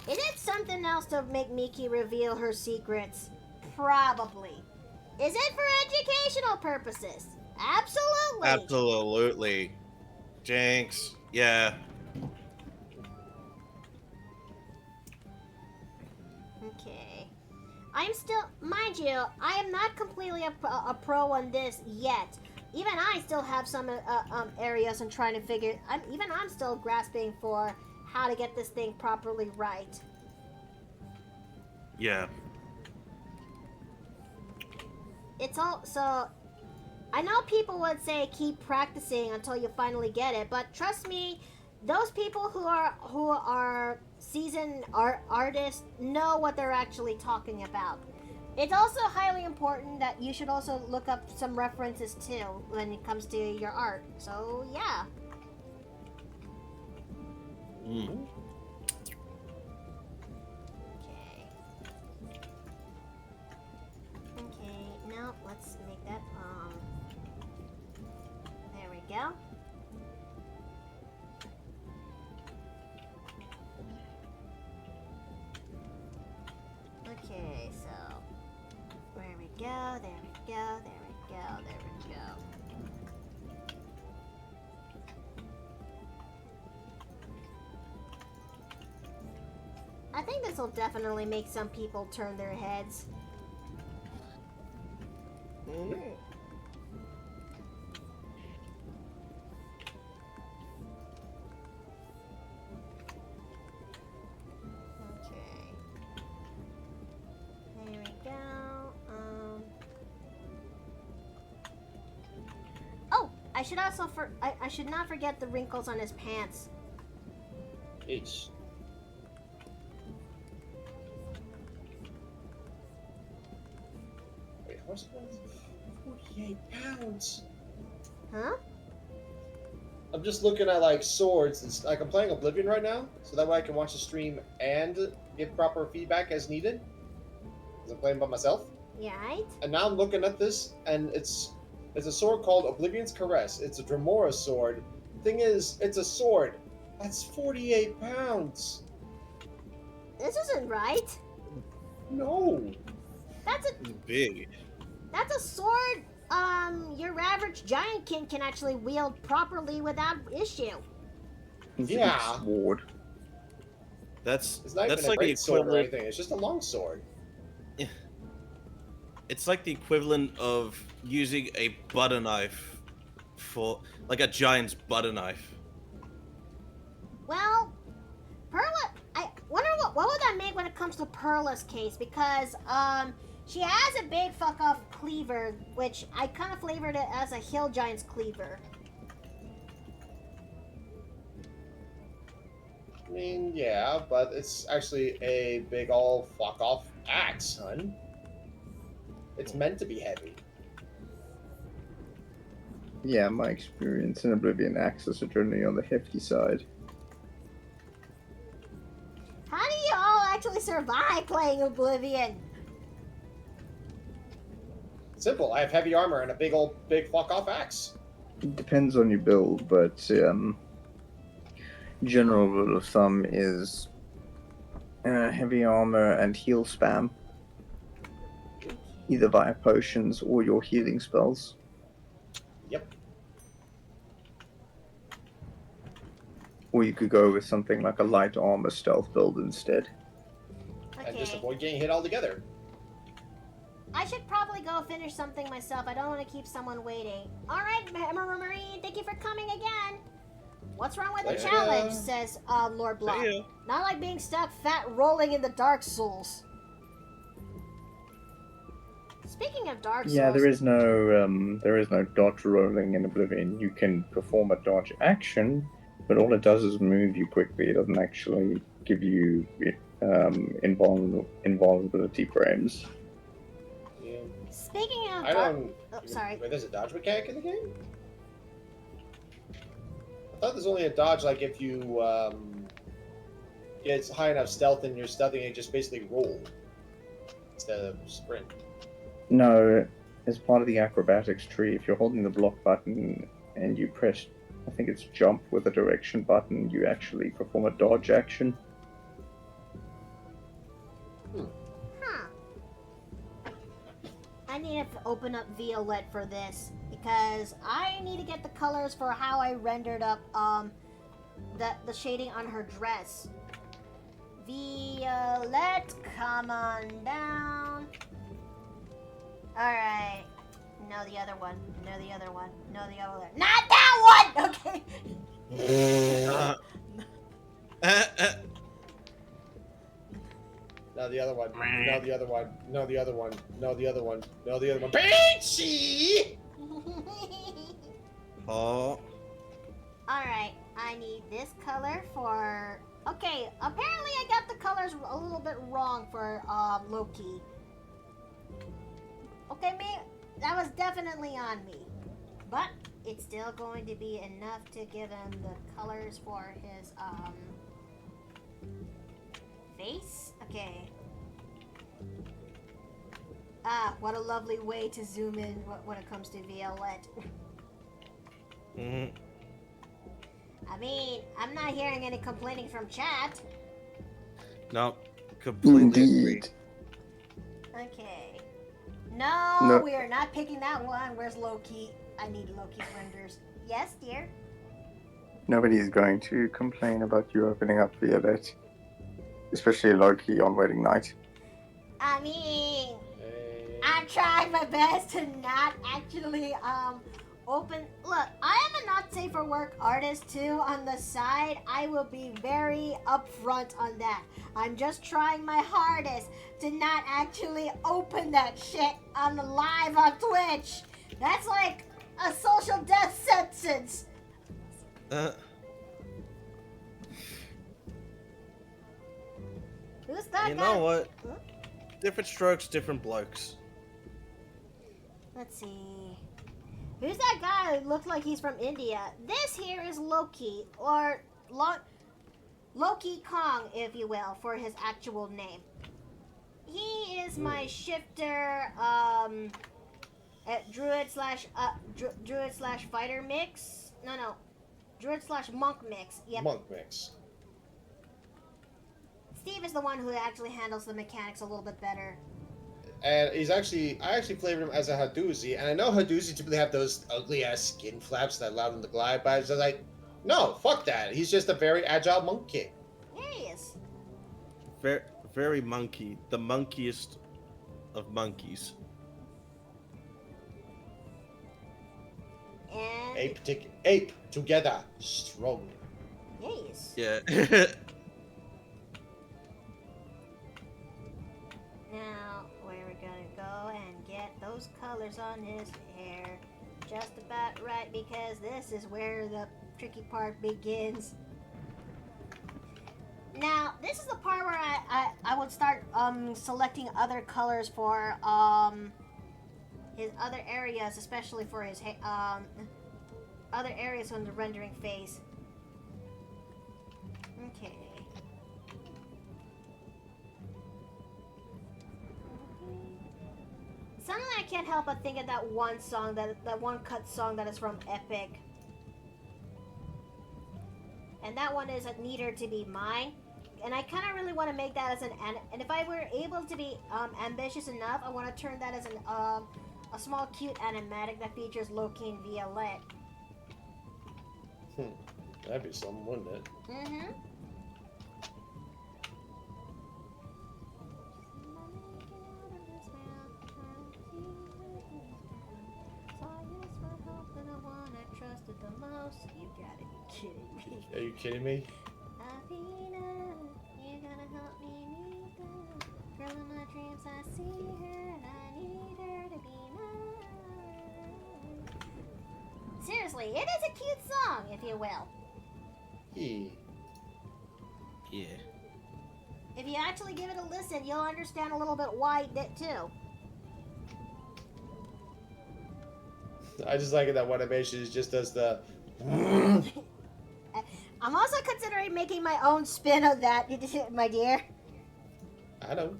Is it something else to make Miki reveal her secrets? Probably. Is it for educational purposes? Absolutely. Absolutely. Jinx. Yeah. Okay. I'm still, mind you, I am not completely a pro on this yet. Even I still have some areas I'm trying to figure. I'm still grasping for how to get this thing properly right. Yeah. It's all so. I know people would say keep practicing until you finally get it, but trust me, those people who are seasoned artists know what they're actually talking about. It's also highly important that you should also look up some references too when it comes to your art. So yeah. Mm. Okay, now let's make that, there we go. Okay, so, there we go, there we go, there we go, there we go. I think this will definitely make some people turn their heads. Mm. Okay. There we go. Oh, I should also I should not forget the wrinkles on his pants. Jeez. Wait, how much? 48 pounds. Huh? I'm just looking at like swords and like I'm playing Oblivion right now, so that way I can watch the stream and give proper feedback as needed. Because I'm playing by myself. Yeah, right? And now I'm looking at this, and it's a sword called Oblivion's Caress. It's a Dremora sword. Thing is, it's a sword. That's 48 pounds. This isn't right. No. That's Big. a sword your average giant king can actually wield properly without issue. It's a Yeah. big sword. That's It's not even a like the great sword or equivalent. anything. It's just a long sword. It's like the equivalent of using a butter knife for like a giant's butter knife. Well, Perla, I wonder what would that make when it comes to Perla's case, because she has a big fuck off cleaver, which I kind of flavored it as a hill giant's cleaver. I mean, yeah, but it's actually a big ol' fuck off axe, hun. It's meant to be heavy. Yeah, my experience in Oblivion axes are generally on the hefty side. How do you all actually survive playing Oblivion? Simple. I have heavy armor and a big fuck off axe. It depends on your build, but general rule of thumb is heavy armor and heal spam, either via potions or your healing spells. Yep. Or you could go with something like a light armor stealth build instead. And just Okay. avoid getting hit altogether. I should probably go finish something myself. I don't want to keep someone waiting. All right, Marine, thank you for coming again. What's wrong with the Later. challenge, says Lord Block. See ya. Not like being stuck fat rolling in the Dark Souls. Speaking of Dark Souls... Yeah, there is no dodge rolling in Oblivion. You can perform a dodge action, but all it does is move you quickly. It doesn't actually give you invulnerability frames. Yeah. Speaking of I Dark... don't. Oh, sorry. Wait, there's a dodge mechanic in the game? I thought there's only a dodge like if you gets high enough stealth and you're stealthing, you just basically roll instead of sprint. No, as part of the acrobatics tree, if you're holding the block button and you press, I think it's jump with a direction button, you actually perform a dodge action. Huh. I need to open up Violet for this because I need to get the colors for how I rendered up the shading on her dress. Violet, come on down. Alright. No, the other one. No, the other one. No, the other one. Not that one! Okay. No, the other one. No, the other one. No, the other one. No, the other one. No, the other one. Peachy! Oh. Alright, I need this color for... Okay, apparently I got the colors a little bit wrong for Loki. Okay, me, that was definitely on me. But it's still going to be enough to give him the colors for his face. Okay. Ah, what a lovely way to zoom in when it comes to Violet. Mhm. I mean, I'm not hearing any complaining from chat. No, completely agree. Indeed. Okay. No, No. we are not picking that one. Where's Loki? I need Loki's renders. Yes, dear? Nobody is going to complain about you opening up Violet. Especially Loki on wedding night. I mean, I'm trying my best to not actually, open. Look, I am a not safe for work artist too on the side. I will be very upfront on that. I'm just trying my hardest to not actually open that shit on the live on Twitch. That's like a social death sentence. Who's that You guy? know what? Huh? Different strokes, different blokes. Let's see. Who's that guy who looked like he's from India? This here is Loki, or Loki Kong, if you will, for his actual name. He is my shifter, druid slash fighter mix. No, druid slash monk mix. Yep. Monk mix. Steve is the one who actually handles the mechanics a little bit better. And I actually flavored him as a Haduzi, and I know Haduzi typically have those ugly ass skin flaps that allow them to glide, but I was like, no, fuck that. He's just a very agile monk kid. Yes. Very, very monkey. The monkiest of monkeys. And Ape together, strong. yes. Yeah. Now, we're gonna go and get those colors on his hair just about right, because this is where the tricky part begins. Now, this is the part where I would start selecting other colors for his other areas, especially for his other areas on the rendering phase. Okay. Suddenly I can't help but think of that one song, that one cut song that is from Epic. And that one is a Neater to Be Mine. And I kind of really want to make that as and if I were able to be ambitious enough, I want to turn that as a small cute animatic that features Loki and Violet. That'd be something, wouldn't it? Mm-hmm. You gotta be kidding me. Are you kidding me? Athena, you gotta help me meet the girl in my dreams. I see her and I need her to be mine. Seriously, it is a cute song, if you will. Yeah. If you actually give it a listen, you'll understand a little bit why it did too. I just like it that one animation just does the. I'm also considering making my own spin of that, my dear. I know.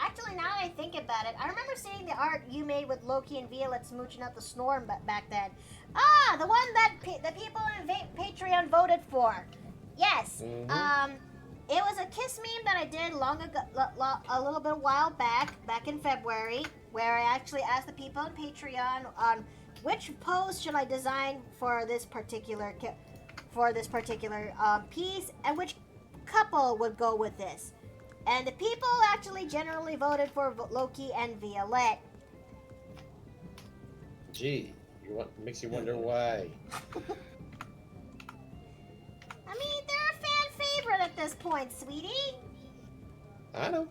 Actually, now that I think about it, I remember seeing the art you made with Loki and Violet smooching out the storm back then. Ah, the one that the people on Patreon voted for. Yes. It was a kiss meme that I did long ago, a little bit a while back in February, where I actually asked the people on Patreon on which pose should I design for this particular piece, and which couple would go with this. And the people actually generally voted for Loki and Violet. Gee, makes you wonder why. I mean, they're a fan favorite at this point, sweetie. I know.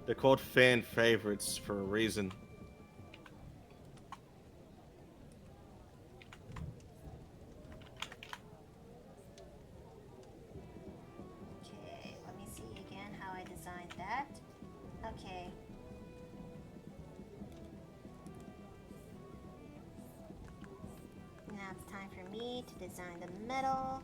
They're called fan favorites for a reason. Okay, let me see again how I designed that. Okay. Now it's time for me to design the middle.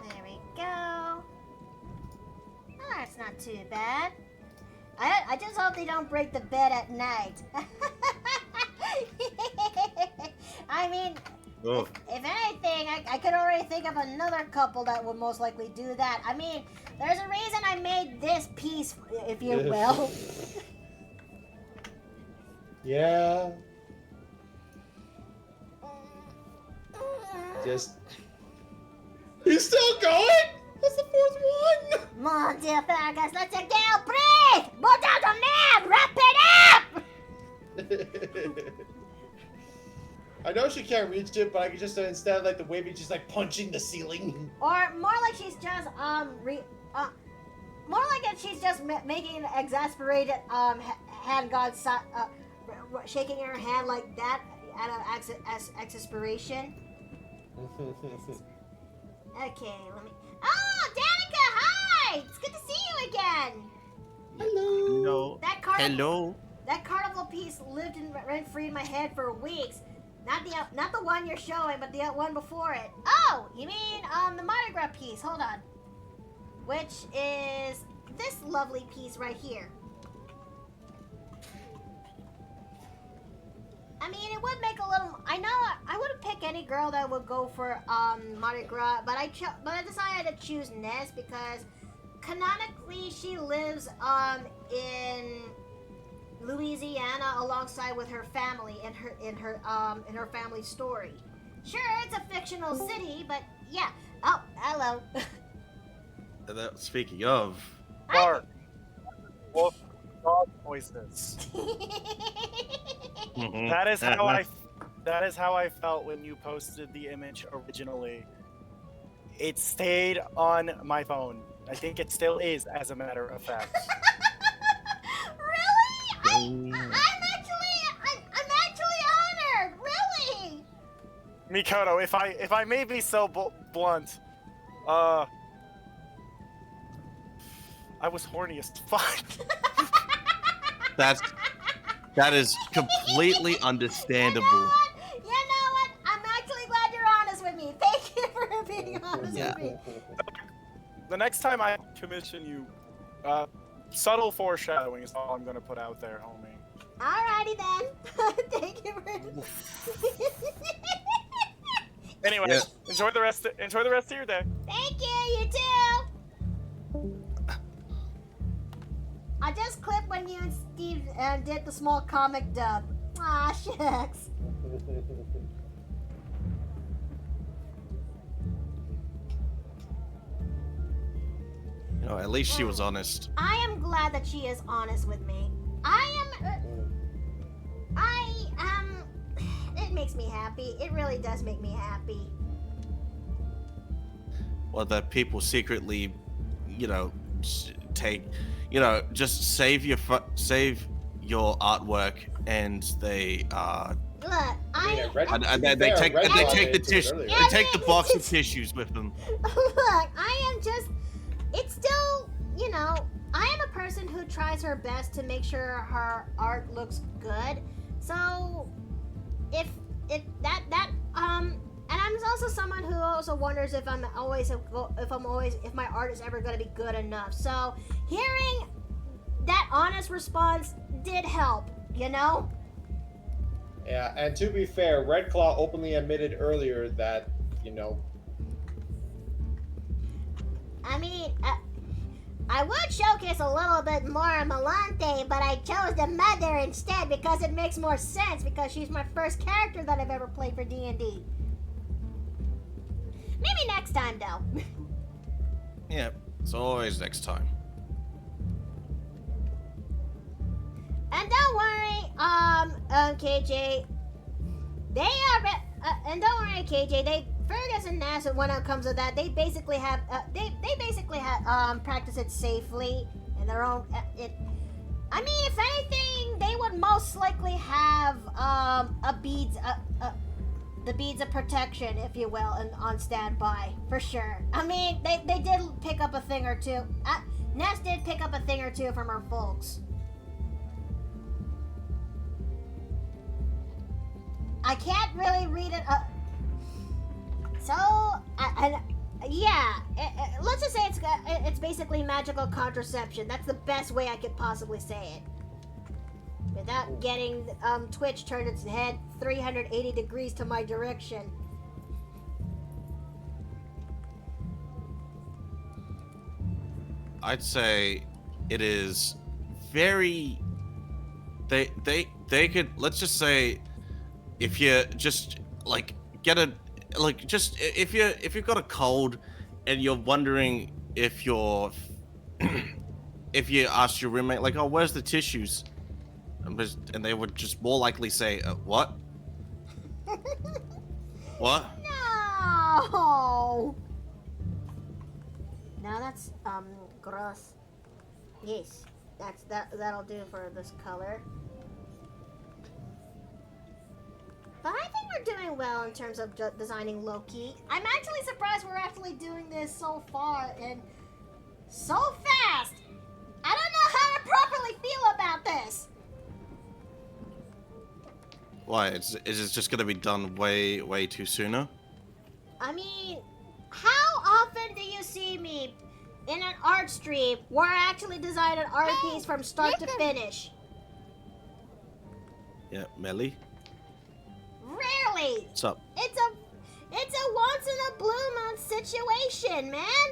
There we go. Oh, that's not too bad. I just hope they don't break the bed at night. I mean, if anything, I could already think of another couple that would most likely do that. I mean, there's a reason I made this piece, if you will. Yeah. Just. You still going? That's the fourth one. Mon Dieu, Fergus, let the girl breathe! Put down the man! Wrap it up! I know she can't reach it, but I could just instead of like the wavy, just like punching the ceiling. Or more like she's just more like if she's just making an exasperated hand god shaking her hand like that out of exasperation. Okay, let me. Oh, Danica, hi! It's good to see you again. Hello. Hello. That carnival piece lived rent free in my head for weeks. Not the one you're showing, but the one before it. Oh, you mean the Mardi Gras piece? Hold on. Which is this lovely piece right here. I mean, it would make a little. I know I wouldn't pick any girl that would go for Mardi Gras, but I decided to choose Ness because canonically she lives in Louisiana alongside with her family in her family story. Sure, it's a fictional city, but yeah. Oh, hello. Speaking of, Bark. Wolf dog noises. That is how I felt when you posted the image originally. It stayed on my phone. I think it still is, as a matter of fact. Really? I'm actually honored. Really? Mikoto, if I may be so blunt, I was horny as fuck. That is completely understandable. You know what? I'm actually glad you're honest with me. Thank you for being honest with me. The next time I commission you, subtle foreshadowing is all I'm gonna put out there, homie. Alrighty then. Thank you for. Anyway, Yeah. enjoy the rest of your day. Thank you. You too. I just clipped when you and Steve did the small comic dub. Aw, shucks. You know, at least she was honest. I am glad that she is honest with me. It makes me happy. It really does make me happy. Well, that people secretly, just save your artwork, and they Look, I mean, I a red, And to be they fair, take Red and they Claw take the did do it tissue. earlier. They take the box of tissues with them. look, I am just. It's still, you know, I am a person who tries her best to make sure her art looks good. So, if and I'm also someone who also wonders if if my art is ever going to be good enough. So, hearing that honest response did help, you know? Yeah, and to be fair, Red Claw openly admitted earlier that, you know, I mean, I would showcase a little bit more of Malante, but I chose the mother instead because it makes more sense because she's my first character that I've ever played for D&D. Maybe next time, though. Yeah, it's always next time. And don't worry, KJ. They are, and don't worry, KJ. Fergus and Nass, when it comes to that, they basically have, practice it safely in their own. I mean, if anything, they would most likely have the beads of protection, if you will, and on standby for sure. I mean, they did pick up a thing or two. Ness did pick up a thing or two from her folks. I can't really read it. Let's just say it's basically magical contraception. That's the best way I could possibly say it. Without getting Twitch turned its head 380 degrees to my direction. I'd say it is very. They could, let's just say, if you just like get a like just if you've got a cold and you're wondering if you're if you ask your roommate like, oh, where's the tissues, and they would just more likely say, what? What? No. Now that's gross. Yes, that'll do for this color. But I think we're doing well in terms of designing Loki. I'm actually surprised we're actually doing this so far and so fast. I don't know how to properly feel about this. Why? Is it just gonna be done way too sooner? I mean, how often do you see me in an art stream where I actually design an art piece from start to finish? Yeah, Melly. Rarely. What's up? It's a once in a blue moon situation, man.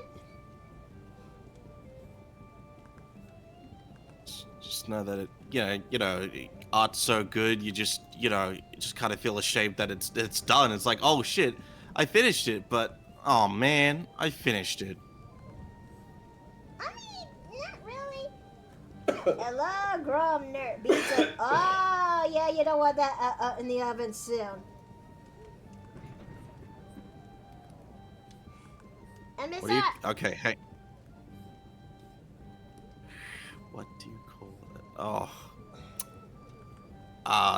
Just know that art's so good. You just kind of feel ashamed that it's done. It's like, oh shit, I finished it, but oh man, I finished it. I mean, not really. Hello, Grom nerd. Pizza. Oh yeah, you don't want that in the oven soon. And What do you? Okay, hey. What do you call it? Oh.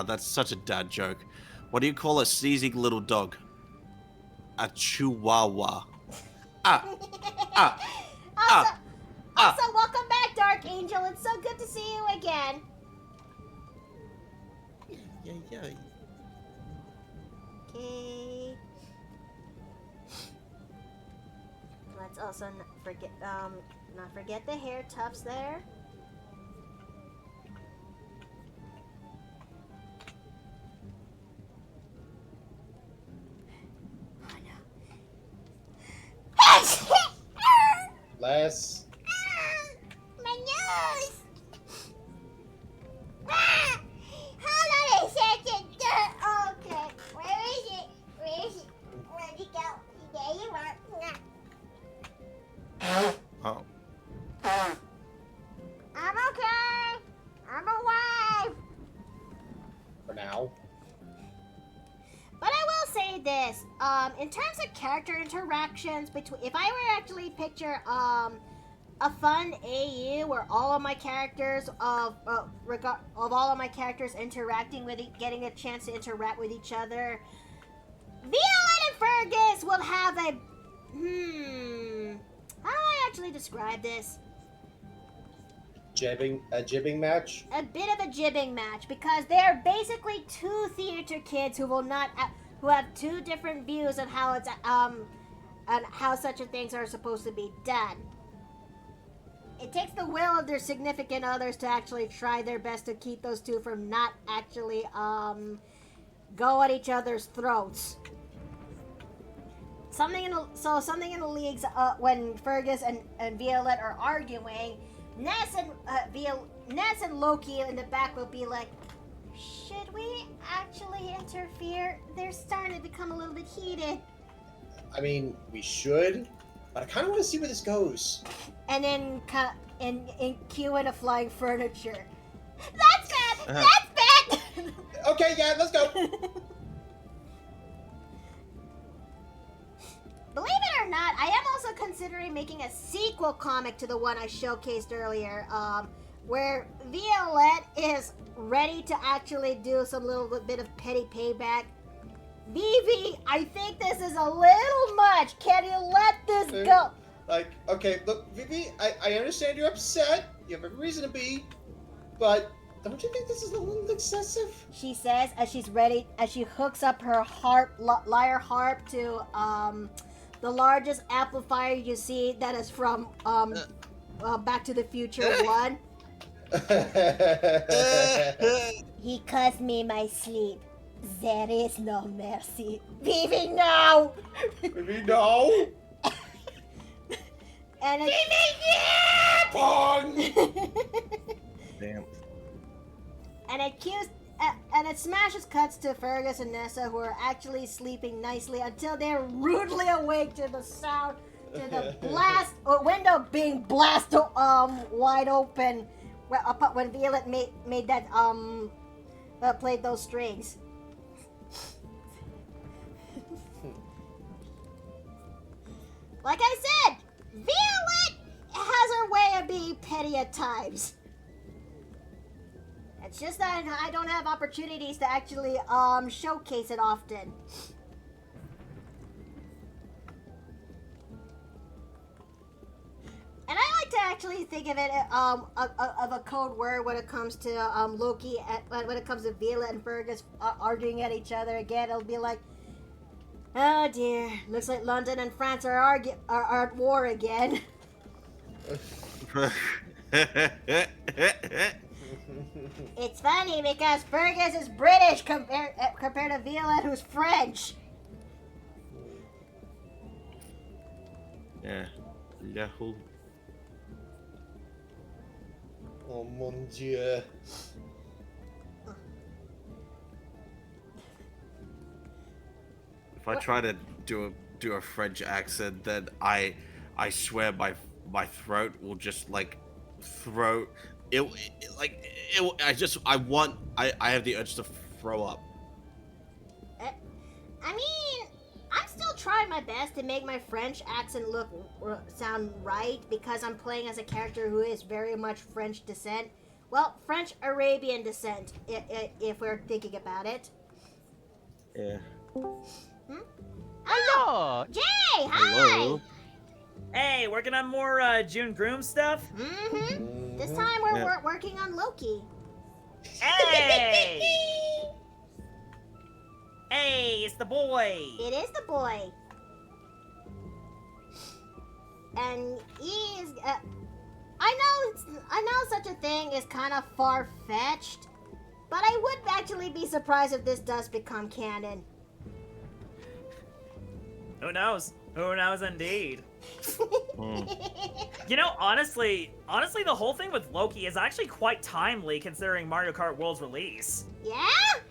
That's such a dad joke. What do you call a sneezing little dog? A chihuahua. Also, welcome back, Dark Angel. It's so good to see you again. Yeah. Okay. Let's also not forget the hair tufts there. less. My nose! Hold on a second. Okay, where is it? Where'd you go? There you are. Oh. I'm okay. I'm alive. For now. But I will say this, in terms of character interactions between, if I were to actually picture, a fun AU where all of my characters of all of my characters interacting with getting a chance to interact with each other. Violet and Fergus will have a how do I actually describe this? Jibbing match. A bit of a jibbing match because they're basically two theater kids who have two different views on how it's on how such a things are supposed to be done. It takes the will of their significant others to actually try their best to keep those two from not actually go at each other's throats. Something in the leagues when Fergus and Violet are arguing, Ness and Loki in the back will be like, should we actually interfere? They're starting to become a little bit heated. I mean, we should, but I kind of want to see where this goes. And then cue in a flying furniture. That's bad! That's bad! Okay, yeah, let's go. Believe it or not, I am also considering making a sequel comic to the one I showcased earlier, where Violet is ready to actually do some little bit of petty payback. Vivi, I think this is a little much. Can you let this go? Okay, look, Vivi, I understand you're upset. You have every reason to be, but don't you think this is a little excessive? She says as she hooks up her lyre harp to the largest amplifier you see that is from Back to the Future 1. He caused me my sleep. There is no mercy. Vivi, no! Vivi, no! And Vivi, yeah! Pong! Damn. And it smashes cuts to Fergus and Nessa, who are actually sleeping nicely until they're rudely awake to the sound, to the window being blasted wide open when Violet made that played those strings. Like I said, Violet has her way of being petty at times. It's just that I don't have opportunities to actually showcase it often. And I like to actually think of it of a code word when it comes to Loki, when it comes to Violet and Fergus arguing at each other again. It'll be like, oh dear, looks like London and France are at war again. It's funny because Fergus is British compared to Violet, who's French. Yeah. Yahoo. Oh mon dieu. If I try to do a French accent, then I swear my throat will just like throw it I have the urge to throw up. I mean, I'm still trying my best to make my French accent sound right because I'm playing as a character who is very much French descent. Well, French Arabian descent, if we're thinking about it. Yeah. Oh, Jay, hi! Hello. Hey, working on more June Grooms stuff? Mm-hmm. This time we're working on Loki. Hey! Hey, it's the boy! It is the boy. And he is... I know such a thing is kind of far-fetched, but I would actually be surprised if this does become canon. Who knows? Who knows indeed. You know, honestly, the whole thing with Loki is actually quite timely considering Mario Kart World's release. Yeah?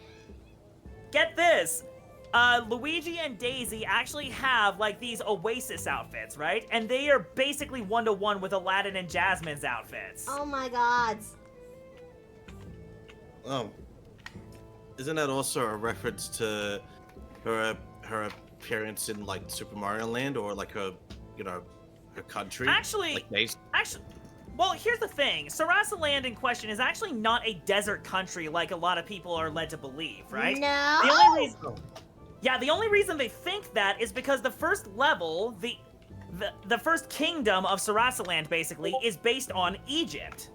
Get this! Luigi and Daisy actually have, like, these Oasis outfits, right? And they are basically one-to-one with Aladdin and Jasmine's outfits. Oh my god. Oh. Isn't that also a reference to her appearance in, like, Super Mario Land or, like, her country? Actually, like actually... Well, here's the thing. Sarasaland in question is actually not a desert country like a lot of people are led to believe, right? No. The only reason... Yeah, the only reason they think that is because the first level, the first kingdom of Sarasaland, basically, is based on Egypt.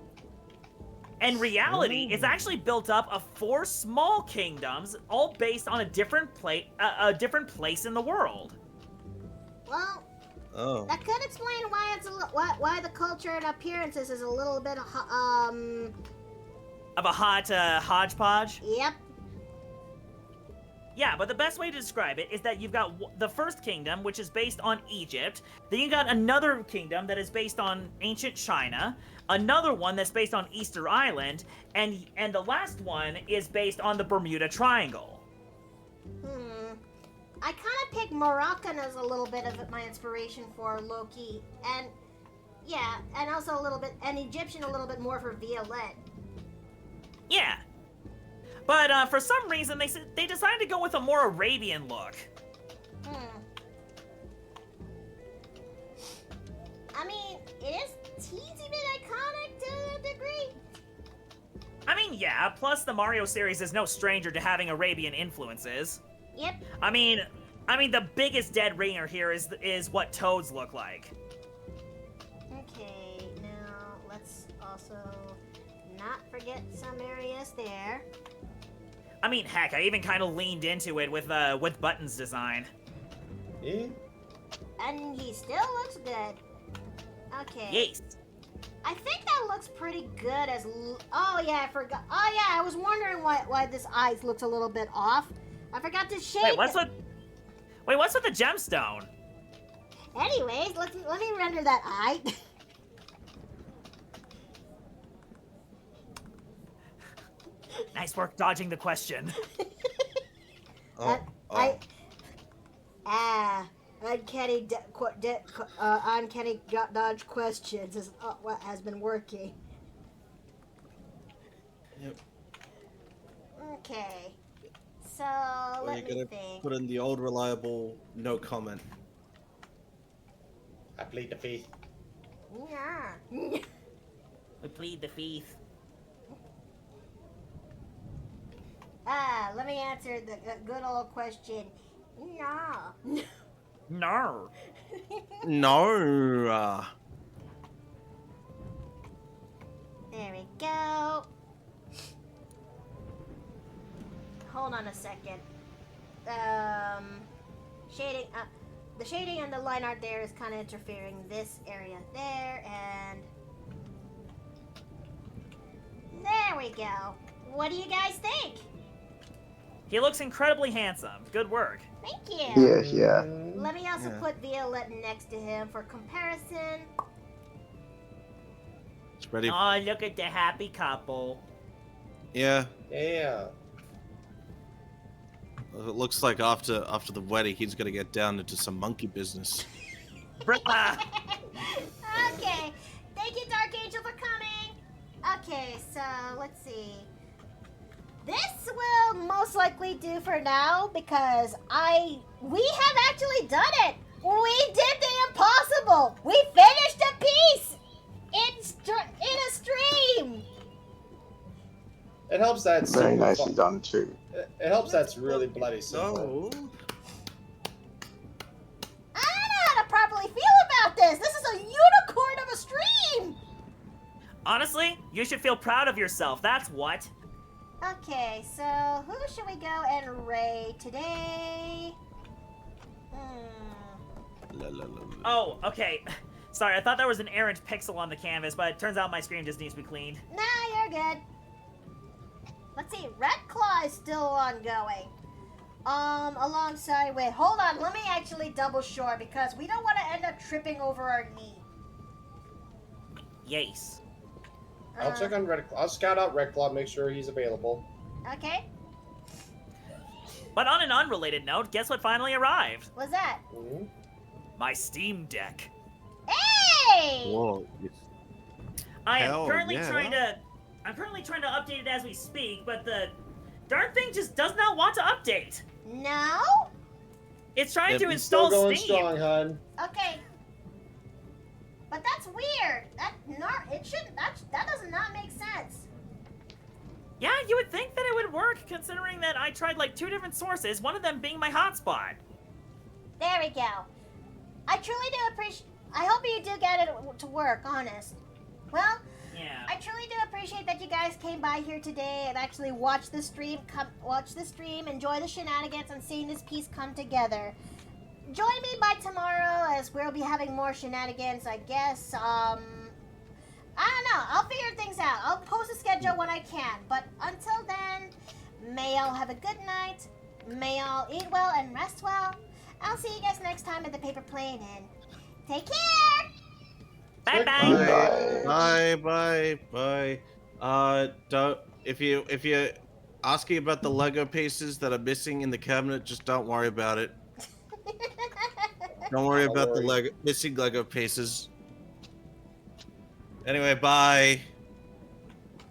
In reality, it's actually built up of 4 small kingdoms, all based on a different place in the world. Well, Oh. that could explain why it's why the culture and appearances is a little bit Of a hot hodgepodge? Yep. Yeah, but the best way to describe it is that you've got the first kingdom, which is based on Egypt. Then you got another kingdom that is based on ancient China. Another one that's based on Easter Island. And the last one is based on the Bermuda Triangle. I kind of picked Moroccan as a little bit of my inspiration for Loki, and yeah, and also a little bit, and Egyptian a little bit more for Violet. Yeah. But for some reason, they decided to go with a more Arabian look. I mean, it is teensy bit iconic to a degree. I mean, yeah, plus the Mario series is no stranger to having Arabian influences. Yep. I mean, the biggest dead ringer here is what toads look like. Okay, now let's also not forget some areas there. I mean, heck, I even kind of leaned into it with Button's design. Yeah. And he still looks good. Okay. Yes. I think that looks pretty good as... Oh, yeah, I forgot. Oh, yeah, I was wondering why this eye looks a little bit off. I forgot to shade What's with the gemstone? Anyways, let me render that eye. Nice work dodging the question. Uncanny dodge questions is what has been working. Yep. Okay. So, Or let you're me gonna think. put in the old reliable no comment. I plead the fifth. Yeah. We plead the fifth. Let me answer the good old question. No. No. No. There we go. Hold on a second. Shading. The shading and the line art there is kind of interfering. This area there, and there we go. What do you guys think? He looks incredibly handsome. Good work. Thank you. Yes, yeah. Let me also Yeah. put Violet next to him for comparison. It's ready. Oh, look at the happy couple. Yeah. Yeah. It looks like after the wedding, he's gonna get down into some monkey business. Bruh. Okay. Thank you, Dark Angel, for coming. Okay, so let's see. This will most likely do for now because we have actually done it. We did the impossible. We finished a piece in a stream. It helps that it's Very super nicely fun. done too. It helps that's really bloody simple. No. I don't know how to properly feel about this. This is a unicorn of a stream. Honestly, you should feel proud of yourself. That's what. Okay, so who should we go and raid today? La, la, la, la. Oh, okay. Sorry, I thought there was an errant pixel on the canvas, but it turns out my screen just needs to be cleaned. Nah, you're good. Let's see, Red Claw is still ongoing. Alongside with, hold on, let me actually double sure because we don't want to end up tripping over our knee. Yes. I'll check on Red Claw. I'll scout out Red Claw, make sure he's available. Okay, But on an unrelated note, guess what finally arrived? what's that? Mm-hmm. My Steam Deck. Hey! Whoa. Yes. I am Hell currently yeah. I'm currently trying to update it as we speak, but the darn thing just does not want to update. No? It's trying Yep, to He's still install going Steam. strong, hun. Okay. But that's weird. It shouldn't. That does not make sense. Yeah, you would think that it would work, considering that I tried like 2 different sources, one of them being my hotspot. There we go. I truly do appreciate. I hope you do get it to work. Honest. Well, Yeah. I truly do appreciate that you guys came by here today and actually watch the stream. Enjoy the shenanigans, and seeing this piece come together. Join me by tomorrow as we'll be having more shenanigans. I guess. I don't know. I'll figure things out. I'll post a schedule when I can. But until then, may y'all have a good night. May y'all eat well and rest well. I'll see you guys next time at the paper plane, and take care. Bye bye. Bye. Don't if you asking about the Lego pieces that are missing in the cabinet, just don't worry about it. Don't worry about the missing Lego pieces. Anyway, bye.